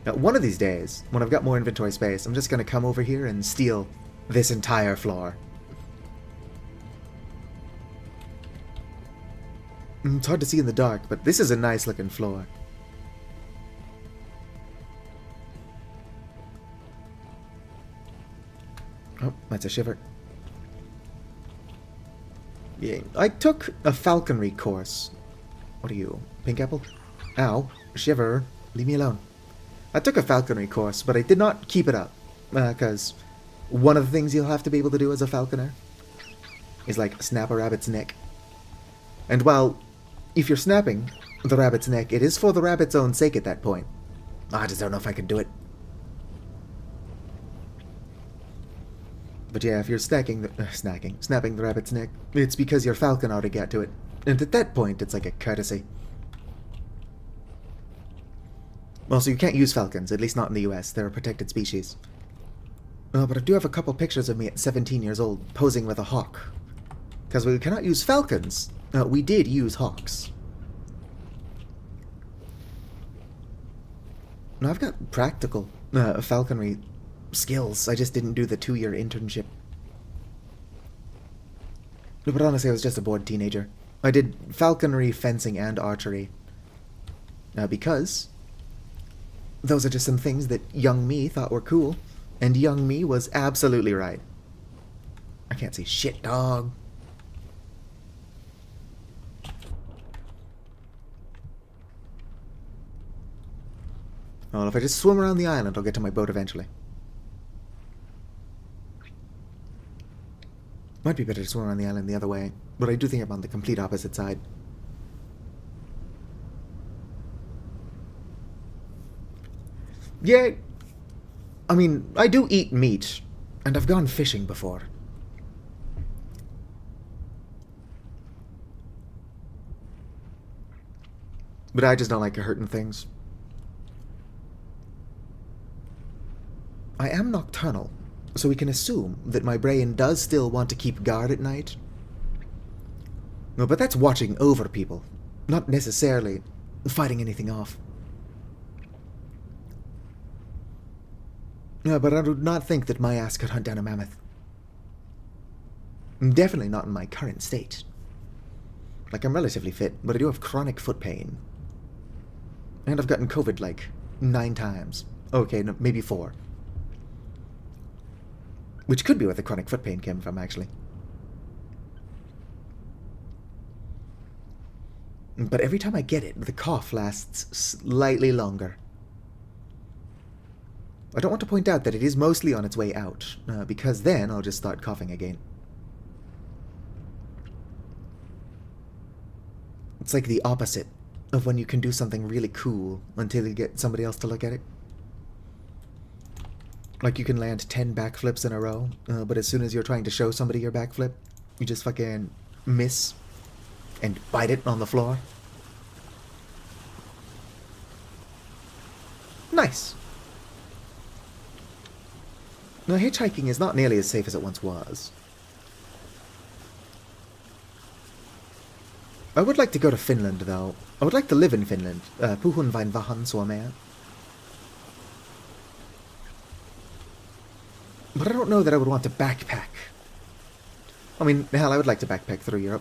Now, one of these days, when I've got more inventory space, I'm just going to come over here and steal this entire floor. It's hard to see in the dark, but this is a nice looking floor. Oh, that's a shiver. Yeah, I took a falconry course. What are you? Pink apple? Ow. Shiver. Leave me alone. I took a falconry course, but I did not keep it up. Because one of the things you'll have to be able to do as a falconer is, like, snap a rabbit's neck. And while, if you're snapping the rabbit's neck, it is for the rabbit's own sake at that point. I just don't know if I can do it. But yeah, if you're snapping the rabbit's neck, it's because your falcon ought to get to it. And at that point, it's like a courtesy. Also, you can't use falcons, at least not in the US. They're a protected species. But I do have a couple pictures of me at 17 years old, posing with a hawk. Because we cannot use falcons. We did use hawks. Now, I've got practical falconry skills. I just didn't do the 2-year internship. But honestly, I was just a bored teenager. I did falconry, fencing, and archery. Because those are just some things that young me thought were cool. And young me was absolutely right. I can't see shit, dog. Well, if I just swim around the island, I'll get to my boat eventually. Might be better to swim around the island the other way, but I do think I'm on the complete opposite side. Yeah, I mean, I do eat meat, and I've gone fishing before. But I just don't like hurting things. I am nocturnal, so we can assume that my brain does still want to keep guard at night. No, but that's watching over people, not necessarily fighting anything off. No, but I do not think that my ass could hunt down a mammoth. Definitely not in my current state. Like, I'm relatively fit, but I do have chronic foot pain. And I've gotten COVID like 9 times. Okay, no, maybe 4. Which could be where the chronic foot pain came from, actually. But every time I get it, the cough lasts slightly longer. I don't want to point out that it is mostly on its way out, because then I'll just start coughing again. It's like the opposite of when you can do something really cool until you get somebody else to look at it. Like you can land 10 backflips in a row, but as soon as you're trying to show somebody your backflip, you just fucking miss and bite it on the floor. Nice. Now, hitchhiking is not nearly as safe as it once was. I would like to go to Finland, though. I would like to live in Finland. Puhun vain vähän suomea. But I don't know that I would want to backpack. I mean, hell, I would like to backpack through Europe.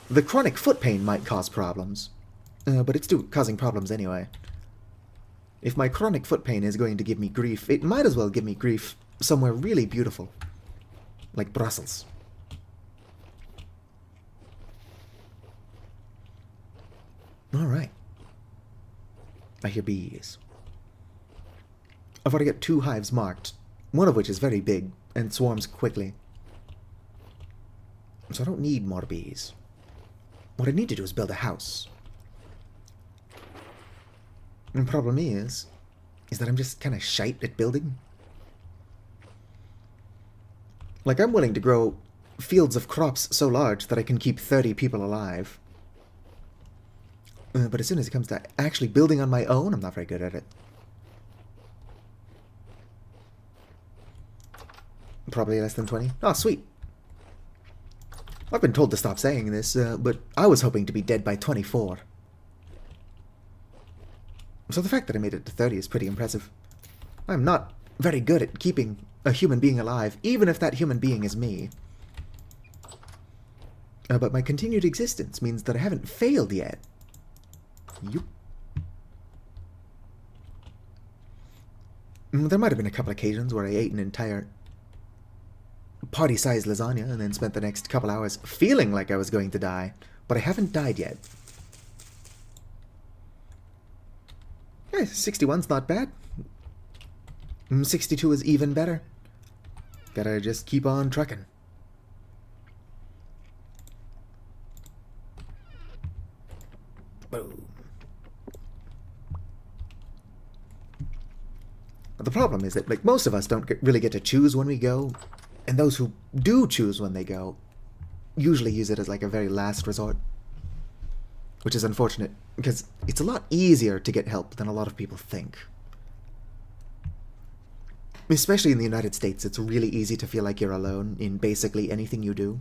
The chronic foot pain might cause problems. But it's still causing problems anyway. If my chronic foot pain is going to give me grief, it might as well give me grief somewhere really beautiful. Like Brussels. Alright. I hear bees. I've already got 2 hives marked, one of which is very big and swarms quickly. So I don't need more bees. What I need to do is build a house. And the problem is that I'm just kind of shite at building. Like, I'm willing to grow fields of crops so large that I can keep 30 people alive. But as soon as it comes to actually building on my own, I'm not very good at it. Probably less than 20. Oh, sweet. I've been told to stop saying this, but I was hoping to be dead by 24. So the fact that I made it to 30 is pretty impressive. I'm not very good at keeping a human being alive, even if that human being is me. But my continued existence means that I haven't failed yet. Yup. There might have been a couple occasions where I ate an entire party-sized lasagna and then spent the next couple hours feeling like I was going to die, but I haven't died yet. Yeah, 61's not bad. 62 is even better. Gotta just keep on trucking. Boom. The problem is that, like, most of us don't really get to choose when we go, and those who do choose when they go usually use it as, like, a very last resort. Which is unfortunate, because it's a lot easier to get help than a lot of people think. Especially in the United States, it's really easy to feel like you're alone in basically anything you do.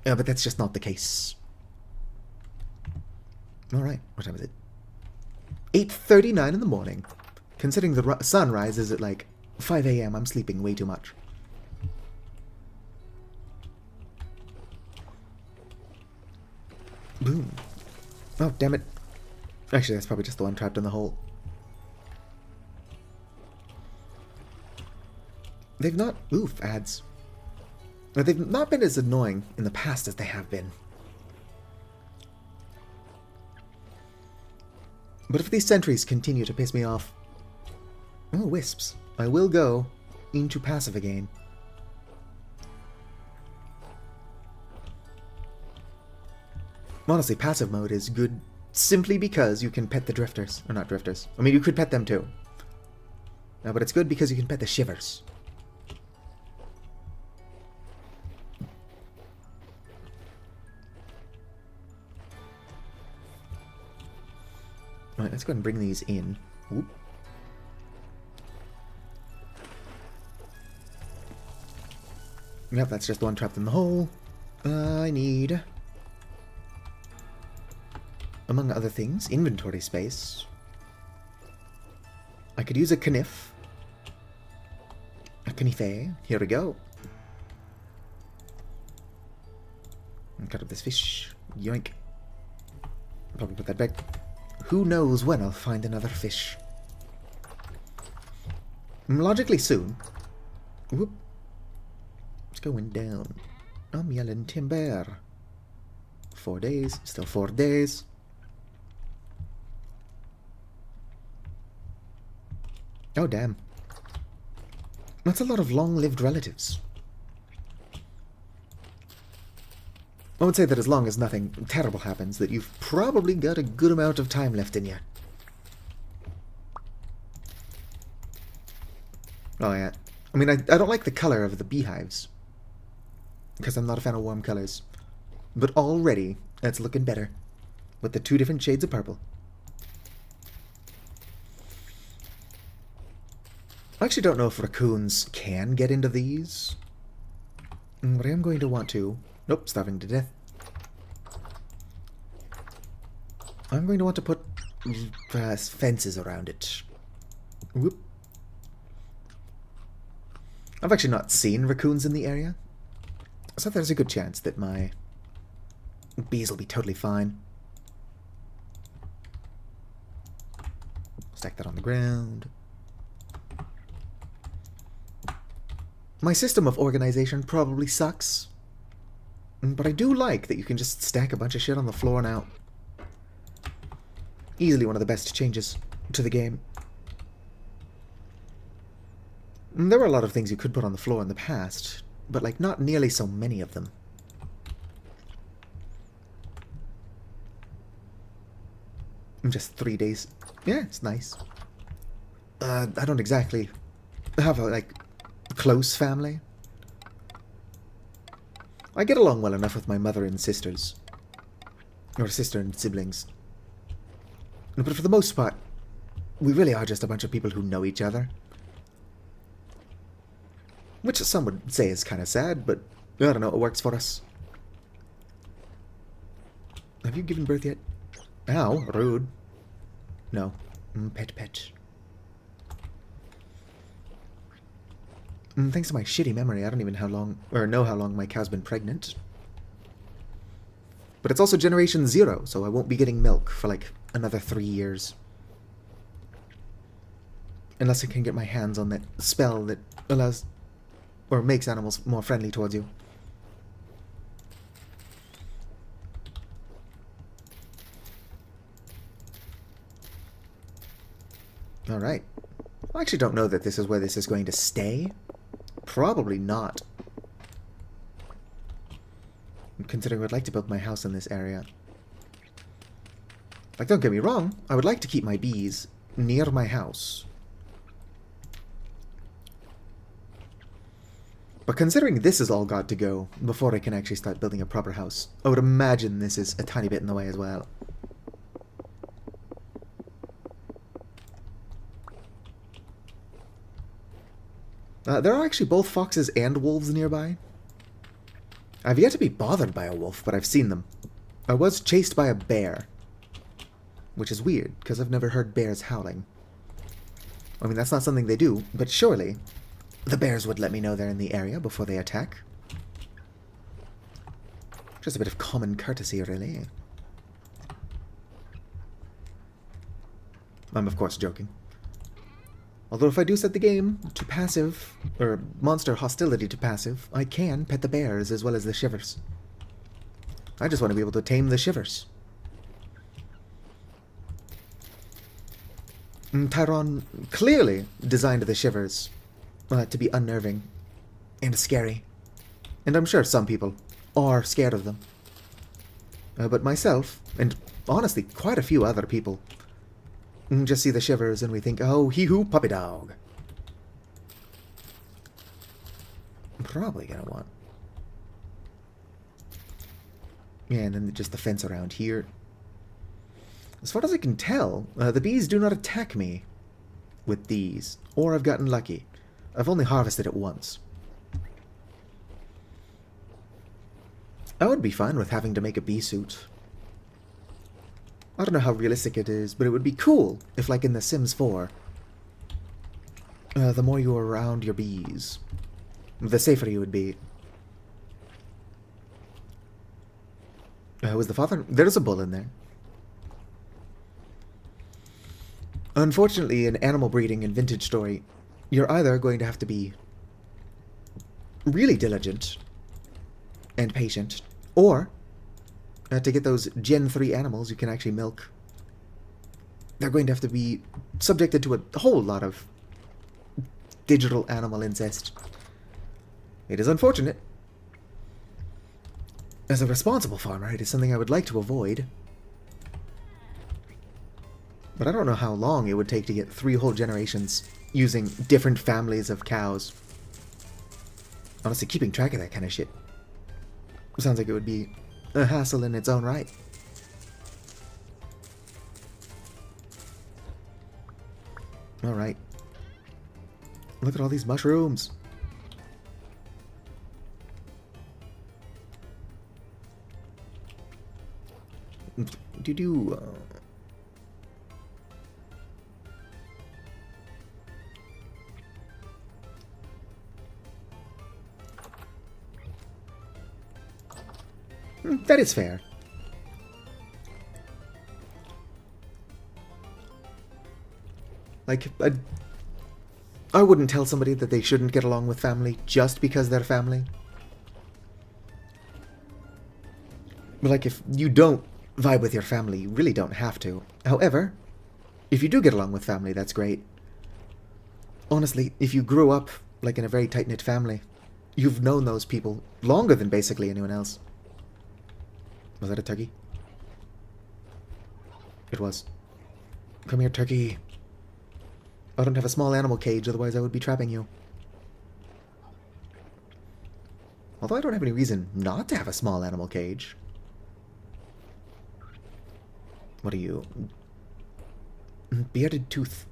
But that's just not the case. Alright, what time is it? 8:39 in the morning. Considering the sun rises at like 5 a.m., I'm sleeping way too much. Boom. Oh, damn it. Actually, that's probably just the one trapped in the hole. They've not... Oof, ads. They've not been as annoying in the past as they have been. But if these sentries continue to piss me off... Oh, wisps. I will go into passive again. Honestly, passive mode is good simply because you can pet the drifters. Or not drifters. I mean, you could pet them too. No, but it's good because you can pet the shivers. Alright, let's go ahead and bring these in. Oop. Yep, that's just the one trapped in the hole. I need, among other things, inventory space. I could use a kniff. A knife. Here we go. And cut up this fish. Yoink. Probably put that back. Who knows when I'll find another fish. Logically soon. Whoop. It's going down. I'm yelling timber. 4 days. Still 4 days. Oh, damn. That's a lot of long-lived relatives. I would say that as long as nothing terrible happens, that you've probably got a good amount of time left in you. Oh, yeah. I mean, I don't like the color of the beehives. Because I'm not a fan of warm colors. But already, it's looking better. With the 2 different shades of purple. I actually don't know if raccoons can get into these. But I am going to want to... Nope, starving to death. I'm going to want to put fences around it. Whoop. I've actually not seen raccoons in the area. So there's a good chance that my bees will be totally fine. Stack that on the ground. My system of organization probably sucks. But I do like that you can just stack a bunch of shit on the floor now. Easily one of the best changes to the game. There were a lot of things you could put on the floor in the past, but like not nearly so many of them. Just 3 days. Yeah, it's nice. I don't exactly have a, like, close family. I get along well enough with my mother and sisters. Or sister and siblings. But for the most part, we really are just a bunch of people who know each other. Which some would say is kind of sad, but I don't know, it works for us. Have you given birth yet? Ow, rude. No. Pet. Thanks to my shitty memory, I don't even know how long my cow's been pregnant. But it's also generation 0, so I won't be getting milk for like another 3 years. Unless I can get my hands on that spell that allows or makes animals more friendly towards you. Alright. I actually don't know that this is where this is going to stay. Probably not. Considering I'd like to build my house in this area. Like, don't get me wrong, I would like to keep my bees near my house. But considering this has all got to go before I can actually start building a proper house, I would imagine this is a tiny bit in the way as well. There are actually both foxes and wolves nearby. I've yet to be bothered by a wolf, but I've seen them. I was chased by a bear. Which is weird, because I've never heard bears howling. I mean, that's not something they do, but surely the bears would let me know they're in the area before they attack. Just a bit of common courtesy, really. I'm of course joking. Although if I do set the game to passive, or monster hostility to passive, I can pet the bears as well as the shivers. I just want to be able to tame the shivers. Tyron clearly designed the shivers to be unnerving and scary. And I'm sure some people are scared of them. But myself, and honestly quite a few other people, just see the shivers and we think, oh, hee-hoo, puppy dog. I'm probably gonna want... Yeah, and then just the fence around here. As far as I can tell, the bees do not attack me with these, or I've gotten lucky. I've only harvested it once. I would be fine with having to make a bee suit. I don't know how realistic it is, but it would be cool if, like in The Sims 4, the more you were around your bees, the safer you would be. Was the father? There's a bull in there. Unfortunately, in animal breeding and vintage story, you're either going to have to be really diligent and patient, or to get those Gen 3 animals you can actually milk, they're going to have to be subjected to a whole lot of digital animal incest. It is unfortunate. As a responsible farmer, it is something I would like to avoid. But I don't know how long it would take to get 3 whole generations using different families of cows. Honestly, keeping track of that kind of shit sounds like it would be a hassle in its own right. Alright. Look at all these mushrooms. That is fair. Like, I wouldn't tell somebody that they shouldn't get along with family just because they're family. But like, if you don't vibe with your family, you really don't have to. However, if you do get along with family, that's great. Honestly, if you grew up like in a very tight-knit family, you've known those people longer than basically anyone else. Was that a turkey? It was. Come here, turkey. I don't have a small animal cage, otherwise I would be trapping you. Although I don't have any reason not to have a small animal cage. What are you? Bearded tooth.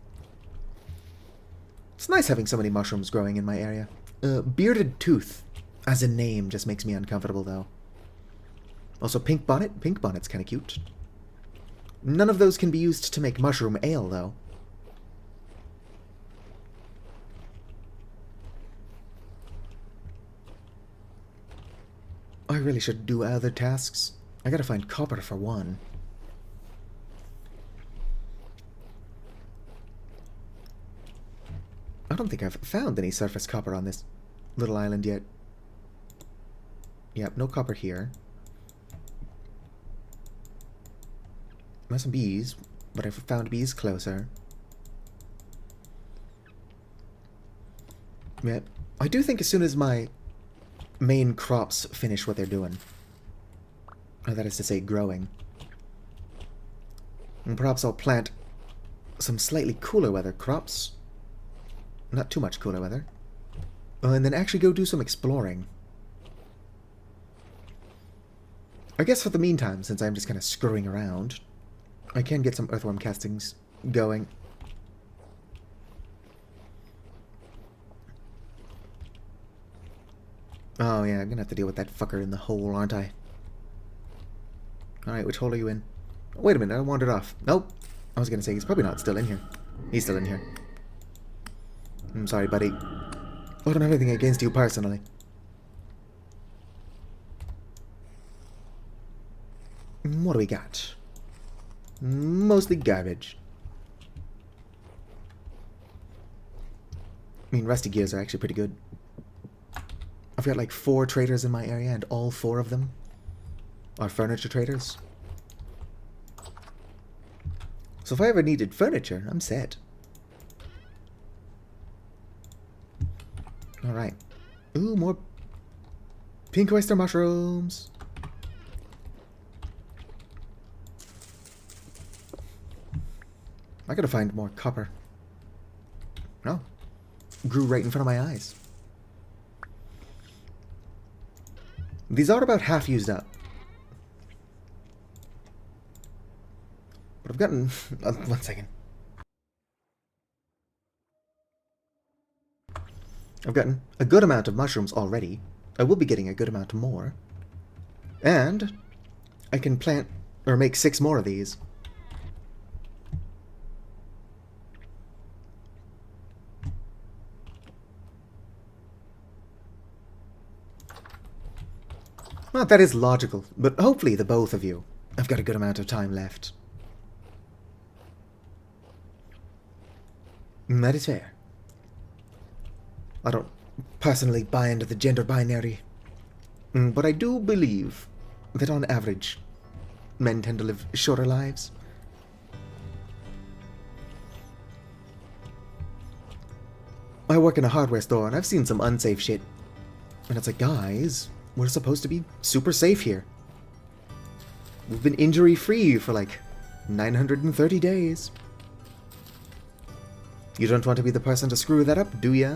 It's nice having so many mushrooms growing in my area. Bearded tooth, as a name, just makes me uncomfortable, though. Also, pink bonnet. Pink bonnet's kind of cute. None of those can be used to make mushroom ale, though. I really should do other tasks. I gotta find copper for one. I don't think I've found any surface copper on this little island yet. Yep, no copper here. There's some bees, but I've found bees closer. Yep. I do think as soon as my main crops finish what they're doing, or that is to say growing, and perhaps I'll plant some slightly cooler weather crops. Not too much cooler weather. And then actually go do some exploring. I guess for the meantime, since I'm just kind of screwing around, I can get some earthworm castings going. Oh yeah, I'm gonna have to deal with that fucker in the hole, aren't I? Alright, which hole are you in? Oh, wait a minute, I wandered off. Nope. I was gonna say, he's probably not still in here. He's still in here. I'm sorry, buddy. I don't have anything against you personally. What do we got? Mostly garbage. I mean, rusty gears are actually pretty good. I've got like 4 traders in my area, and all 4 of them are furniture traders. So if I ever needed furniture, I'm set. Alright. Ooh, more pink oyster mushrooms. I gotta find more copper. No. Grew right in front of my eyes. These are about half used up. But I've gotten... one second. I've gotten a good amount of mushrooms already. I will be getting a good amount more. And I can plant or make 6 more of these. Well, that is logical, but hopefully the both of you have got a good amount of time left. That is fair. I don't personally buy into the gender binary, but I do believe that on average, men tend to live shorter lives. I work in a hardware store and I've seen some unsafe shit. And it's like, guys, we're supposed to be super safe here. We've been injury-free for like 930 days. You don't want to be the person to screw that up, do ya?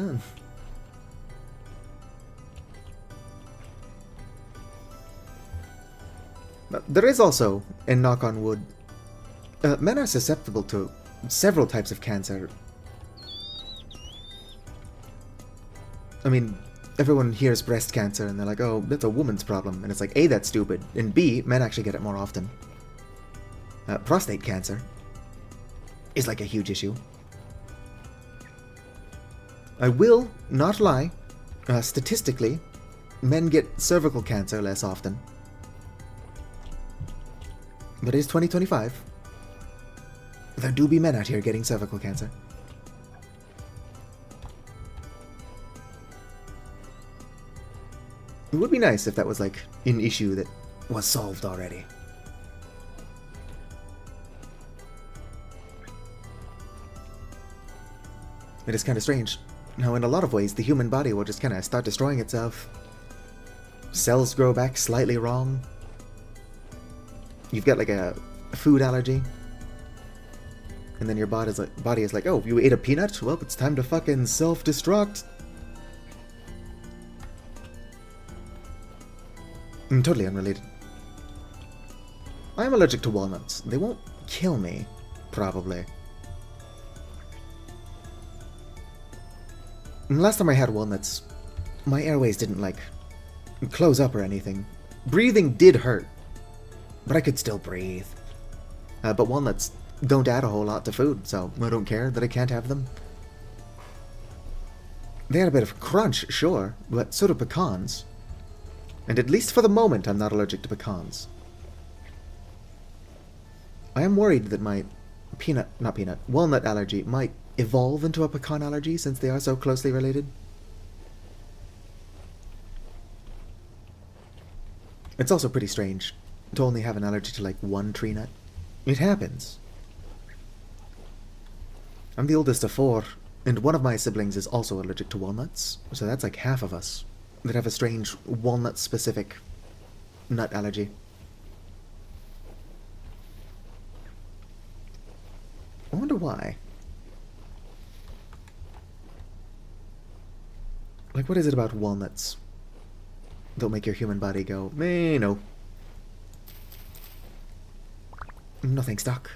But there is also, and knock on wood, men are susceptible to several types of cancer. I mean, everyone hears breast cancer and they're like, oh, that's a woman's problem. And it's like, A, that's stupid, and B, men actually get it more often. Prostate cancer is like a huge issue. I will not lie. Statistically, men get cervical cancer less often. But it is 2025. There do be men out here getting cervical cancer. It would be nice if that was like an issue that was solved already. It is kind of strange. Now, in a lot of ways, the human body will just kind of start destroying itself. Cells grow back slightly wrong. You've got like a food allergy. And then your body is like, oh, you ate a peanut? Well, it's time to fucking self-destruct. Totally unrelated. I am allergic to walnuts. They won't kill me, probably. Last time I had walnuts, my airways didn't, like, close up or anything. Breathing did hurt, but I could still breathe. But walnuts don't add a whole lot to food, so I don't care that I can't have them. They had a bit of crunch, sure, but so do pecans. And at least for the moment, I'm not allergic to pecans. I am worried that my walnut allergy might evolve into a pecan allergy since they are so closely related. It's also pretty strange to only have an allergy to like one tree nut. It happens. I'm the oldest of 4, and one of my siblings is also allergic to walnuts, so that's like half of us that have a strange walnut-specific nut allergy. I wonder why. Like, what is it about walnuts that'll make your human body go, no. Nothing's stuck.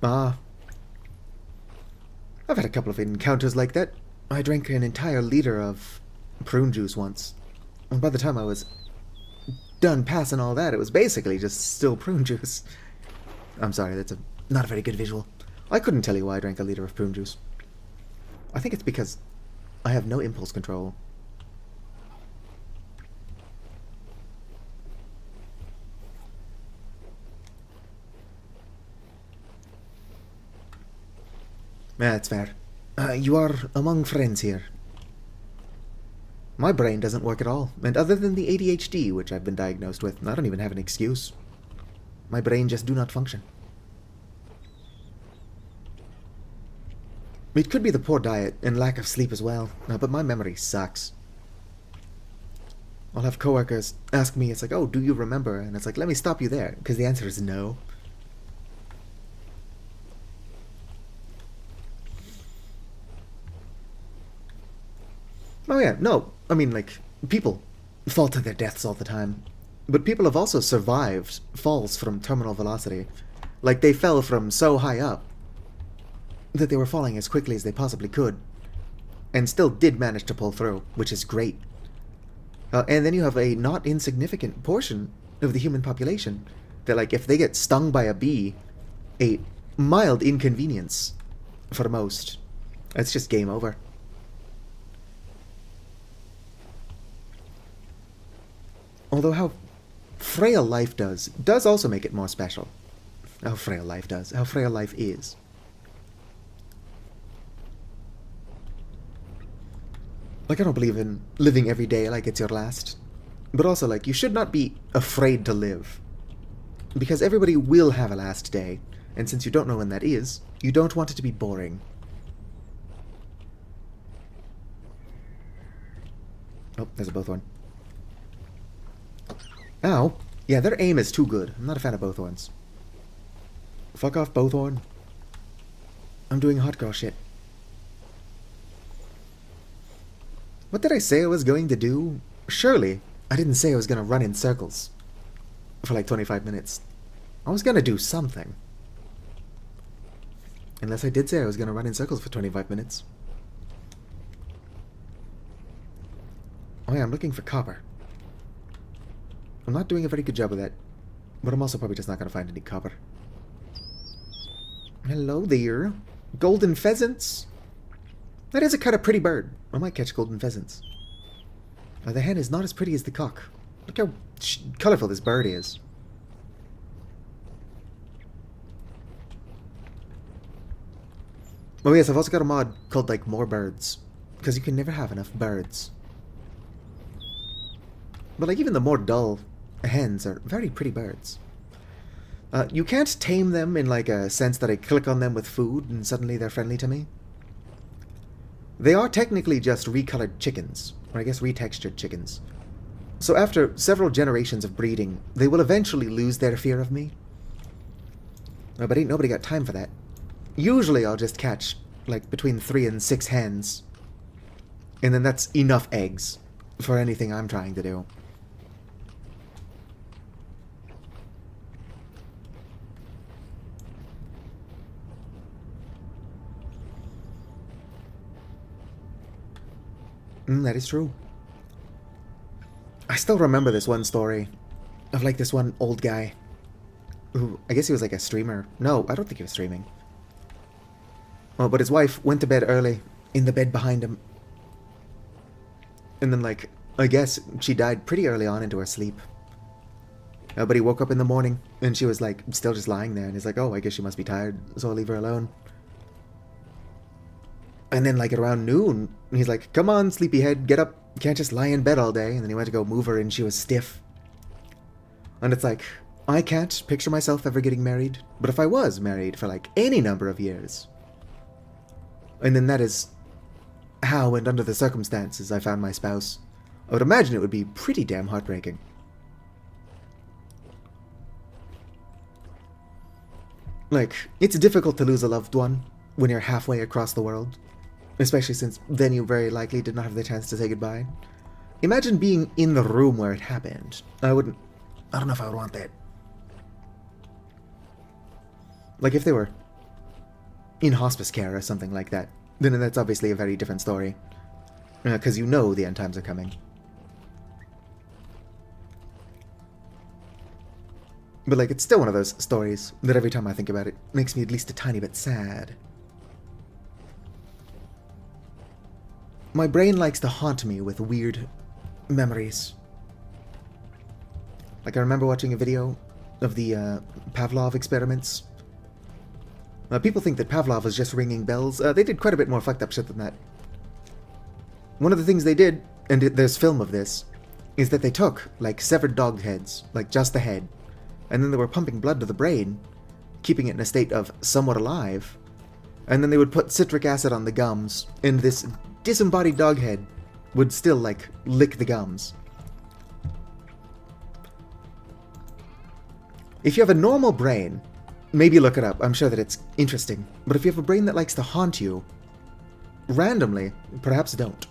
I've had a couple of encounters like that. I drank an entire liter of prune juice once. And by the time I was done passing all that, it was basically just still prune juice. I'm sorry, that's not a very good visual. I couldn't tell you why I drank a liter of prune juice. I think it's because I have no impulse control. That's fair. You are among friends here. My brain doesn't work at all, and other than the ADHD, which I've been diagnosed with, I don't even have an excuse. My brain just do not function. It could be the poor diet and lack of sleep as well, but my memory sucks. I'll have coworkers ask me, it's like, oh, do you remember? And it's like, let me stop you there, because the answer is no. Oh yeah, no, I mean, like, people fall to their deaths all the time. But people have also survived falls from terminal velocity. Like, they fell from so high up that they were falling as quickly as they possibly could, and still did manage to pull through, which is great. And then you have a not insignificant portion of the human population that, like, if they get stung by a bee, a mild inconvenience for most, it's just game over. Although how frail life does also make it more special. How frail life does, how frail life is. Like, I don't believe in living every day like it's your last. But also, like, you should not be afraid to live. Because everybody will have a last day. And since you don't know when that is, you don't want it to be boring. Oh, there's a Bowthorn. Ow. Yeah, their aim is too good. I'm not a fan of Bowthorns. Fuck off, Bowthorn. I'm doing hot girl shit. What did I say I was going to do? Surely, I didn't say I was going to run in circles for like 25 minutes. I was going to do something. Unless I did say I was going to run in circles for 25 minutes. Oh yeah, I'm looking for copper. I'm not doing a very good job of that. But I'm also probably just not going to find any copper. Hello there. Golden pheasants? That is a kind of pretty bird. I might catch golden pheasants. The hen is not as pretty as the cock. Look how colourful this bird is. Oh yes, I've also got a mod called, like, More Birds. Because you can never have enough birds. But, like, even the more dull hens are very pretty birds. You can't tame them in, like, a sense that I click on them with food and suddenly they're friendly to me. They are technically just recolored chickens, or I guess retextured chickens. So after several generations of breeding, they will eventually lose their fear of me. But ain't nobody got time for that. Usually I'll just catch, like, between 3 and 6 hens. And then that's enough eggs for anything I'm trying to do. That is true. I still remember this one story of, like, this one old guy who, I guess he was like a streamer. No, I don't think he was streaming. Oh, but his wife went to bed early in the bed behind him. And then, like, I guess she died pretty early on into her sleep. But he woke up in the morning and she was, like, still just lying there. And he's like, oh, I guess she must be tired, so I'll leave her alone. And then, like, at around noon, he's like, come on, sleepyhead, get up. You can't just lie in bed all day. And then he went to go move her and she was stiff. And it's like, I can't picture myself ever getting married. But if I was married for, like, any number of years, and then that is how and under the circumstances I found my spouse, I would imagine it would be pretty damn heartbreaking. Like, it's difficult to lose a loved one when you're halfway across the world. Especially since then you very likely did not have the chance to say goodbye. Imagine being in the room where it happened. I don't know if I would want that. Like, if they were in hospice care or something like that, then that's obviously a very different story. Because you know the end times are coming. But, like, it's still one of those stories that every time I think about it makes me at least a tiny bit sad. My brain likes to haunt me with weird memories. Like, I remember watching a video of the Pavlov experiments. People think that Pavlov was just ringing bells. They did quite a bit more fucked up shit than that. One of the things they did, and there's film of this, is that they took, like, severed dog heads, like just the head, and then they were pumping blood to the brain, keeping it in a state of somewhat alive, And then they would put citric acid on the gums, and this disembodied dog head would still, like, lick the gums. If you have a normal brain, maybe look it up, I'm sure that it's interesting. But if you have a brain that likes to haunt you, randomly, perhaps don't.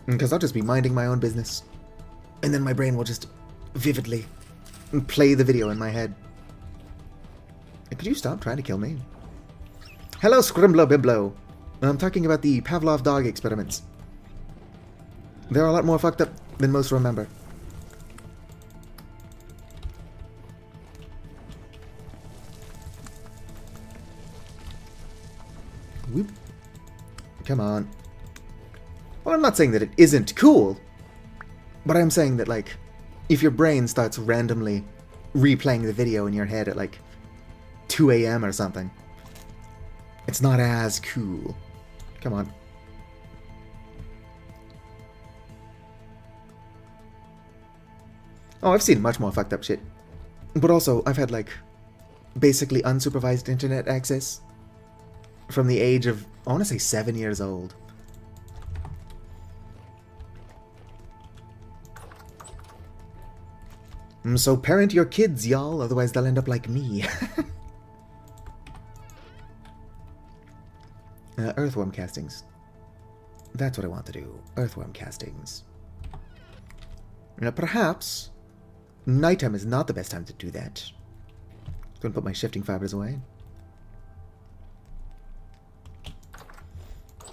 Because I'll just be minding my own business. And then my brain will just vividly play the video in my head. Could you stop trying to kill me? Hello, Scrimblo Biblo. I'm talking about the Pavlov dog experiments. They're a lot more fucked up than most remember. Whoop. Come on. Well, I'm not saying that it isn't cool, but I'm saying that, like, if your brain starts randomly replaying the video in your head at, like, 2 a.m. or something, it's not as cool. Come on. Oh, I've seen much more fucked up shit. But also, I've had, like, basically unsupervised internet access from the age of, I want to say, 7 years old. So parent your kids, y'all, otherwise they'll end up like me. Earthworm castings. That's what I want to do. Earthworm castings. Now, perhaps nighttime is not the best time to do that. Go and put my shifting fibers away.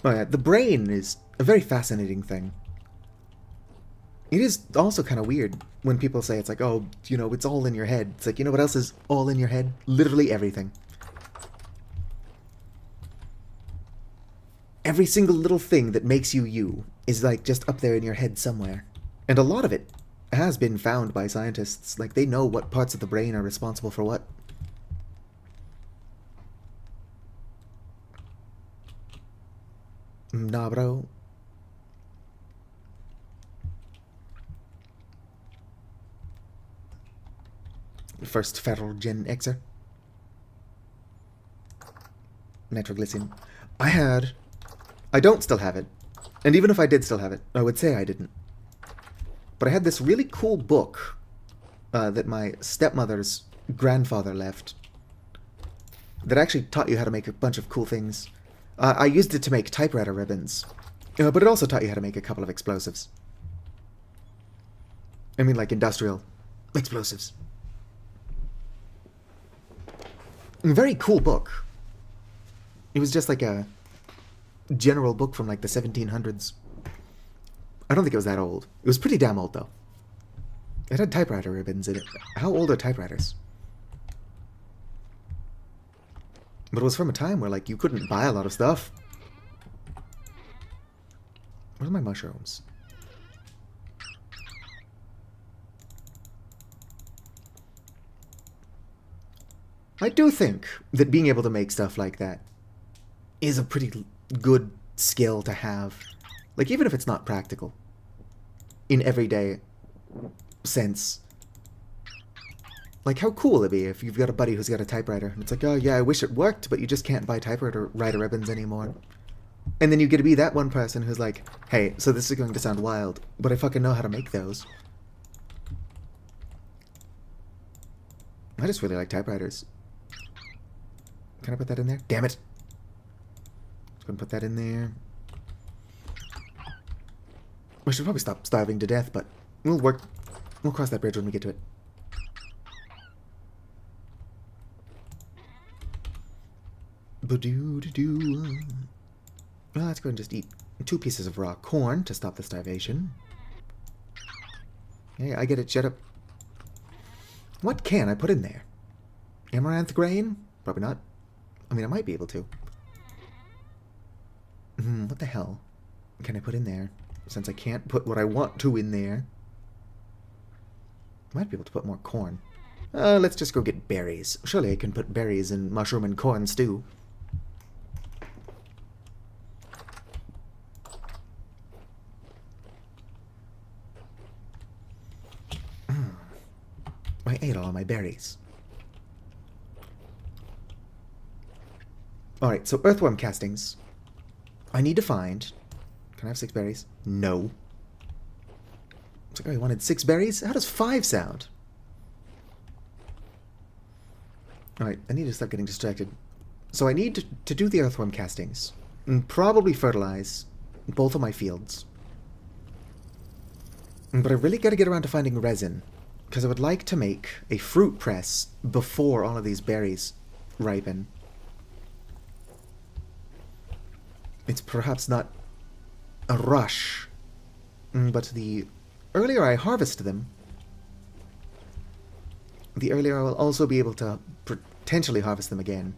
Oh yeah, the brain is a very fascinating thing. It is also kind of weird when people say it's like, oh, you know, it's all in your head. It's like, you know what else is all in your head? Literally everything. Every single little thing that makes you you is, like, just up there in your head somewhere. And a lot of it has been found by scientists. Like, they know what parts of the brain are responsible for what. Nah, bro. First feral gen Xer. Nitroglycerin. I don't still have it. And even if I did still have it, I would say I didn't. But I had this really cool book that my stepmother's grandfather left that actually taught you how to make a bunch of cool things. I used it to make typewriter ribbons, but it also taught you how to make a couple of explosives. I mean, like, industrial explosives. Very cool book. It was just like a general book from, like, the 1700s. I don't think it was that old. It was pretty damn old, though. It had typewriter ribbons in it. How old are typewriters? But it was from a time where, like, you couldn't buy a lot of stuff. Where's my mushrooms? I do think that being able to make stuff like that is a pretty good skill to have. Like, even if it's not practical. In everyday sense. Like, how cool it'd be if you've got a buddy who's got a typewriter, and it's like, oh yeah, I wish it worked, but you just can't buy typewriter ribbons anymore. And then you get to be that one person who's like, hey, so this is going to sound wild, but I fucking know how to make those. I just really like typewriters. Can I put that in there? Damn it! Just gonna put that in there. We should probably stop starving to death, but we'll cross that bridge when we get to it. Ba-doo-doo-doo. Well, let's go and just eat 2 pieces of raw corn to stop the starvation. Hey, I get it, shut up. What can I put in there? Amaranth grain? Probably not. I mean, I might be able to. What the hell can I put in there? Since I can't put what I want to in there. I might be able to put more corn. Let's just go get berries. Surely I can put berries in mushroom and corn stew. I ate all my berries. Alright, so earthworm castings. I need to find... Can I have 6 berries? No. It's like, oh, you wanted 6 berries? How does 5 sound? Alright, I need to stop getting distracted. So I need to do the earthworm castings. And probably fertilize both of my fields. But I really got to get around to finding resin. Because I would like to make a fruit press before all of these berries ripen. It's perhaps not a rush, but the earlier I harvest them, the earlier I will also be able to potentially harvest them again.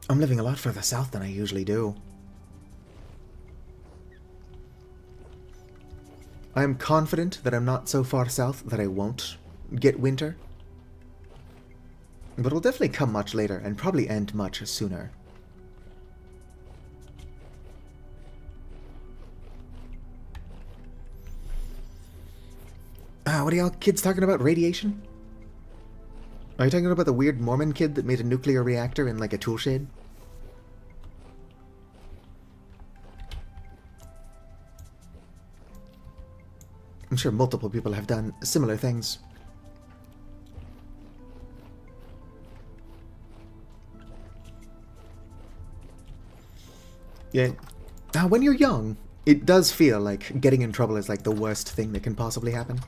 I'm living a lot further south than I usually do. I am confident that I'm not so far south that I won't get winter. But it'll definitely come much later, and probably end much sooner. What are y'all kids talking about? Radiation? Are you talking about the weird Mormon kid that made a nuclear reactor in, like, a tool shed? I'm sure multiple people have done similar things. Yeah. Now, when you're young, it does feel like getting in trouble is like the worst thing that can possibly happen.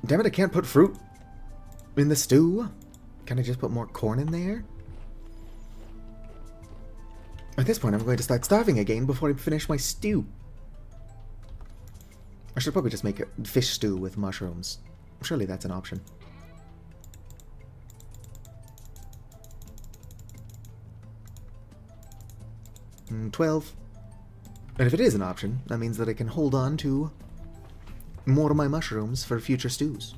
Damn it, I can't put fruit in the stew. Can I just put more corn in there? At this point, I'm going to start starving again before I finish my stew. I should probably just make a fish stew with mushrooms. Surely that's an option. 12. And if it is an option, that means that I can hold on to more of my mushrooms for future stews.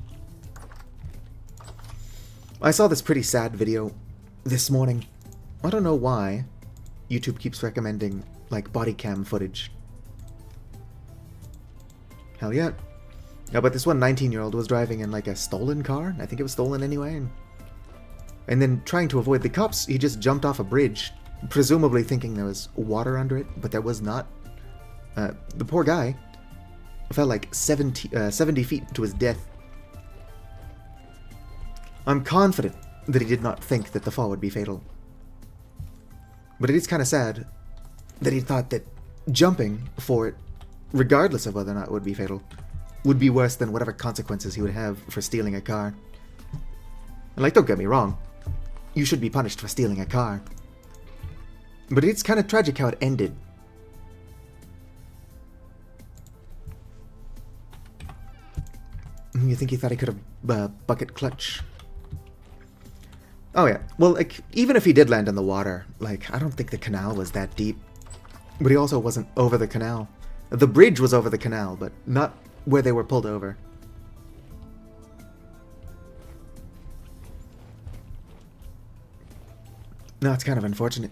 I saw this pretty sad video this morning. I don't know why YouTube keeps recommending, like, body cam footage. Hell yeah. Yeah, but this one 19-year-old was driving in, like, a stolen car. I think it was stolen anyway. And then trying to avoid the cops, he just jumped off a bridge, presumably thinking there was water under it, but there was not. The poor guy fell like 70 feet to his death. I'm confident that he did not think that the fall would be fatal. But it is kind of sad that he thought that jumping for it, regardless of whether or not it would be fatal, would be worse than whatever consequences he would have for stealing a car. And, like, don't get me wrong, you should be punished for stealing a car. But it's kind of tragic how it ended. You think he thought he could have bucket clutch? Oh yeah, well, like, even if he did land in the water, like, I don't think the canal was that deep. But he also wasn't over the canal. The bridge was over the canal, but not where they were pulled over. No, it's kind of unfortunate.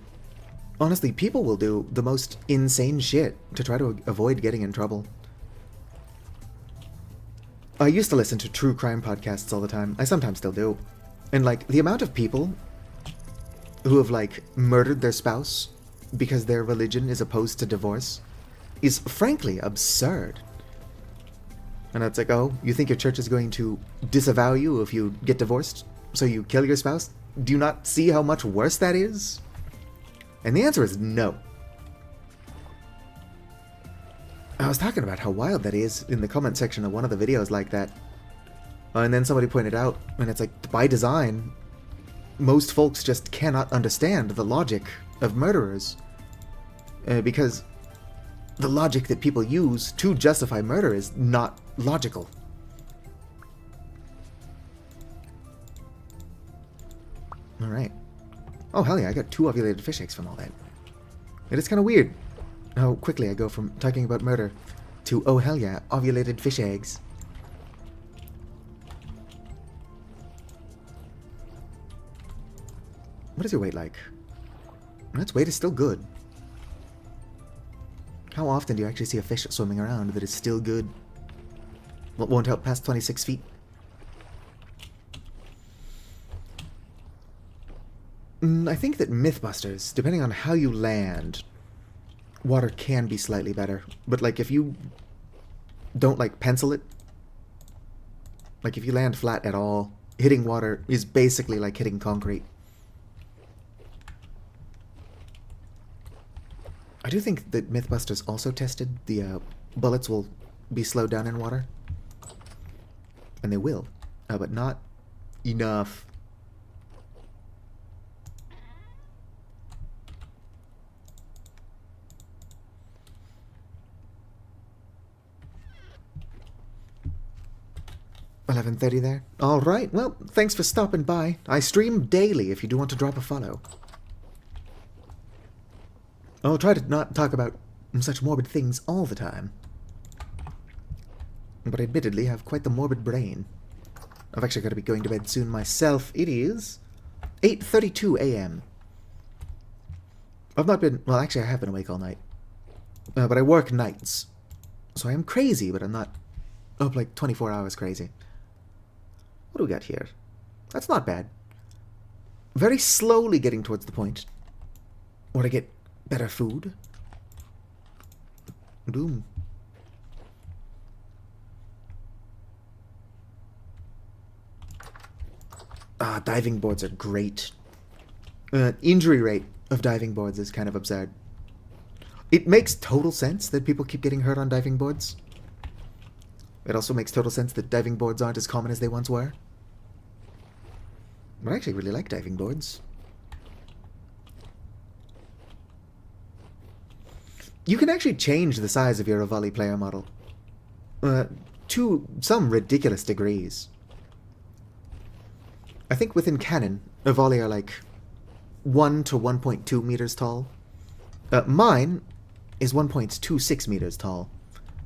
Honestly, people will do the most insane shit to try to avoid getting in trouble. I used to listen to true crime podcasts all the time. I sometimes still do. And, like, the amount of people who have, like, murdered their spouse because their religion is opposed to divorce is frankly absurd. And it's like, oh, you think your church is going to disavow you if you get divorced, so you kill your spouse? Do you not see how much worse that is? And the answer is no. I was talking about how wild that is in the comment section of one of the videos like that. And then somebody pointed out, and it's like, by design, most folks just cannot understand the logic of murderers. Because the logic that people use to justify murder is not logical. Alright. Oh, hell yeah, I got 2 ovulated fish eggs from all that. It is kind of weird how quickly I go from talking about murder to, oh hell yeah, ovulated fish eggs. What is your weight like? Its weight is still good. How often do you actually see a fish swimming around that is still good? won't help past 26 feet. I think that Mythbusters, depending on how you land, water can be slightly better. But, like, if you don't, like, pencil it, like, if you land flat at all, hitting water is basically like hitting concrete. I do think that Mythbusters also tested the bullets will be slowed down in water. And they will, but not enough. $11:30 there. All right. Well, thanks for stopping by. I stream daily if you do want to drop a follow. I'll try to not talk about such morbid things all the time. But I admittedly have quite the morbid brain. I've actually got to be going to bed soon myself. It is 8:32 a.m. I've not been... Well, actually, I have been awake all night. But I work nights. So I am crazy, but I'm not up like 24 hours crazy. What do we got here? That's not bad. Very slowly getting towards the point where I get better food. Boom. Diving boards are great. Injury rate of diving boards is kind of absurd. It makes total sense that people keep getting hurt on diving boards. It also makes total sense that diving boards aren't as common as they once were. But I actually really like diving boards. You can actually change the size of your Rivali player model. To some ridiculous degrees. I think within canon, Rivali are like 1 to 1.2 meters tall. Mine is 1.26 meters tall.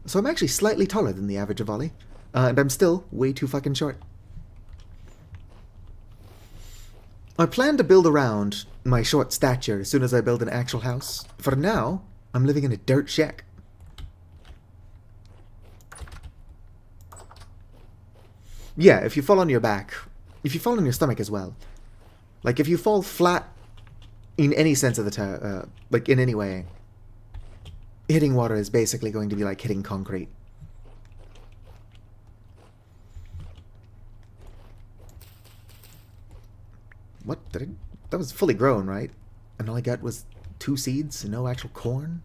So I'm actually slightly taller than the average Rivali. And I'm still way too fucking short. I plan to build around my short stature as soon as I build an actual house. For now, I'm living in a dirt shack. Yeah, if you fall on your back, if you fall on your stomach as well, like if you fall flat in any sense of the term, like in any way, hitting water is basically going to be like hitting concrete. What? That was fully grown, right? And all I got was 2 seeds and no actual corn?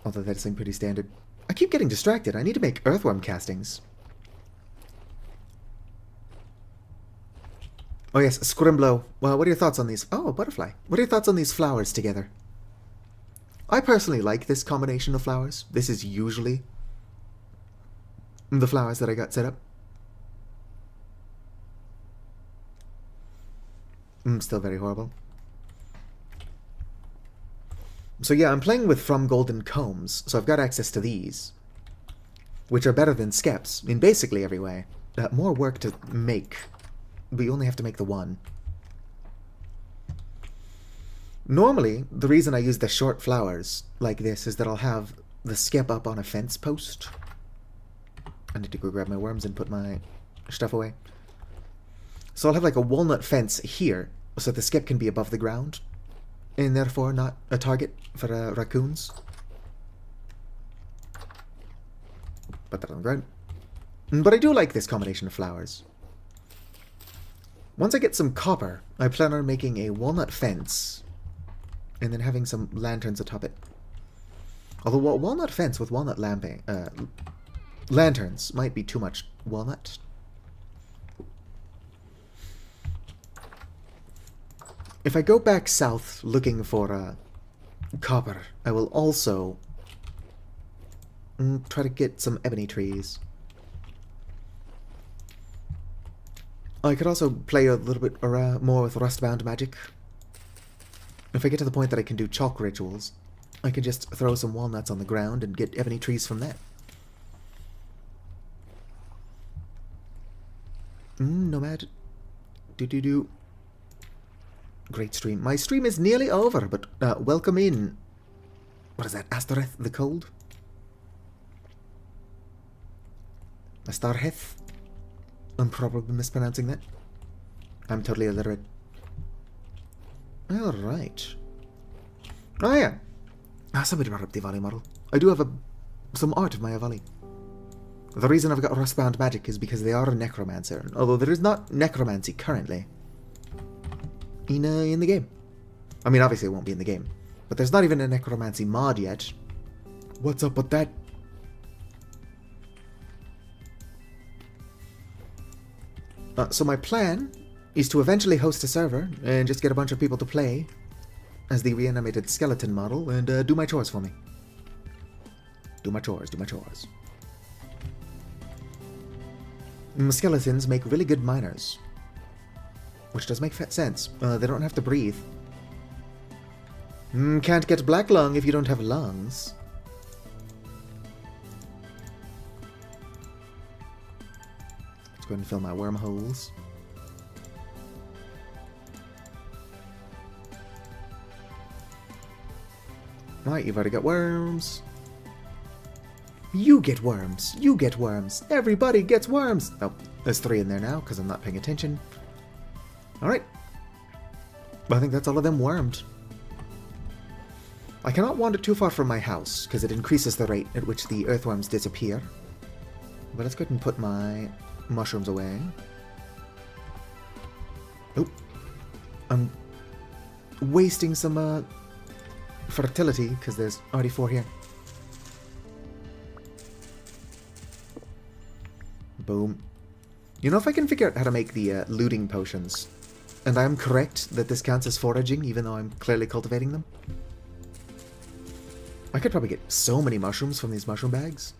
Although that seemed pretty standard. I keep getting distracted. I need to make earthworm castings. Oh yes, Scrimblow. Well, what are your thoughts on these? Oh, a butterfly. What are your thoughts on these flowers together? I personally like this combination of flowers. This is usually the flowers that I got set up. Still very horrible. So yeah, I'm playing with From Golden Combs, so I've got access to these, which are better than skeps in basically every way. More work to make, but you only have to make the one. Normally, the reason I use the short flowers like this is that I'll have the skep up on a fence post. I need to go grab my worms and put my stuff away. So I'll have like a walnut fence here, so the skep can be above the ground, and therefore not a target for raccoons. Put that on the ground. But I do like this combination of flowers. Once I get some copper, I plan on making a walnut fence, and then having some lanterns atop it. Although a walnut fence with walnut lanterns might be too much walnut. If I go back south looking for copper, I will also try to get some ebony trees. I could also play a little bit more with rustbound magic. If I get to the point that I can do chalk rituals, I can just throw some walnuts on the ground and get ebony trees from that. Nomad. Do. Great stream. My stream is nearly over, but welcome in. What is that? Astoreth the Cold? Astarheth. I'm probably mispronouncing that. I'm totally illiterate. Alright. Oh yeah. Somebody brought up the Avali model. I do have some art of my Avali. The reason I've got Rustbound Magic is because they are a necromancer, although there is not necromancy currently in the game. I mean, obviously it won't be in the game, but there's not even a necromancy mod yet. What's up with that? So my plan is to eventually host a server and just get a bunch of people to play as the reanimated skeleton model and do my chores for me. Do my chores. Skeletons make really good miners, which does make sense. They don't have to breathe. Can't get black lung if you don't have lungs. Let's go ahead and fill my wormholes. Right, you've already got worms. You get worms. You get worms. Everybody gets worms. Oh, there's 3 in there now because I'm not paying attention. Alright. I think that's all of them wormed. I cannot wander too far from my house because it increases the rate at which the earthworms disappear. But let's go ahead and put my mushrooms away. Oh. I'm wasting some fertility because there's already 4 here. Boom. You know, if I can figure out how to make the looting potions, and I am correct that this counts as foraging, even though I'm clearly cultivating them, I could probably get so many mushrooms from these mushroom bags.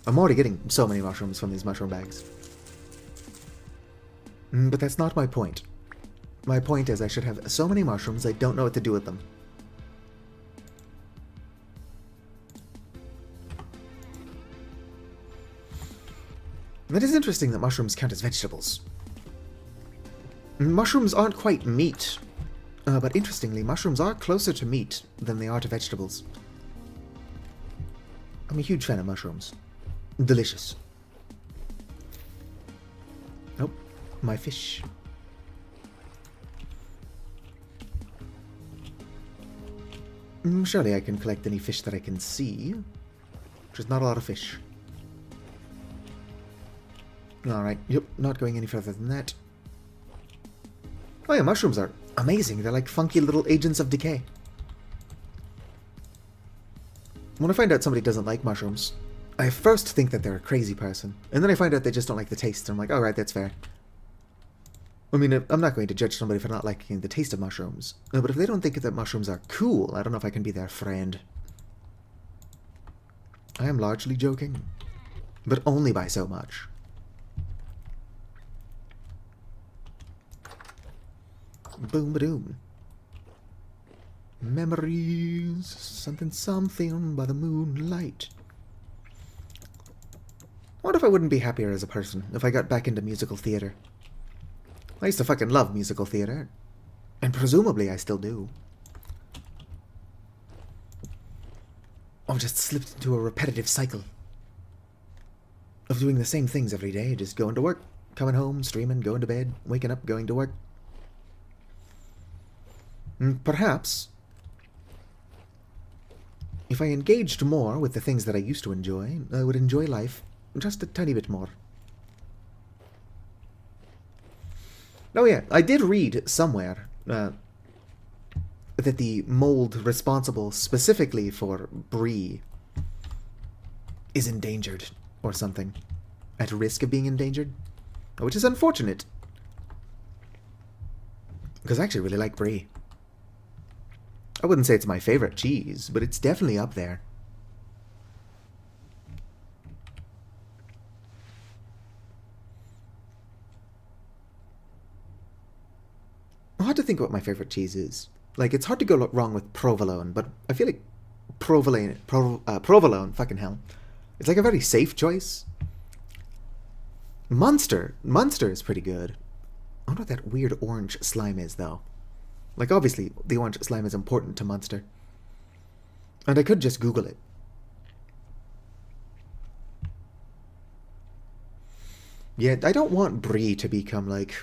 I'm already getting so many mushrooms from these mushroom bags. But that's not my point. My point is I should have so many mushrooms I don't know what to do with them. It is interesting that mushrooms count as vegetables. Mushrooms aren't quite meat, but interestingly, mushrooms are closer to meat than they are to vegetables. I'm a huge fan of mushrooms. Delicious. Oh, my fish. Surely I can collect any fish that I can see, which is not a lot of fish. Alright, yep, not going any further than that. Oh yeah, mushrooms are amazing. They're like funky little agents of decay. When I find out somebody doesn't like mushrooms, I first think that they're a crazy person. And then I find out they just don't like the taste. And I'm like, alright, that's fair. I mean, I'm not going to judge somebody for not liking the taste of mushrooms. But if they don't think that mushrooms are cool, I don't know if I can be their friend. I am largely joking. But only by so much. Boom ba doom. Memories, something by the moonlight. What if I wouldn't be happier as a person if I got back into musical theater? I used to fucking love musical theater, and presumably I still do. I've just slipped into a repetitive cycle of doing the same things every day, just going to work, coming home, streaming, going to bed, waking up, going to work. Perhaps, if I engaged more with the things that I used to enjoy, I would enjoy life just a tiny bit more. Oh yeah, I did read somewhere that the mold responsible specifically for brie is endangered or something, at risk of being endangered, which is unfortunate, because I actually really like brie. I wouldn't say it's my favorite cheese, but it's definitely up there. Hard to think what my favorite cheese is. Like, it's hard to go wrong with provolone, but I feel like provolone, fucking hell, it's like a very safe choice. Munster is pretty good. I wonder what that weird orange slime is, though. Like, obviously, the orange slime is important to Munster. And I could just Google it. Yeah, I don't want brie to become, like,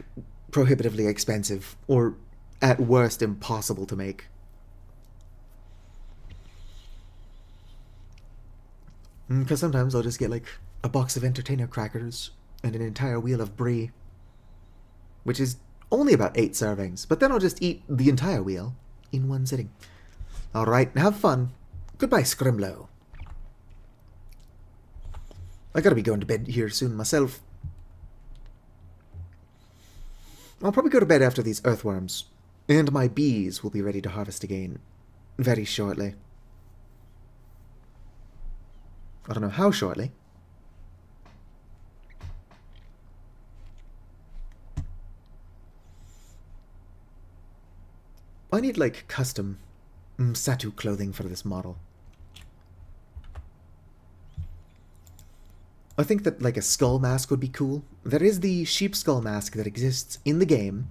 prohibitively expensive, or at worst impossible to make. Because sometimes I'll just get, like, a box of entertainer crackers and an entire wheel of brie, which is only about 8 servings, but then I'll just eat the entire wheel in one sitting. Alright, have fun. Goodbye, Scrimlow. I gotta be going to bed here soon myself. I'll probably go to bed after these earthworms, and my bees will be ready to harvest again very shortly. I don't know how shortly. I need, like, custom Satu clothing for this model. I think that, like, a skull mask would be cool. There is the sheep skull mask that exists in the game,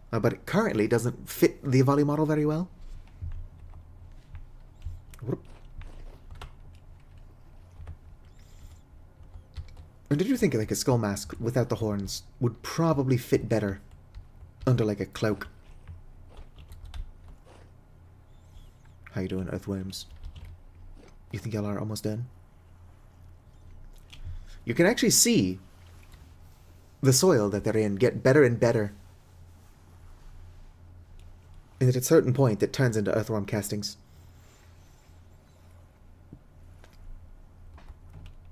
but it currently doesn't fit the Avali model very well. Whoop. And I do think, like, a skull mask without the horns would probably fit better under, like, a cloak. How you doing, earthworms? You think y'all are almost done? You can actually see the soil that they're in get better and better. And at a certain point, it turns into earthworm castings.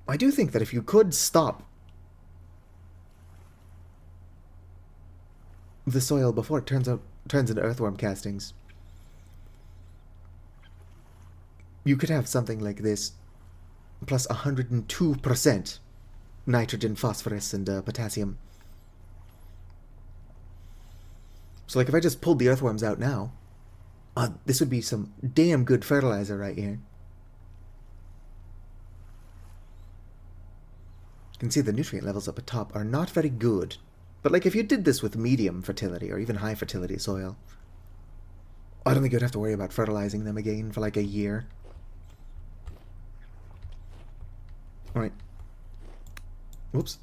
I do think that if you could stop the soil before it turns into earthworm castings, you could have something like this, plus 102% nitrogen, phosphorus, and potassium. So, like, if I just pulled the earthworms out now, this would be some damn good fertilizer right here. You can see the nutrient levels up at top are not very good. But, like, if you did this with medium fertility or even high fertility soil, I don't think you'd have to worry about fertilizing them again for, like, a year. Alright. Whoops.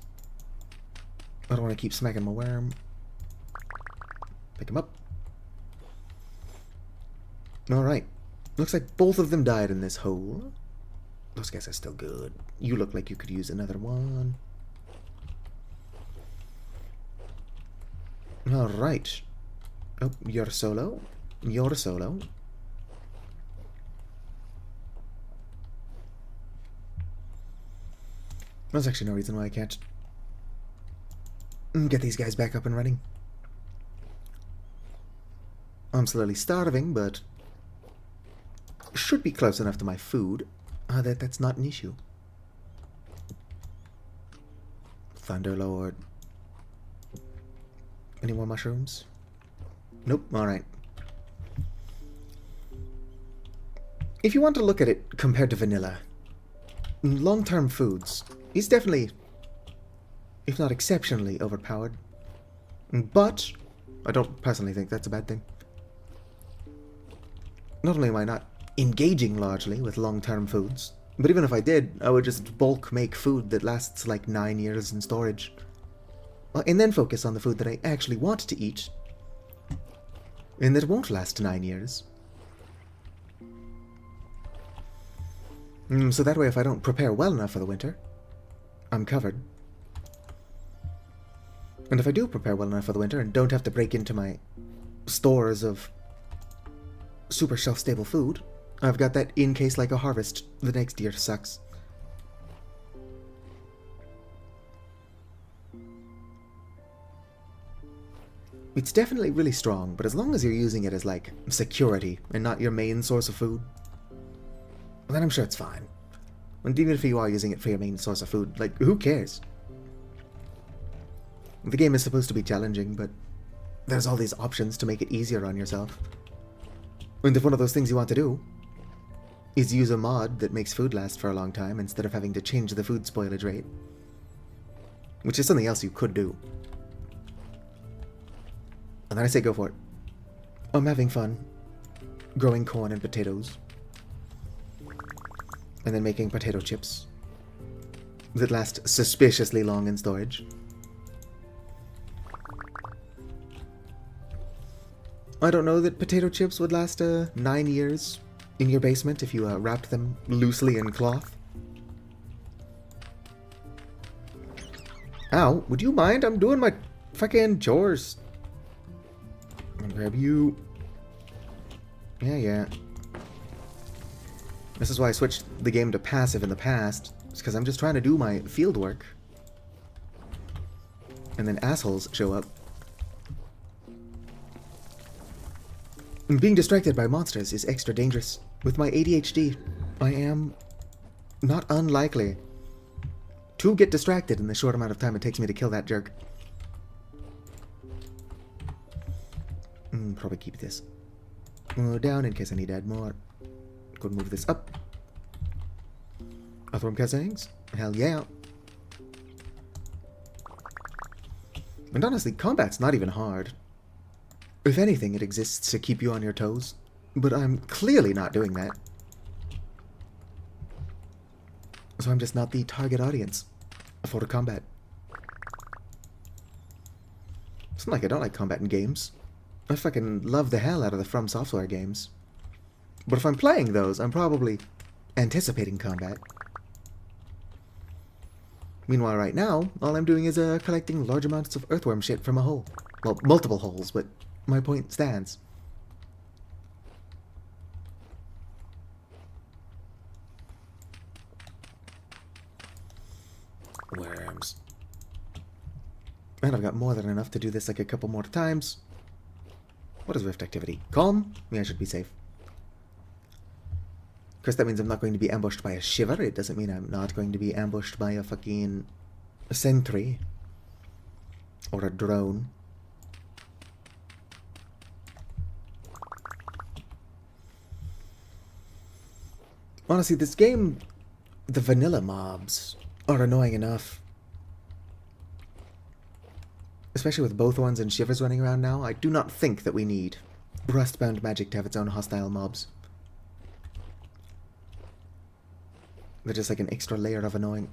I don't want to keep smacking my worm. Pick him up. Alright. Looks like both of them died in this hole. Those guys are still good. You look like you could use another one. Alright. Oh, you're solo. You're solo. There's actually no reason why I can't get these guys back up and running. I'm slowly starving, but should be close enough to my food. That's not an issue. Thunderlord. Any more mushrooms? Nope. Alright. If you want to look at it compared to vanilla, long-term foods is definitely, if not exceptionally, overpowered. But I don't personally think that's a bad thing. Not only am I not engaging largely with long-term foods, but even if I did, I would just bulk make food that lasts like 9 years in storage. And then focus on the food that I actually want to eat, and that won't last 9 years. So that way, if I don't prepare well enough for the winter, I'm covered. And if I do prepare well enough for the winter and don't have to break into my stores of super shelf-stable food, I've got that in case like a harvest the next year sucks. It's definitely really strong, but as long as you're using it as, like, security and not your main source of food, then I'm sure it's fine. And even if you are using it for your main source of food, like, who cares? The game is supposed to be challenging, but there's all these options to make it easier on yourself. And if one of those things you want to do is use a mod that makes food last for a long time instead of having to change the food spoilage rate, which is something else you could do, and then I say go for it. I'm having fun growing corn and potatoes, and then making potato chips. that last suspiciously long in storage. I don't know that potato chips would last 9 years in your basement if you wrapped them loosely in cloth. Ow, would you mind? I'm doing my fucking chores. I'm gonna grab you. Yeah. This is why I switched the game to passive in the past. It's because I'm just trying to do my field work. And then assholes show up. And being distracted by monsters is extra dangerous. With my ADHD, I am not unlikely to get distracted in the short amount of time it takes me to kill that jerk. Probably keep this down in case I need to add more. Go and move this up. Earthworm cuttings? Hell yeah. And honestly, combat's not even hard. If anything, it exists to keep you on your toes. But I'm clearly not doing that. So I'm just not the target audience for combat. It's not like I don't like combat in games. I fucking love the hell out of the From Software games. But if I'm playing those, I'm probably anticipating combat. Meanwhile, right now, all I'm doing is collecting large amounts of earthworm shit from a hole. Well, multiple holes, but my point stands. Worms. And I've got more than enough to do this like a couple more times. What is rift activity? Calm? Yeah, I should be safe. Of course, that means I'm not going to be ambushed by a shiver. It doesn't mean I'm not going to be ambushed by a fucking sentry. Or a drone. Honestly, this game, the vanilla mobs are annoying enough. Especially with both ones and shivers running around now, I do not think that we need Rustbound Magic to have its own hostile mobs. They're just like an extra layer of annoying.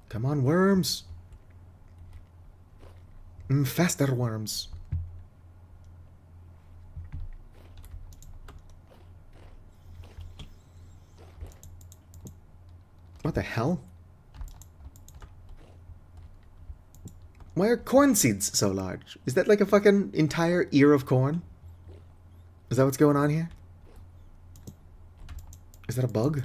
Come on, worms! Faster worms. What the hell? Why are corn seeds so large? Is that like a fucking entire ear of corn? Is that what's going on here? Is that a bug?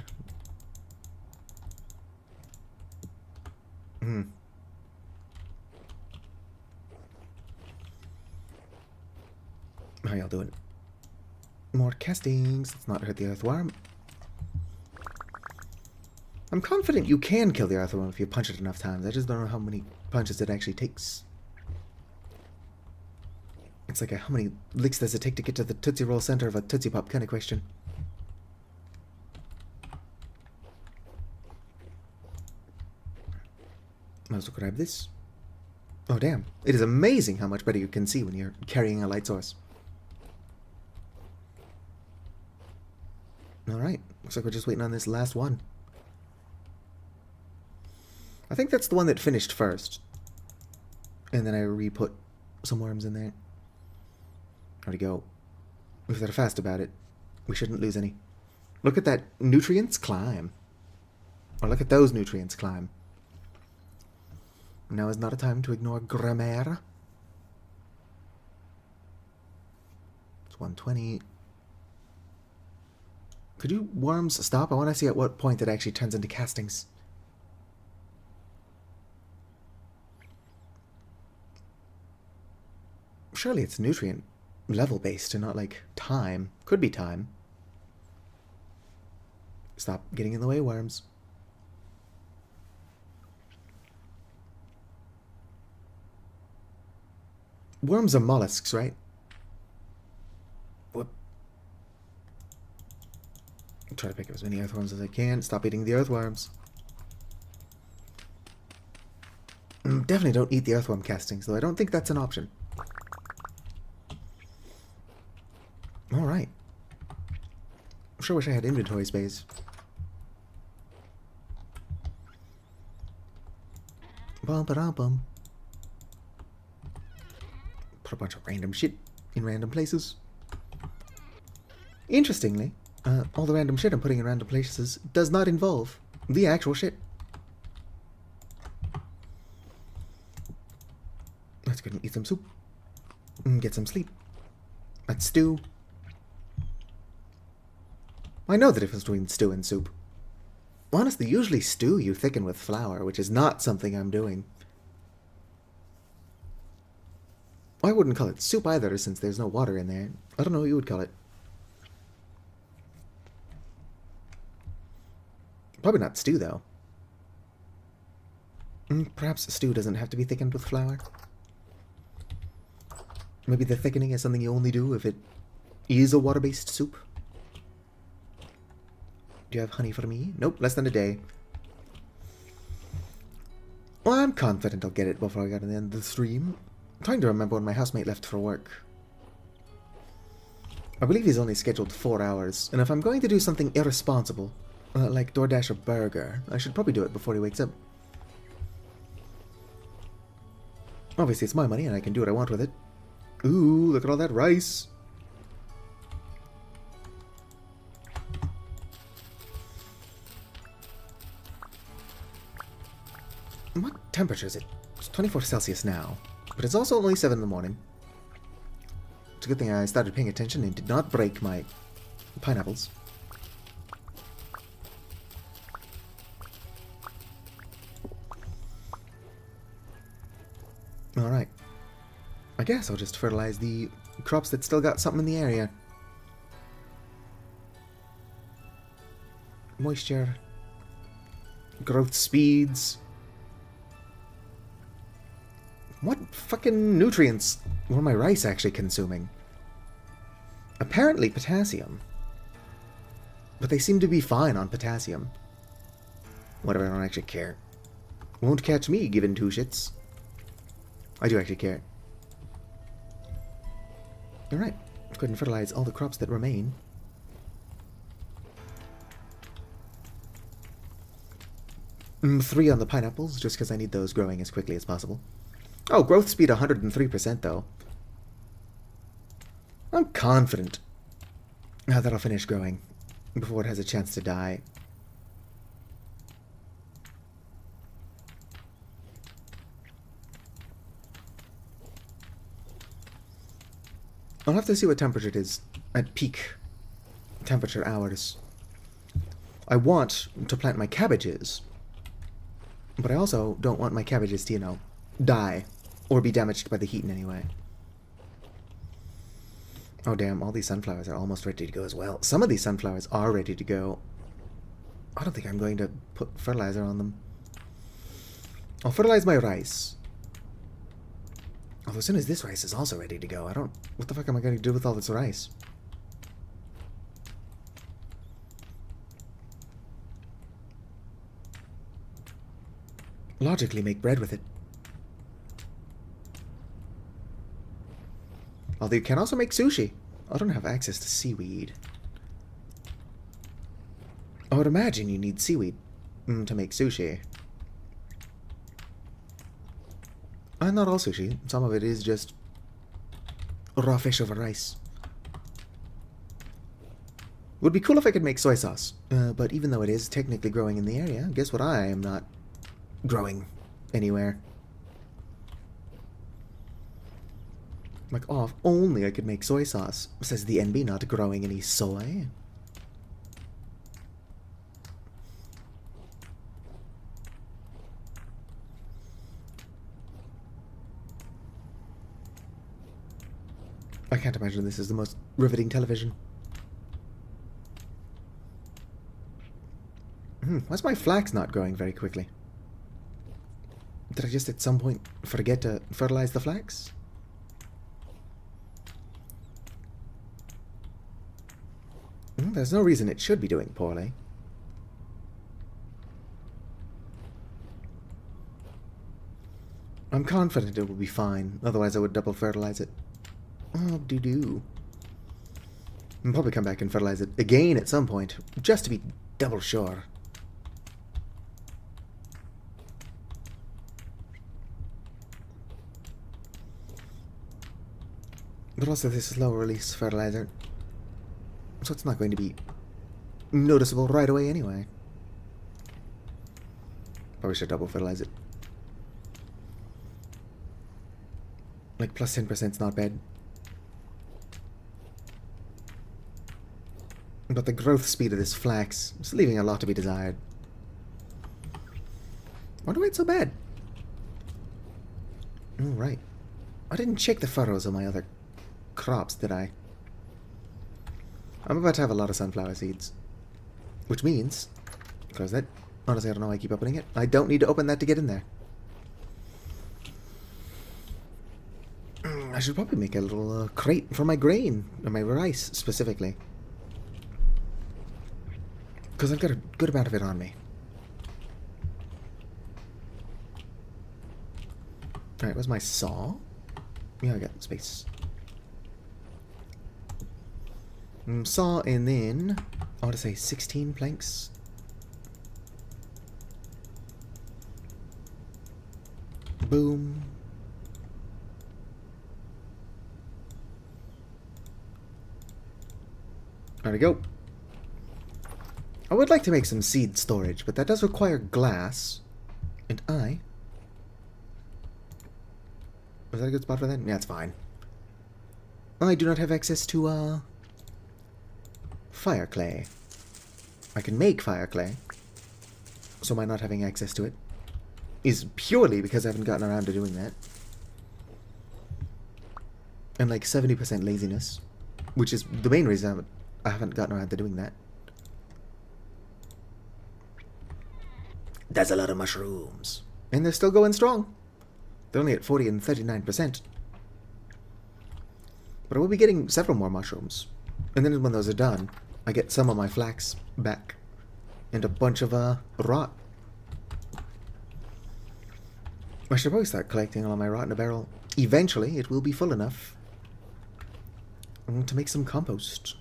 How y'all doing? More castings. Let's not hurt the earthworm. I'm confident you can kill the earthworm if you punch it enough times. I just don't know how many punches it actually takes. It's like how many licks does it take to get to the Tootsie Roll center of a Tootsie Pop kind of question. Might as well grab this. Oh damn. It is amazing how much better you can see when you're carrying a light source. Alright. Looks like we're just waiting on this last one. I think that's the one that finished first. And then I re-put some worms in there. There we go. If they're fast about it, we shouldn't lose any. Look at that. Nutrients climb. Or look at those nutrients climb. Now is not a time to ignore grammar. It's 120. Could you worms stop? I want to see at what point it actually turns into castings. Surely it's nutrient level based and not like time. Could be time. Stop getting in the way, worms. Worms are mollusks, right? Whoop. Try to pick up as many earthworms as I can. Stop eating the earthworms. Definitely don't eat the earthworm castings, though I don't think that's an option. Alright. Sure wish I had inventory space. Bum ba bum. Put a bunch of random shit in random places. Interestingly, all the random shit I'm putting in random places does not involve the actual shit. Let's go and eat some soup. And get some sleep. Let's stew. I know the difference between stew and soup. Honestly, usually stew you thicken with flour, which is not something I'm doing. I wouldn't call it soup either, since there's no water in there. I don't know what you would call it. Probably not stew, though. Perhaps stew doesn't have to be thickened with flour. Maybe the thickening is something you only do if it is a water-based soup. Do you have honey for me? Nope, less than a day. Well, I'm confident I'll get it before I get to the end of the stream. I'm trying to remember when my housemate left for work. I believe he's only scheduled 4 hours, and if I'm going to do something irresponsible, like DoorDash a burger, I should probably do it before he wakes up. Obviously, it's my money, and I can do what I want with it. Ooh, look at all that rice. What temperature is it? It's 24 Celsius now, but it's also only 7 in the morning. It's a good thing I started paying attention and did not break my pineapples. Alright. I guess I'll just fertilize the crops that still got something in the area. Moisture. Growth speeds. What fucking nutrients were my rice actually consuming? Apparently potassium. But they seem to be fine on potassium. Whatever, I don't actually care. Won't catch me giving two shits. I do actually care. Alright, let's go ahead and fertilize all the crops that remain. Three on the pineapples, just because I need those growing as quickly as possible. Oh, growth speed 103% though. I'm confident now that I'll finish growing before it has a chance to die. I'll have to see what temperature it is at peak temperature hours. I want to plant my cabbages, but I also don't want my cabbages to, you know, die or be damaged by the heat in any way. Oh damn, all these sunflowers are almost ready to go as well. Some of these sunflowers are ready to go. I don't think I'm going to put fertilizer on them. I'll fertilize my rice. Although as soon as this rice is also ready to go, I don't... What the fuck am I going to do with all this rice? Logically make bread with it. Although you can also make sushi. I don't have access to seaweed. I would imagine you need seaweed to make sushi. And not all sushi. Some of it is just raw fish over rice. Would be cool if I could make soy sauce. But even though it is technically growing in the area, guess what I am not growing anywhere. Like, oh, if only I could make soy sauce, says the NB, not growing any soy. I can't imagine this is the most riveting television. Why's my flax not growing very quickly? Did I just at some point forget to fertilize the flax? There's no reason it should be doing poorly. I'm confident it will be fine, otherwise I would double fertilize it. Oh, doo-doo. I'll probably come back and fertilize it again at some point, just to be double sure. But also this is low release fertilizer, so it's not going to be noticeable right away anyway. Probably should double fertilize it. Like plus 10% is not bad. But the growth speed of this flax is leaving a lot to be desired. Wonder why it's so bad. Alright. I didn't check the furrows on my other crops, did I? I'm about to have a lot of sunflower seeds. Which means... Close that. Honestly, I don't know why I keep opening it. I don't need to open that to get in there. I should probably make a little crate for my grain. Or my rice, specifically. Because I've got a good amount of it on me. Alright, where's my saw? Yeah, I got space. Saw, and then... I want to say 16 planks. Boom. There we go. I would like to make some seed storage, but that does require glass. And I... Was that a good spot for that? Yeah, it's fine. I do not have access to, fire clay. I can make fire clay. So my not having access to it is purely because I haven't gotten around to doing that. And like 70% laziness, which is the main reason I haven't gotten around to doing that. That's a lot of mushrooms. And they're still going strong. They're only at 40 and 39%. But I will be getting several more mushrooms. And then when those are done, I get some of my flax back. And a bunch of, rot. I should probably start collecting all of my rot in a barrel. Eventually, it will be full enough to make some compost.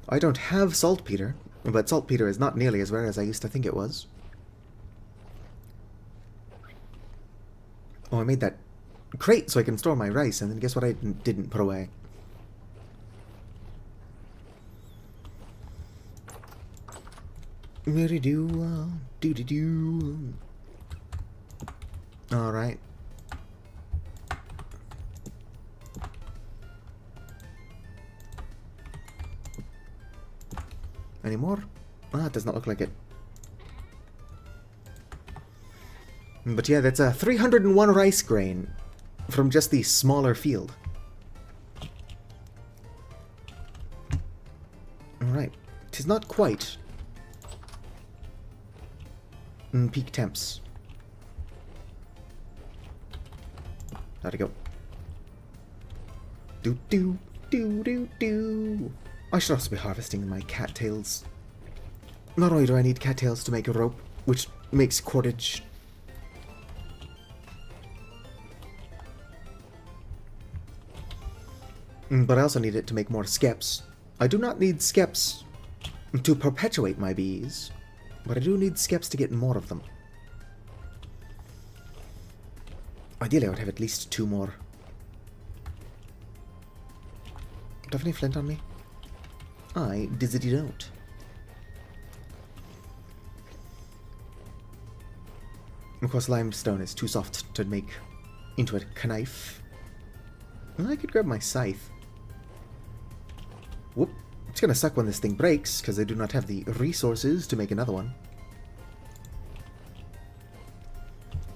I don't have saltpeter, but saltpeter is not nearly as rare as I used to think it was. Oh, I made that crate so I can store my rice, and then guess what I didn't put away? Do-do-do. Alright. Any more? Ah, it does not look like it. But yeah, that's a 301 rice grain from just the smaller field. Alright. Tis not quite peak temps. How'd it go? Do. I should also be harvesting my cattails. Not only do I need cattails to make a rope, which makes cordage. But I also need it to make more skeps. I do not need skeps to perpetuate my bees, but I do need skeps to get more of them. Ideally, I would have at least 2 more. Do I have any flint on me? I dizzity don't. Of course, limestone is too soft to make into a knife. Well, I could grab my scythe. Whoop. It's gonna suck when this thing breaks, because I do not have the resources to make another one.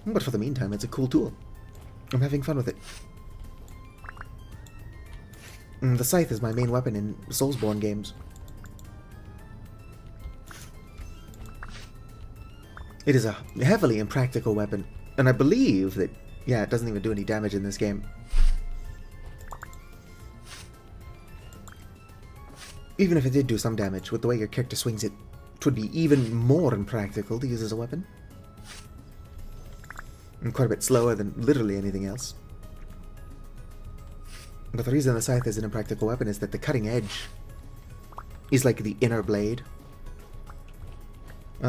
But for the meantime, it's a cool tool. I'm having fun with it. The scythe is my main weapon in Soulsborne games. It is a heavily impractical weapon, and I believe that, yeah, it doesn't even do any damage in this game. Even if it did do some damage, with the way your character swings it, it would be even more impractical to use as a weapon. And quite a bit slower than literally anything else. But the reason the scythe is an impractical weapon is that the cutting edge is like the inner blade.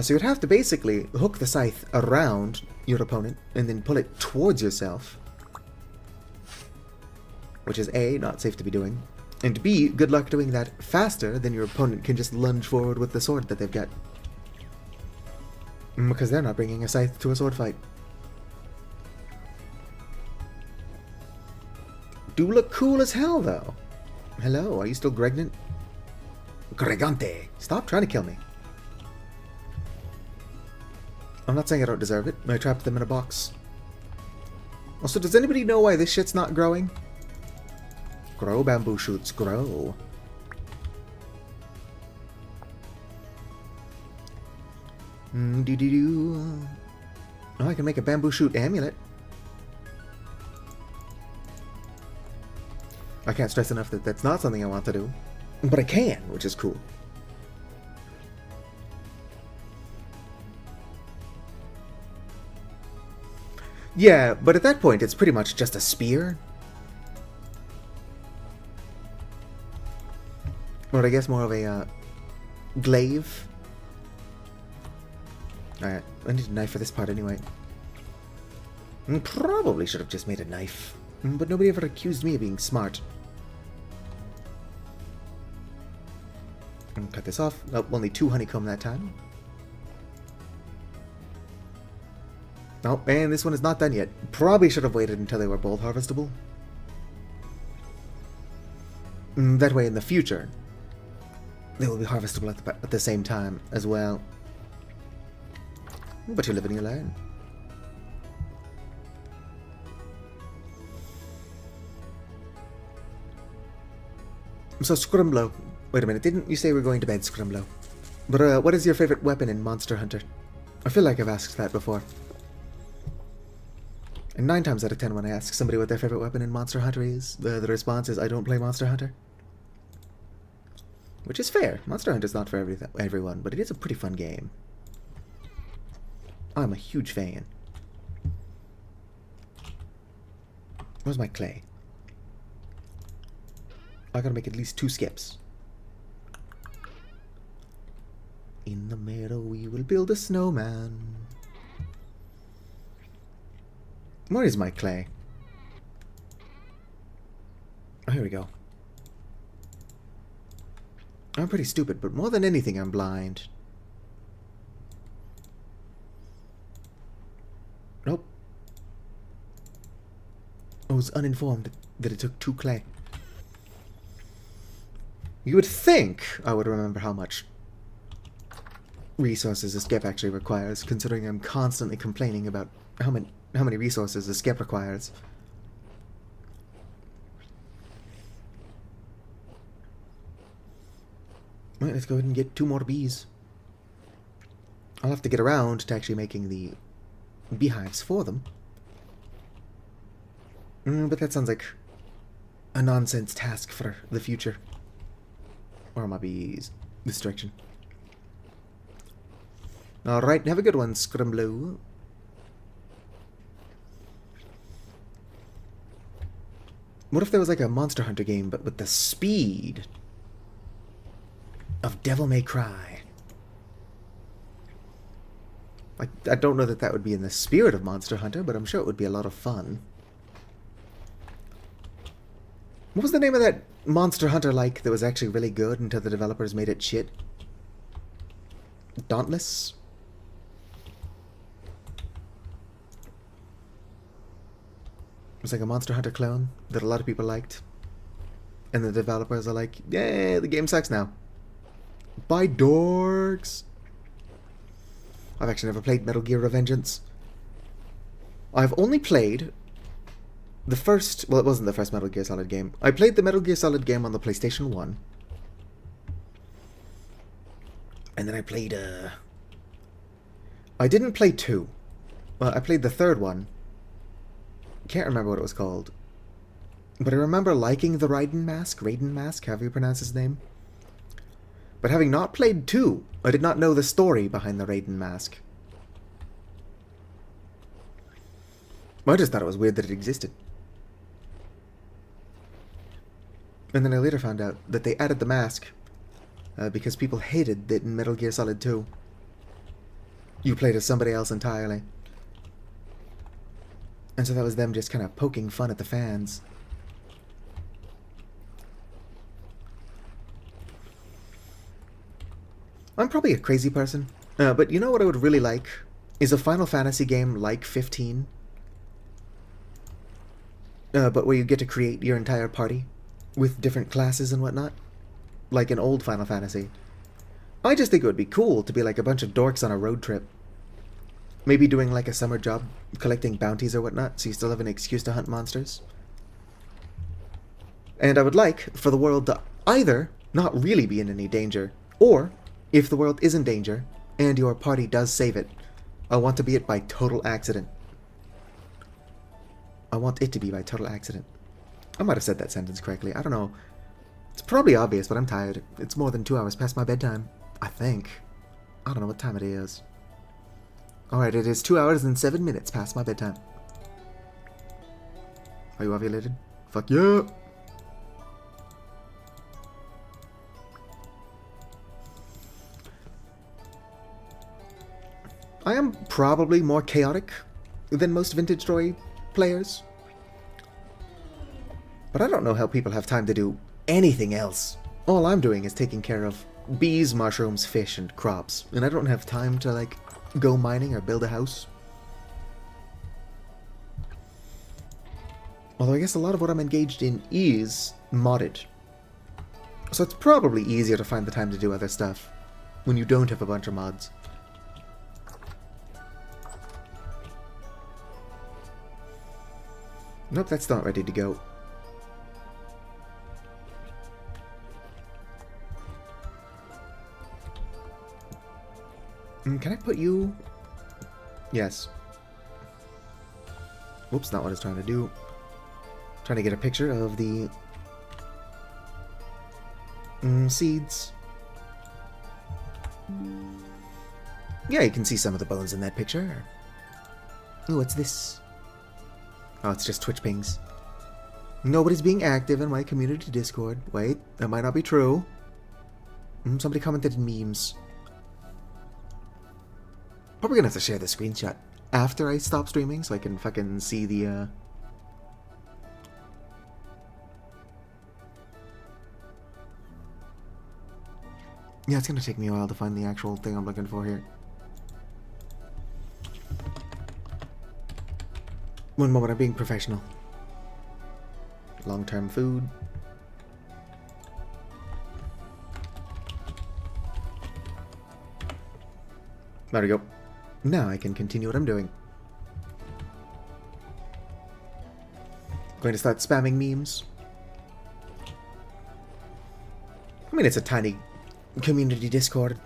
So you'd have to basically hook the scythe around your opponent and then pull it towards yourself. which is A, not safe to be doing, and B, good luck doing that faster than your opponent can just lunge forward with the sword that they've got. Because they're not bringing a scythe to a sword fight. Do look cool as hell, though. Hello, are you still Gregnant? Gregante! Stop trying to kill me. I'm not saying I don't deserve it. I trapped them in a box. Also, does anybody know why this shit's not growing? Grow, bamboo shoots, grow. Oh, I can make a bamboo shoot amulet. I can't stress enough that that's not something I want to do. But I can, which is cool. Yeah, but at that point, it's pretty much just a spear. Or I guess more of a glaive. Alright, I need a knife for this part anyway. Probably should have just made a knife. But nobody ever accused me of being smart. Cut this off. Oh, only 2 honeycomb that time. Oh, and this one is not done yet. Probably should have waited until they were both harvestable. That way in the future, they will be harvestable at the same time as well. But you live and you learn. So, Scrumblow. Wait a minute, didn't you say we're going to bed, Scrumblow? But what is your favorite weapon in Monster Hunter? I feel like I've asked that before. And 9 times out of 10 when I ask somebody what their favorite weapon in Monster Hunter is, the response is, I don't play Monster Hunter. Which is fair. Monster Hunter's not for everyone, but it is a pretty fun game. I'm a huge fan. Where's my clay? I gotta make at least 2 skips. In the meadow we will build a snowman. Where is my clay? Oh, here we go. I'm pretty stupid, but more than anything I'm blind. Nope. I was uninformed that it took 2 clay. You would think I would remember how much resources a skip actually requires, considering I'm constantly complaining about how many resources a skip requires. Right, let's go ahead and get 2 more bees. I'll have to get around to actually making the beehives for them. But that sounds like a nonsense task for the future. Where are my bees? This direction. Alright, have a good one, Scrumblow. What if there was like a Monster Hunter game, but with the speed of Devil May Cry? I don't know that that would be in the spirit of Monster Hunter, but I'm sure it would be a lot of fun. What was the name of that Monster Hunter-like that was actually really good until the developers made it shit? Dauntless? It was like a Monster Hunter clone that a lot of people liked. And the developers are like, yeah, the game sucks now. Bye, dorks. I've actually never played Metal Gear Revengeance. I've only played the first... Well, it wasn't the first Metal Gear Solid game. I played the Metal Gear Solid game on the PlayStation 1. And then I played, I didn't play 2. Well, I played the third one. Can't remember what it was called. But I remember liking the Raiden Mask, however you pronounce his name. But having not played 2, I did not know the story behind the Raiden Mask. I just thought it was weird that it existed. And then I later found out that they added the mask because people hated that in Metal Gear Solid 2 you played as somebody else entirely. And so that was them just kind of poking fun at the fans. I'm probably a crazy person, but you know what I would really like? Is a Final Fantasy game like 15, but where you get to create your entire party with different classes and whatnot, like an old Final Fantasy. I just think it would be cool to be like a bunch of dorks on a road trip. Maybe doing like a summer job, collecting bounties or whatnot, so you still have an excuse to hunt monsters. And I would like for the world to either not really be in any danger, or, if the world is in danger, and your party does save it, I want to be it by total accident. I want it to be by total accident. I might have said that sentence correctly, I don't know. It's probably obvious, but I'm tired. It's more than 2 hours past my bedtime. I think. I don't know what time it is. Alright, it is 2 hours and 7 minutes past my bedtime. Are you ovulated? Fuck yeah! I am probably more chaotic than most vintage story players. But I don't know how people have time to do anything else. All I'm doing is taking care of bees, mushrooms, fish, and crops. And I don't have time to, like, go mining or build a house. Although I guess a lot of what I'm engaged in is modded. So it's probably easier to find the time to do other stuff when you don't have a bunch of mods. Nope, that's not ready to go. Can I put you... Yes. Whoops, not what I was trying to do. Trying to get a picture of the... seeds. Yeah, you can see some of the bones in that picture. Ooh, what's this? Oh, it's just Twitch pings. Nobody's being active in my community Discord. Wait, that might not be true. Somebody commented in memes. Probably gonna have to share the screenshot after I stop streaming so I can fucking see the, Yeah, it's gonna take me a while to find the actual thing I'm looking for here. One moment, I'm being professional. Long-term food. There we go. Now I can continue what I'm doing. Going to start spamming memes. I mean, it's a tiny community Discord.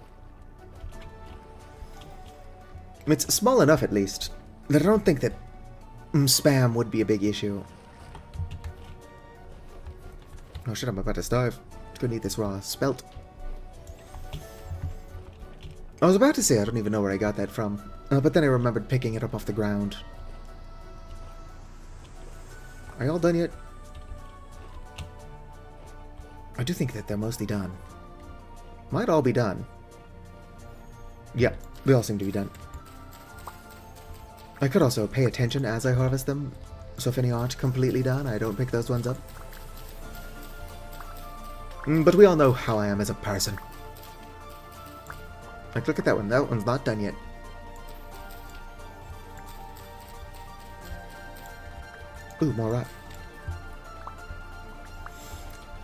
It's small enough, at least, that I don't think that spam would be a big issue. Oh shit, I'm about to starve. Gonna eat this raw spelt. I was about to say I don't even know where I got that from, but then I remembered picking it up off the ground. Are you all done yet? I do think that they're mostly done. Might all be done. Yeah, they all seem to be done. I could also pay attention as I harvest them, so if any aren't completely done, I don't pick those ones up. But we all know how I am as a person. Like, look at that one. That one's not done yet. Ooh, more rot.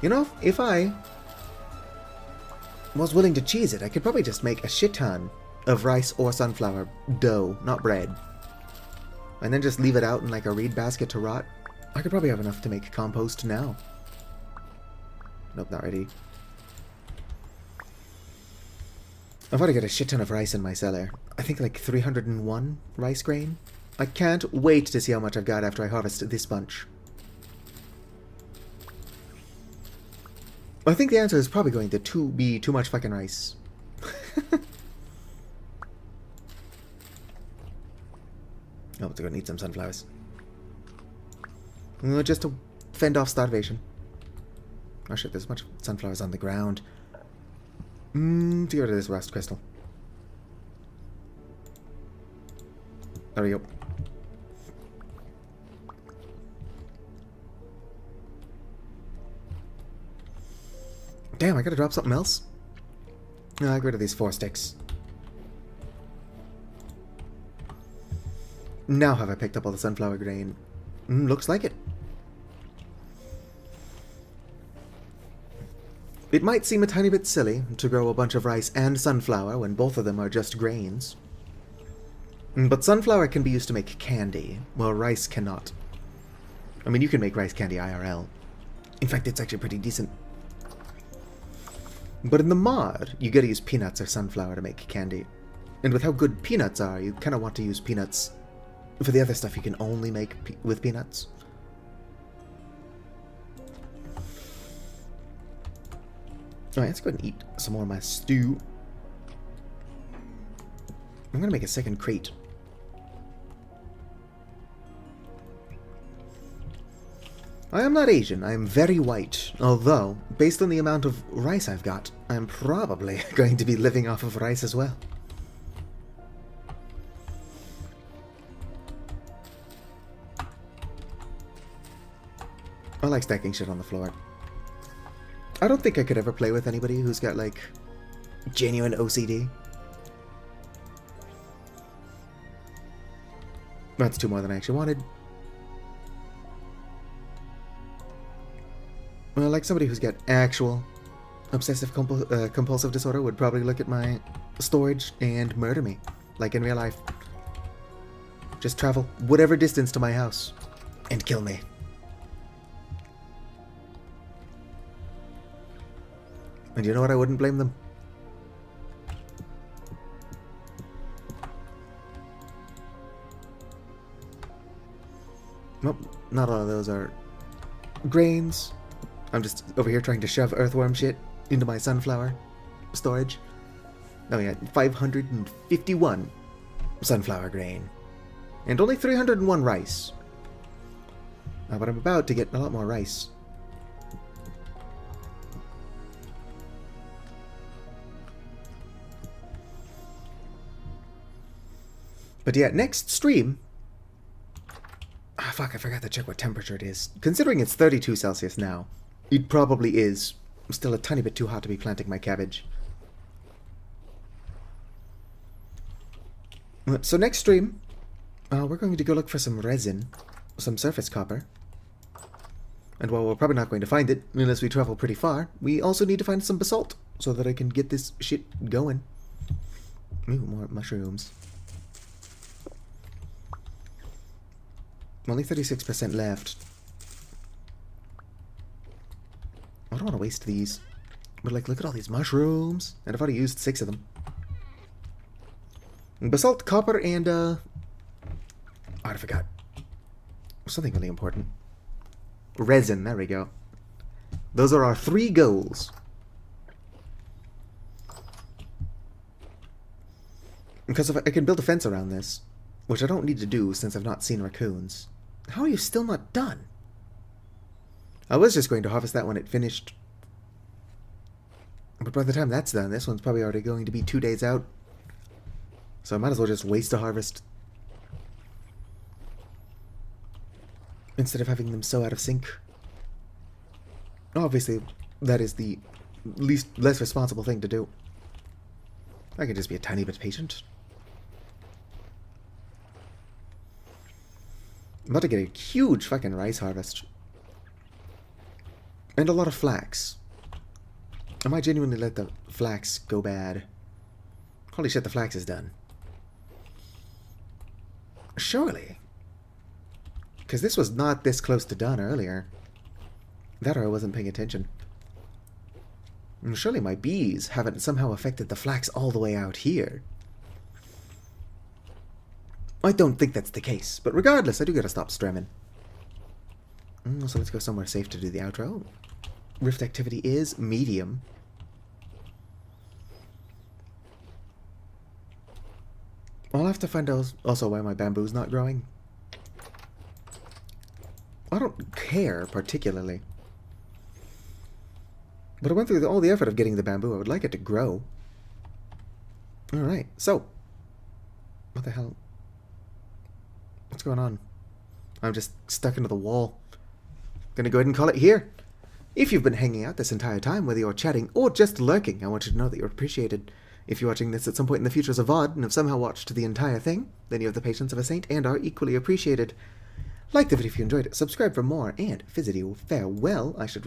You know, if I was willing to cheese it, I could probably just make a shit ton of rice or sunflower dough, not bread. And then just leave it out in like a reed basket to rot. I could probably have enough to make compost now. Nope, not ready. I've got to get a shit ton of rice in my cellar. I think like 301 rice grain. I can't wait to see how much I've got after I harvest this bunch. I think the answer is probably going to be too much fucking rice. Oh, we're gonna need some sunflowers. Just to fend off starvation. Oh shit, there's a bunch of sunflowers on the ground. To get rid of this rust crystal. There we go. Damn, I gotta drop something else? I'll get rid of these 4 sticks. Now have I picked up all the sunflower grain? Looks like it. It might seem a tiny bit silly to grow a bunch of rice and sunflower when both of them are just grains. But sunflower can be used to make candy, while rice cannot. I mean, you can make rice candy IRL. In fact, it's actually pretty decent. But in the mod, you gotta use peanuts or sunflower to make candy. And with how good peanuts are, you kinda want to use peanuts. For the other stuff, you can only make with peanuts. Alright, let's go ahead and eat some more of my stew. I'm gonna make a second crate. I am not Asian, I am very white. Although, based on the amount of rice I've got, I'm probably going to be living off of rice as well. I like stacking shit on the floor. I don't think I could ever play with anybody who's got, like, genuine OCD. That's 2 more than I actually wanted. Well, like somebody who's got actual obsessive compulsive disorder would probably look at my storage and murder me, like in real life. Just travel whatever distance to my house and kill me. And you know what? I wouldn't blame them. Nope, not all of those are grains. I'm just over here trying to shove earthworm shit into my sunflower storage. Oh yeah, 551 sunflower grain. And only 301 rice. But I'm about to get a lot more rice. But yeah, next stream... Ah, fuck, I forgot to check what temperature it is. Considering it's 32 Celsius now, it probably is still a tiny bit too hot to be planting my cabbage. So next stream, we're going to go look for some resin, some surface copper. And while we're probably not going to find it, unless we travel pretty far, we also need to find some basalt, so that I can get this shit going. Ooh, more mushrooms. Only 36% left. I don't want to waste these. But like, look at all these mushrooms. And I've already used 6 of them. Basalt, copper, and oh, I forgot. Something really important. Resin, there we go. Those are our 3 goals. Because if I can build a fence around this, which I don't need to do since I've not seen raccoons. How are you still not done? I was just going to harvest that when it finished. But by the time that's done, this one's probably already going to be 2 days out. So I might as well just waste a harvest. Instead of having them so out of sync. Obviously, that is the less responsible thing to do. I could just be a tiny bit patient. I'm about to get a huge fucking rice harvest. And a lot of flax. I might genuinely let the flax go bad. Holy shit, the flax is done. Surely. Because this was not this close to done earlier. That or I wasn't paying attention. And surely my bees haven't somehow affected the flax all the way out here. I don't think that's the case, but regardless, I do gotta stop streaming. So let's go somewhere safe to do the outro. Rift activity is medium. I'll have to find out also why my bamboo's not growing. I don't care particularly. But I went through all the effort of getting the bamboo. I would like it to grow. Alright, so. What the hell? What's going on? I'm just stuck into the wall. Gonna go ahead and call it here. If you've been hanging out this entire time, whether you're chatting or just lurking, I want you to know that you're appreciated. If you're watching this at some point in the future as a VOD and have somehow watched the entire thing, then you have the patience of a saint and are equally appreciated. Like the video if you enjoyed it, subscribe for more, and visit you farewell. I should